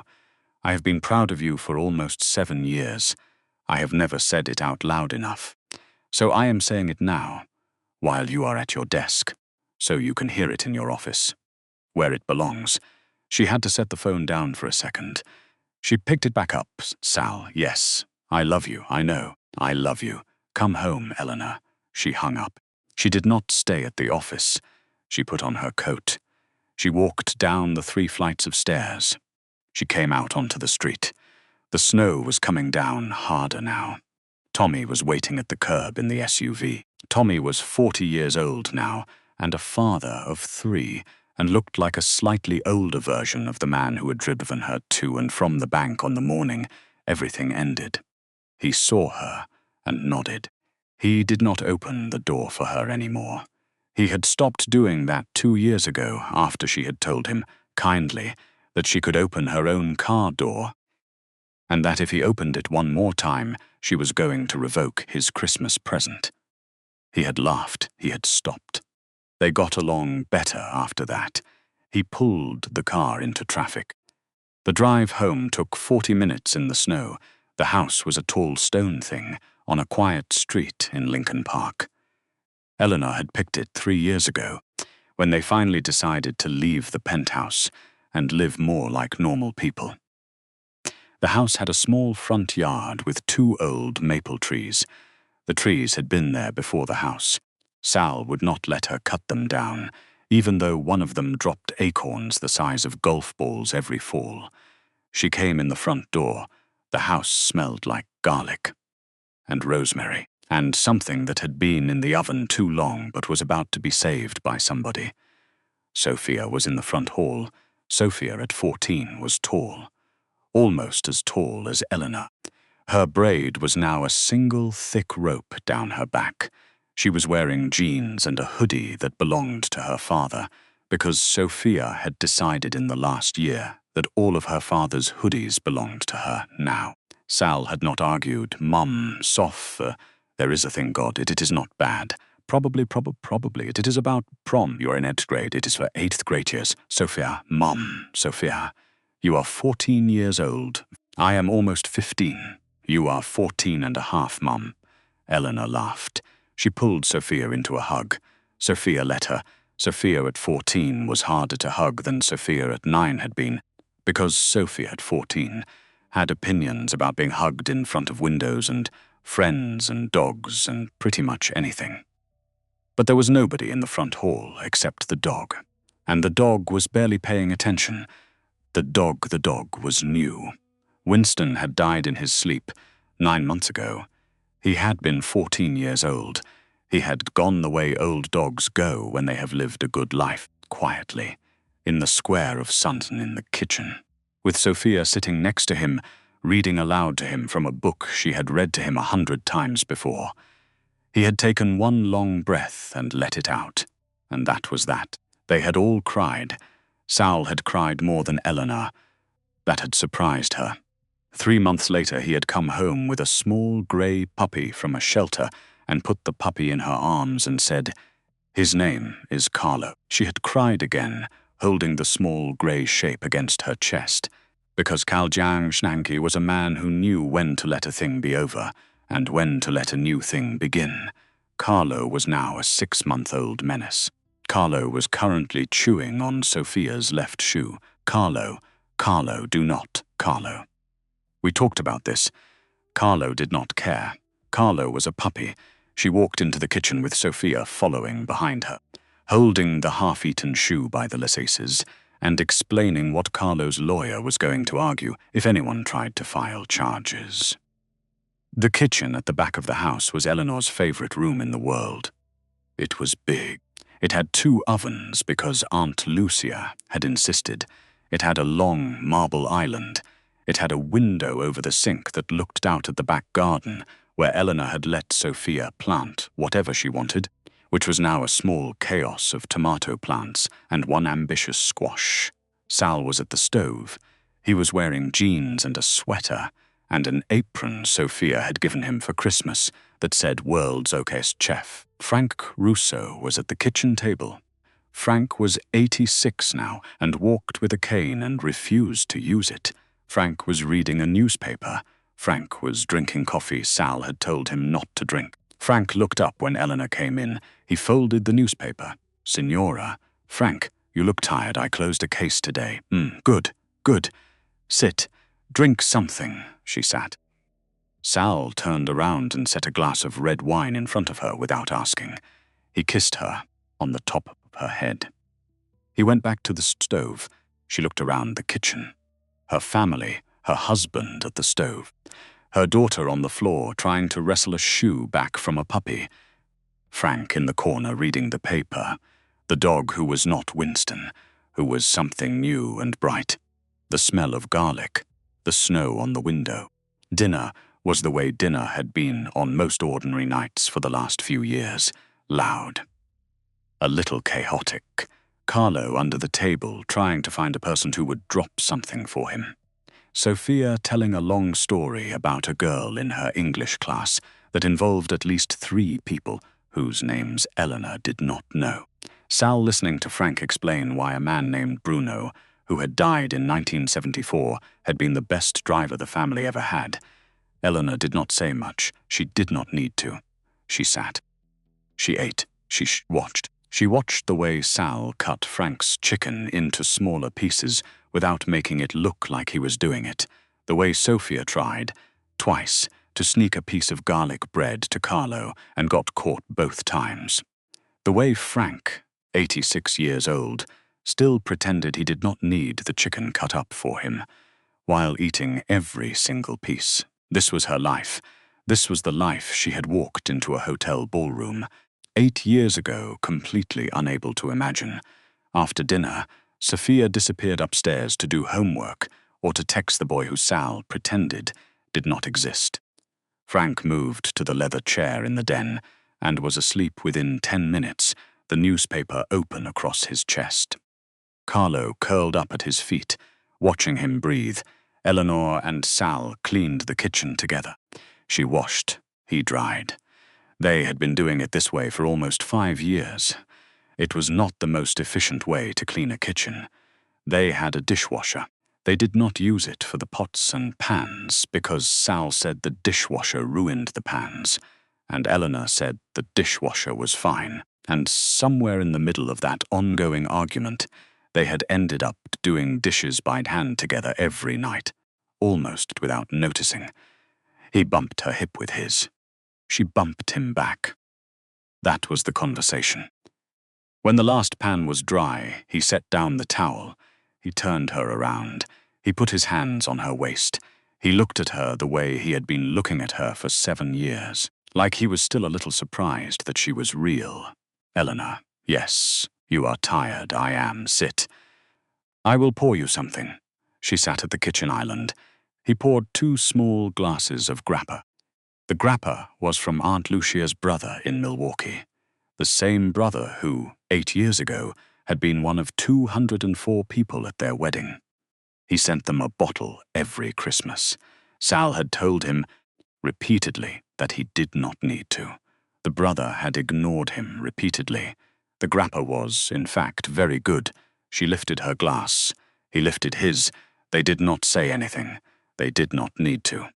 I have been proud of you for almost 7 years. I have never said it out loud enough. So I am saying it now, while you are at your desk, so you can hear it in your office, where it belongs." She had to set the phone down for a second. She picked it back up. "Sal, yes. I love you, I know. I love you. Come home, Eleanor." She hung up. She did not stay at the office. She put on her coat. She walked down the 3 flights of stairs. She came out onto the street. The snow was coming down harder now. Tommy was waiting at the curb in the SUV. Tommy was 40 years old now, and a father of 3, and looked like a slightly older version of the man who had driven her to and from the bank on the morning everything ended. He saw her and nodded. He did not open the door for her anymore. He had stopped doing that 2 years ago after she had told him, kindly, that she could open her own car door, and that if he opened it one more time, she was going to revoke his Christmas present. He had laughed. He had stopped. They got along better after that. He pulled the car into traffic. The drive home took 40 minutes in the snow. The house was a tall stone thing on a quiet street in Lincoln Park. Eleanor had picked it 3 years ago, when they finally decided to leave the penthouse and live more like normal people. The house had a small front yard with 2 old maple trees. The trees had been there before the house. Sal would not let her cut them down, even though one of them dropped acorns the size of golf balls every fall. She came in the front door. The house smelled like garlic and rosemary, and something that had been in the oven too long but was about to be saved by somebody. Sophia was in the front hall. Sophia at 14 was tall, almost as tall as Eleanor. Her braid was now a single thick rope down her back. She was wearing jeans and a hoodie that belonged to her father, because Sophia had decided in the last year that all of her father's hoodies belonged to her now. Sal had not argued. Mum, soft, there is a thing, God, it is not bad. Probably, it is about prom. You are in 8th grade, it is for 8th grade years. Sophia, Mum, Sophia, you are 14 years old. I am almost 15. You are 14 and a half, Mum. Eleanor laughed. She pulled Sophia into a hug. Sophia let her. Sophia at 14 was harder to hug than Sophia at 9 had been, because Sophia at 14 had opinions about being hugged in front of windows and friends and dogs and pretty much anything. But there was nobody in the front hall except the dog, and the dog was barely paying attention. The dog was new. Winston had died in his sleep 9 months ago. He had been 14 years old. He had gone the way old dogs go when they have lived a good life, quietly, in the square of sun in the kitchen, with Sophia sitting next to him, reading aloud to him from a book she had read to him 100 times before. He had taken one long breath and let it out, and that was that. They had all cried. Sal had cried more than Eleanor. That had surprised her. 3 months later, he had come home with a small grey puppy from a shelter and put the puppy in her arms and said, "His name is Carlo." She had cried again, holding the small grey shape against her chest, because Kaljiang Schnanky was a man who knew when to let a thing be over and when to let a new thing begin. Carlo was now a 6-month-old menace. Carlo was currently chewing on Sophia's left shoe. Carlo, do not, Carlo. We talked about this. Carlo did not care. Carlo was a puppy. She walked into the kitchen with Sophia following behind her, holding the half-eaten shoe by the laces and explaining what Carlo's lawyer was going to argue if anyone tried to file charges. The kitchen at the back of the house was Eleanor's favorite room in the world. It was big. It had 2 ovens because Aunt Lucia had insisted. It had a long marble island. It had a window over the sink that looked out at the back garden, where Eleanor had let Sophia plant whatever she wanted, which was now a small chaos of tomato plants and one ambitious squash. Sal was at the stove. He was wearing jeans and a sweater, and an apron Sophia had given him for Christmas that said "World's Okest Chef." Frank Russo was at the kitchen table. Frank was 86 now and walked with a cane and refused to use it. Frank was reading a newspaper. Frank was drinking coffee Sal had told him not to drink. Frank looked up when Eleanor came in. He folded the newspaper. "Signora, Frank, you look tired. I closed a case today." Good. Sit. Drink something." She sat. Sal turned around and set a glass of red wine in front of her without asking. He kissed her on the top of her head. He went back to the stove. She looked around the kitchen. Her family, her husband at the stove, her daughter on the floor trying to wrestle a shoe back from a puppy, Frank in the corner reading the paper, the dog who was not Winston, who was something new and bright, the smell of garlic, the snow on the window. Dinner was the way dinner had been on most ordinary nights for the last few years, loud. A little chaotic. Carlo under the table trying to find a person who would drop something for him. Sophia telling a long story about a girl in her English class that involved at least 3 people whose names Elena did not know. Sal listening to Frank explain why a man named Bruno, who had died in 1974, had been the best driver the family ever had. Elena did not say much. She did not need to. She sat. She ate. She watched. She watched the way Sal cut Frank's chicken into smaller pieces without making it look like he was doing it, the way Sophia tried, twice, to sneak a piece of garlic bread to Carlo and got caught both times. The way Frank, 86 years old, still pretended he did not need the chicken cut up for him, while eating every single piece. This was her life. This was the life she had walked into a hotel ballroom 8 years ago, completely unable to imagine. After dinner, Sophia disappeared upstairs to do homework or to text the boy who Sal pretended did not exist. Frank moved to the leather chair in the den and was asleep within 10 minutes, the newspaper open across his chest. Carlo curled up at his feet, watching him breathe. Eleanor and Sal cleaned the kitchen together. She washed, he dried. They had been doing it this way for almost 5 years. It was not the most efficient way to clean a kitchen. They had a dishwasher. They did not use it for the pots and pans because Sal said the dishwasher ruined the pans, and Eleanor said the dishwasher was fine. And somewhere in the middle of that ongoing argument, they had ended up doing dishes by hand together every night, almost without noticing. He bumped her hip with his. She bumped him back. That was the conversation. When the last pan was dry, he set down the towel. He turned her around. He put his hands on her waist. He looked at her the way he had been looking at her for 7 years, like he was still a little surprised that she was real. Eleanor, yes, you are tired, I am, sit. I will pour you something. She sat at the kitchen island. He poured 2 small glasses of grappa. The grappa was from Aunt Lucia's brother in Milwaukee, the same brother who, 8 years ago, had been one of 204 people at their wedding. He sent them a bottle every Christmas. Sal had told him repeatedly that he did not need to. The brother had ignored him repeatedly. The grappa was, in fact, very good. She lifted her glass. He lifted his. They did not say anything. They did not need to.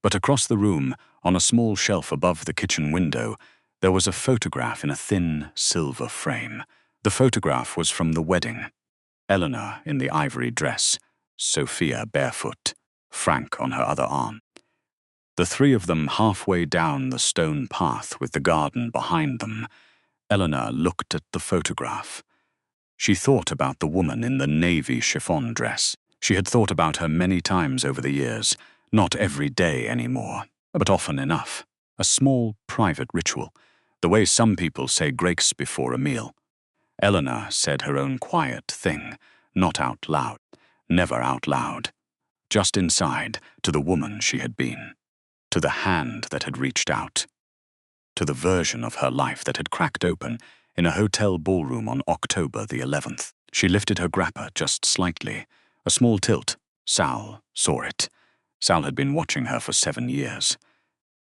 But across the room, on a small shelf above the kitchen window, there was a photograph in a thin silver frame. The photograph was from the wedding. Eleanor in the ivory dress, Sophia barefoot, Frank on her other arm. The 3 of them halfway down the stone path with the garden behind them. Eleanor looked at the photograph. She thought about the woman in the navy chiffon dress. She had thought about her many times over the years, not every day anymore, but often enough. A small, private ritual, the way some people say grace before a meal. Eleanor said her own quiet thing, not out loud, never out loud, just inside, to the woman she had been, to the hand that had reached out, to the version of her life that had cracked open in a hotel ballroom on October the 11th. She lifted her grappa just slightly, a small tilt. Sal saw it. Sal had been watching her for 7 years.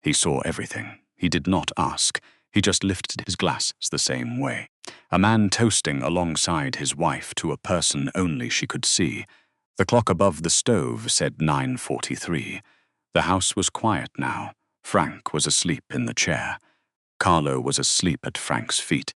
He saw everything. He did not ask. He just lifted his glass the same way. A man toasting alongside his wife to a person only she could see. The clock above the stove said 9:43. The house was quiet now. Frank was asleep in the chair. Carlo was asleep at Frank's feet.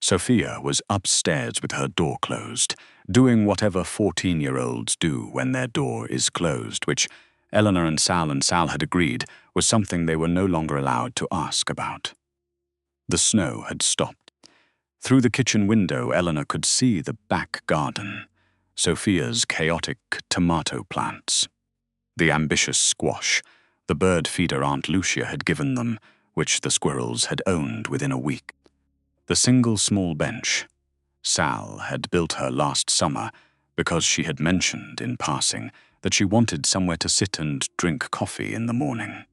Sophia was upstairs with her door closed, doing whatever 14-year-olds do when their door is closed, which Eleanor and Sal had agreed was something they were no longer allowed to ask about. The snow had stopped. Through the kitchen window, Eleanor could see the back garden, Sophia's chaotic tomato plants, the ambitious squash, the bird feeder Aunt Lucia had given them, which the squirrels had owned within a week. The single small bench Sal had built her last summer because she had mentioned in passing that she wanted somewhere to sit and drink coffee in the morning.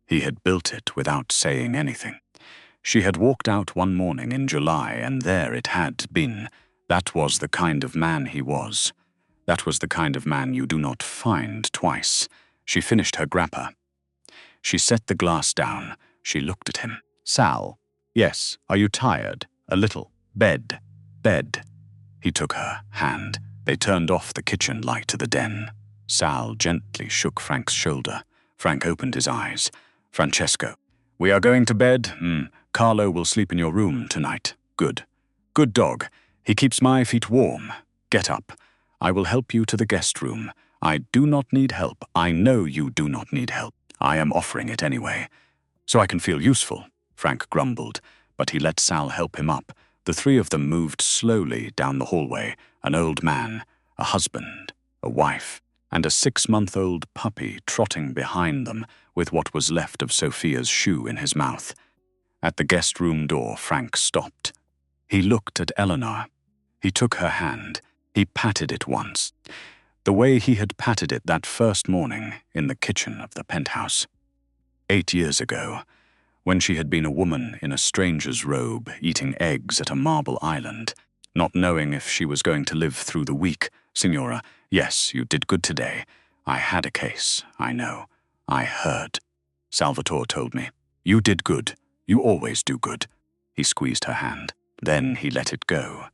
He had built it without saying anything. She had walked out one morning in July, and there it had been. That was the kind of man he was. That was the kind of man you do not find twice. She finished her grappa. She set the glass down. She looked at him. "Sal." "Yes. Are you tired?" "A little." "Bed." "Bed." He took her hand. They turned off the kitchen light to the den. Sal gently shook Frank's shoulder. Frank opened his eyes. "Francesco." "We are going to bed? Carlo will sleep in your room tonight." "Good. Good dog. He keeps my feet warm. Get up. I will help you to the guest room. I do not need help. I know you do not need help. I am offering it anyway. So I can feel useful," Frank grumbled, but he let Sal help him up. The three of them moved slowly down the hallway, an old man, a husband, a wife, and a 6-month-old puppy trotting behind them with what was left of Sophia's shoe in his mouth. At the guest room door, Frank stopped. He looked at Eleanor. He took her hand. He patted it once, the way he had patted it that first morning in the kitchen of the penthouse. 8 years ago, when she had been a woman in a stranger's robe eating eggs at a marble island, not knowing if she was going to live through the week. "Signora, yes, you did good today. I had a case, I know. I heard. Salvatore told me. You did good. You always do good." He squeezed her hand. Then he let it go.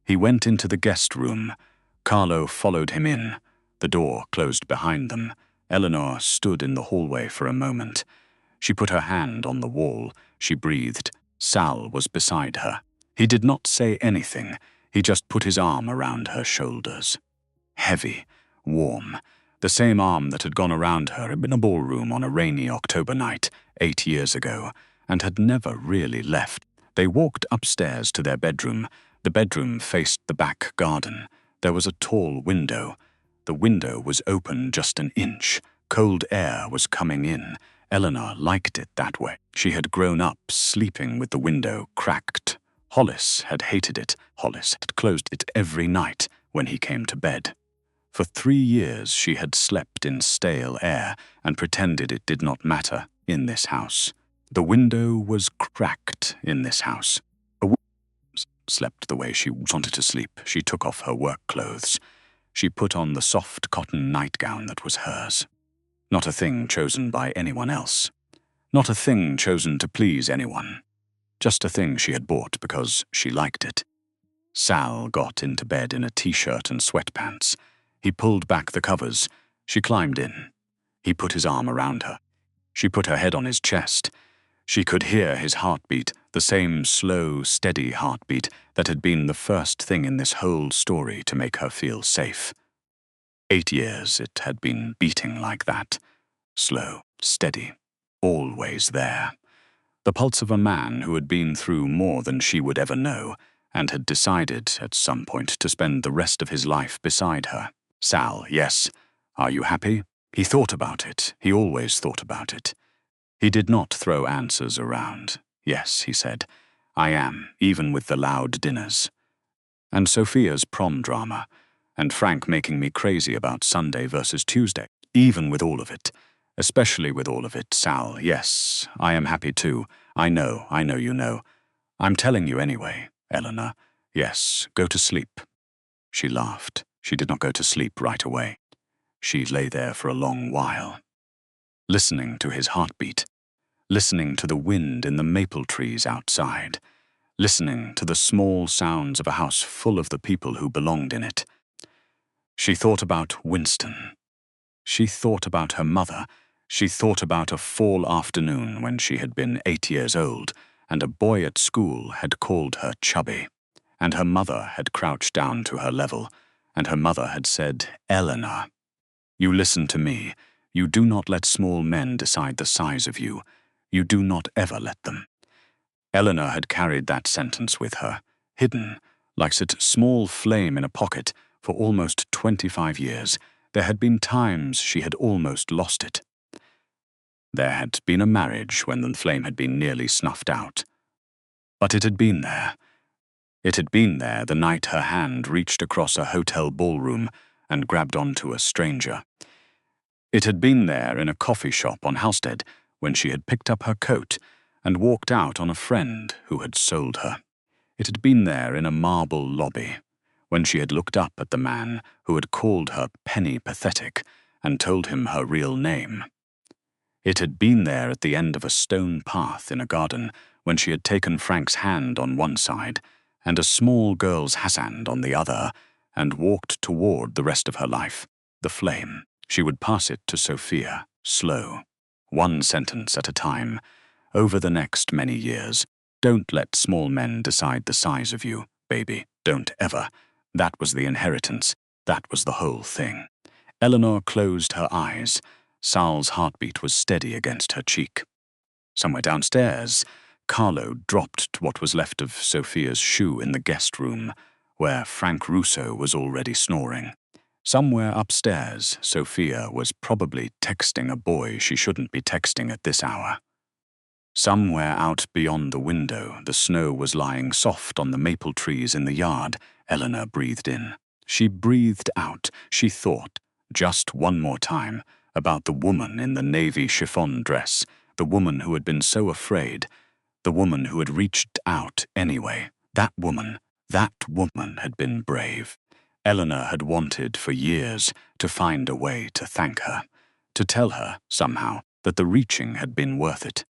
He went into the guest room. Carlo followed him in. The door closed behind them. Eleanor stood in the hallway for a moment. She put her hand on the wall. She breathed. Sal was beside her. He did not say anything. He just put his arm around her shoulders. Heavy, warm, the same arm that had gone around her in a ballroom on a rainy October night 8 years ago, and had never really left. They walked upstairs to their bedroom. The bedroom faced the back garden. There was a tall window. The window was open just an inch. Cold air was coming in. Eleanor liked it that way. She had grown up sleeping with the window cracked. Hollis had hated it. Hollis had closed it every night when he came to bed. For 3 years she had slept in stale air and pretended it did not matter in this house. The window was cracked in this house. A woman slept the way she wanted to sleep. She took off her work clothes. She put on the soft cotton nightgown that was hers. Not a thing chosen by anyone else. Not a thing chosen to please anyone. Just a thing she had bought because she liked it. Sal got into bed in a t-shirt and sweatpants. He pulled back the covers. She climbed in. He put his arm around her. She put her head on his chest. She could hear his heartbeat, the same slow, steady heartbeat that had been the first thing in this whole story to make her feel safe. 8 years it had been beating like that. Slow, steady, always there. The pulse of a man who had been through more than she would ever know and had decided at some point to spend the rest of his life beside her. "Sal, yes. Are you happy?" He thought about it. He always thought about it. He did not throw answers around. "Yes," he said. "I am, even with the loud dinners. And Sophia's prom drama, and Frank making me crazy about Sunday versus Tuesday. Even with all of it. Especially with all of it, Sal, yes, I am happy too. I know you know. I'm telling you anyway, Eleanor. Yes, go to sleep." She laughed. She did not go to sleep right away. She lay there for a long while, listening to his heartbeat, listening to the wind in the maple trees outside, listening to the small sounds of a house full of the people who belonged in it. She thought about Winston. She thought about her mother. She thought about a fall afternoon when she had been 8 years old, and a boy at school had called her chubby, and her mother had crouched down to her level, and her mother had said, "Eleanor, you listen to me. You do not let small men decide the size of you. You do not ever let them." Eleanor had carried that sentence with her, hidden, like a small flame in a pocket, for almost 25 years. There had been times she had almost lost it. There had been a marriage when the flame had been nearly snuffed out. But it had been there. It had been there the night her hand reached across a hotel ballroom and grabbed onto a stranger. It had been there in a coffee shop on Halstead when she had picked up her coat and walked out on a friend who had sold her. It had been there in a marble lobby, when she had looked up at the man who had called her penny pathetic and told him her real name. It had been there at the end of a stone path in a garden when she had taken Frank's hand on one side and a small girl's hand on the other and walked toward the rest of her life, the flame. She would pass it to Sophia, slow, one sentence at a time, over the next many years. Don't let small men decide the size of you, baby. Don't ever. That was the inheritance. That was the whole thing. Eleanor closed her eyes. Sal's heartbeat was steady against her cheek. Somewhere downstairs, Carlo dropped what was left of Sophia's shoe in the guest room, where Frank Russo was already snoring. Somewhere upstairs, Sophia was probably texting a boy she shouldn't be texting at this hour. Somewhere out beyond the window, the snow was lying soft on the maple trees in the yard. Eleanor breathed in. She breathed out. She thought, just one more time, about the woman in the navy chiffon dress, the woman who had been so afraid, the woman who had reached out anyway. That woman had been brave. Eleanor had wanted for years to find a way to thank her, to tell her, somehow, that the reaching had been worth it.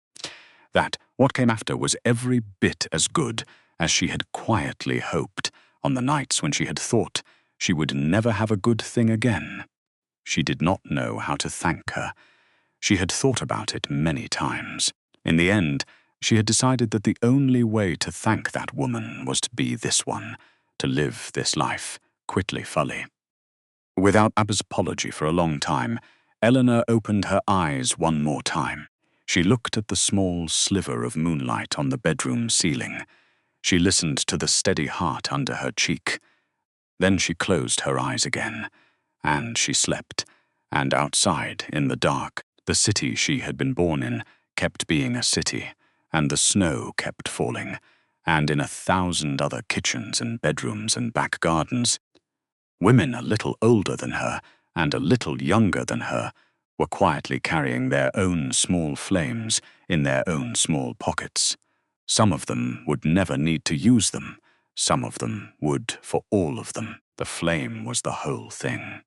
That what came after was every bit as good as she had quietly hoped on the nights when she had thought she would never have a good thing again. She did not know how to thank her. She had thought about it many times. In the end, she had decided that the only way to thank that woman was to be this one, to live this life, quickly fully. Without Abba's apology for a long time, Eleanor opened her eyes one more time. She looked at the small sliver of moonlight on the bedroom ceiling. She listened to the steady heart under her cheek. Then she closed her eyes again, and she slept. And outside, in the dark, the city she had been born in kept being a city, and the snow kept falling, and in 1,000 other kitchens and bedrooms and back gardens, women a little older than her and a little younger than her were quietly carrying their own small flames in their own small pockets. Some of them would never need to use them. Some of them would for all of them. The flame was the whole thing.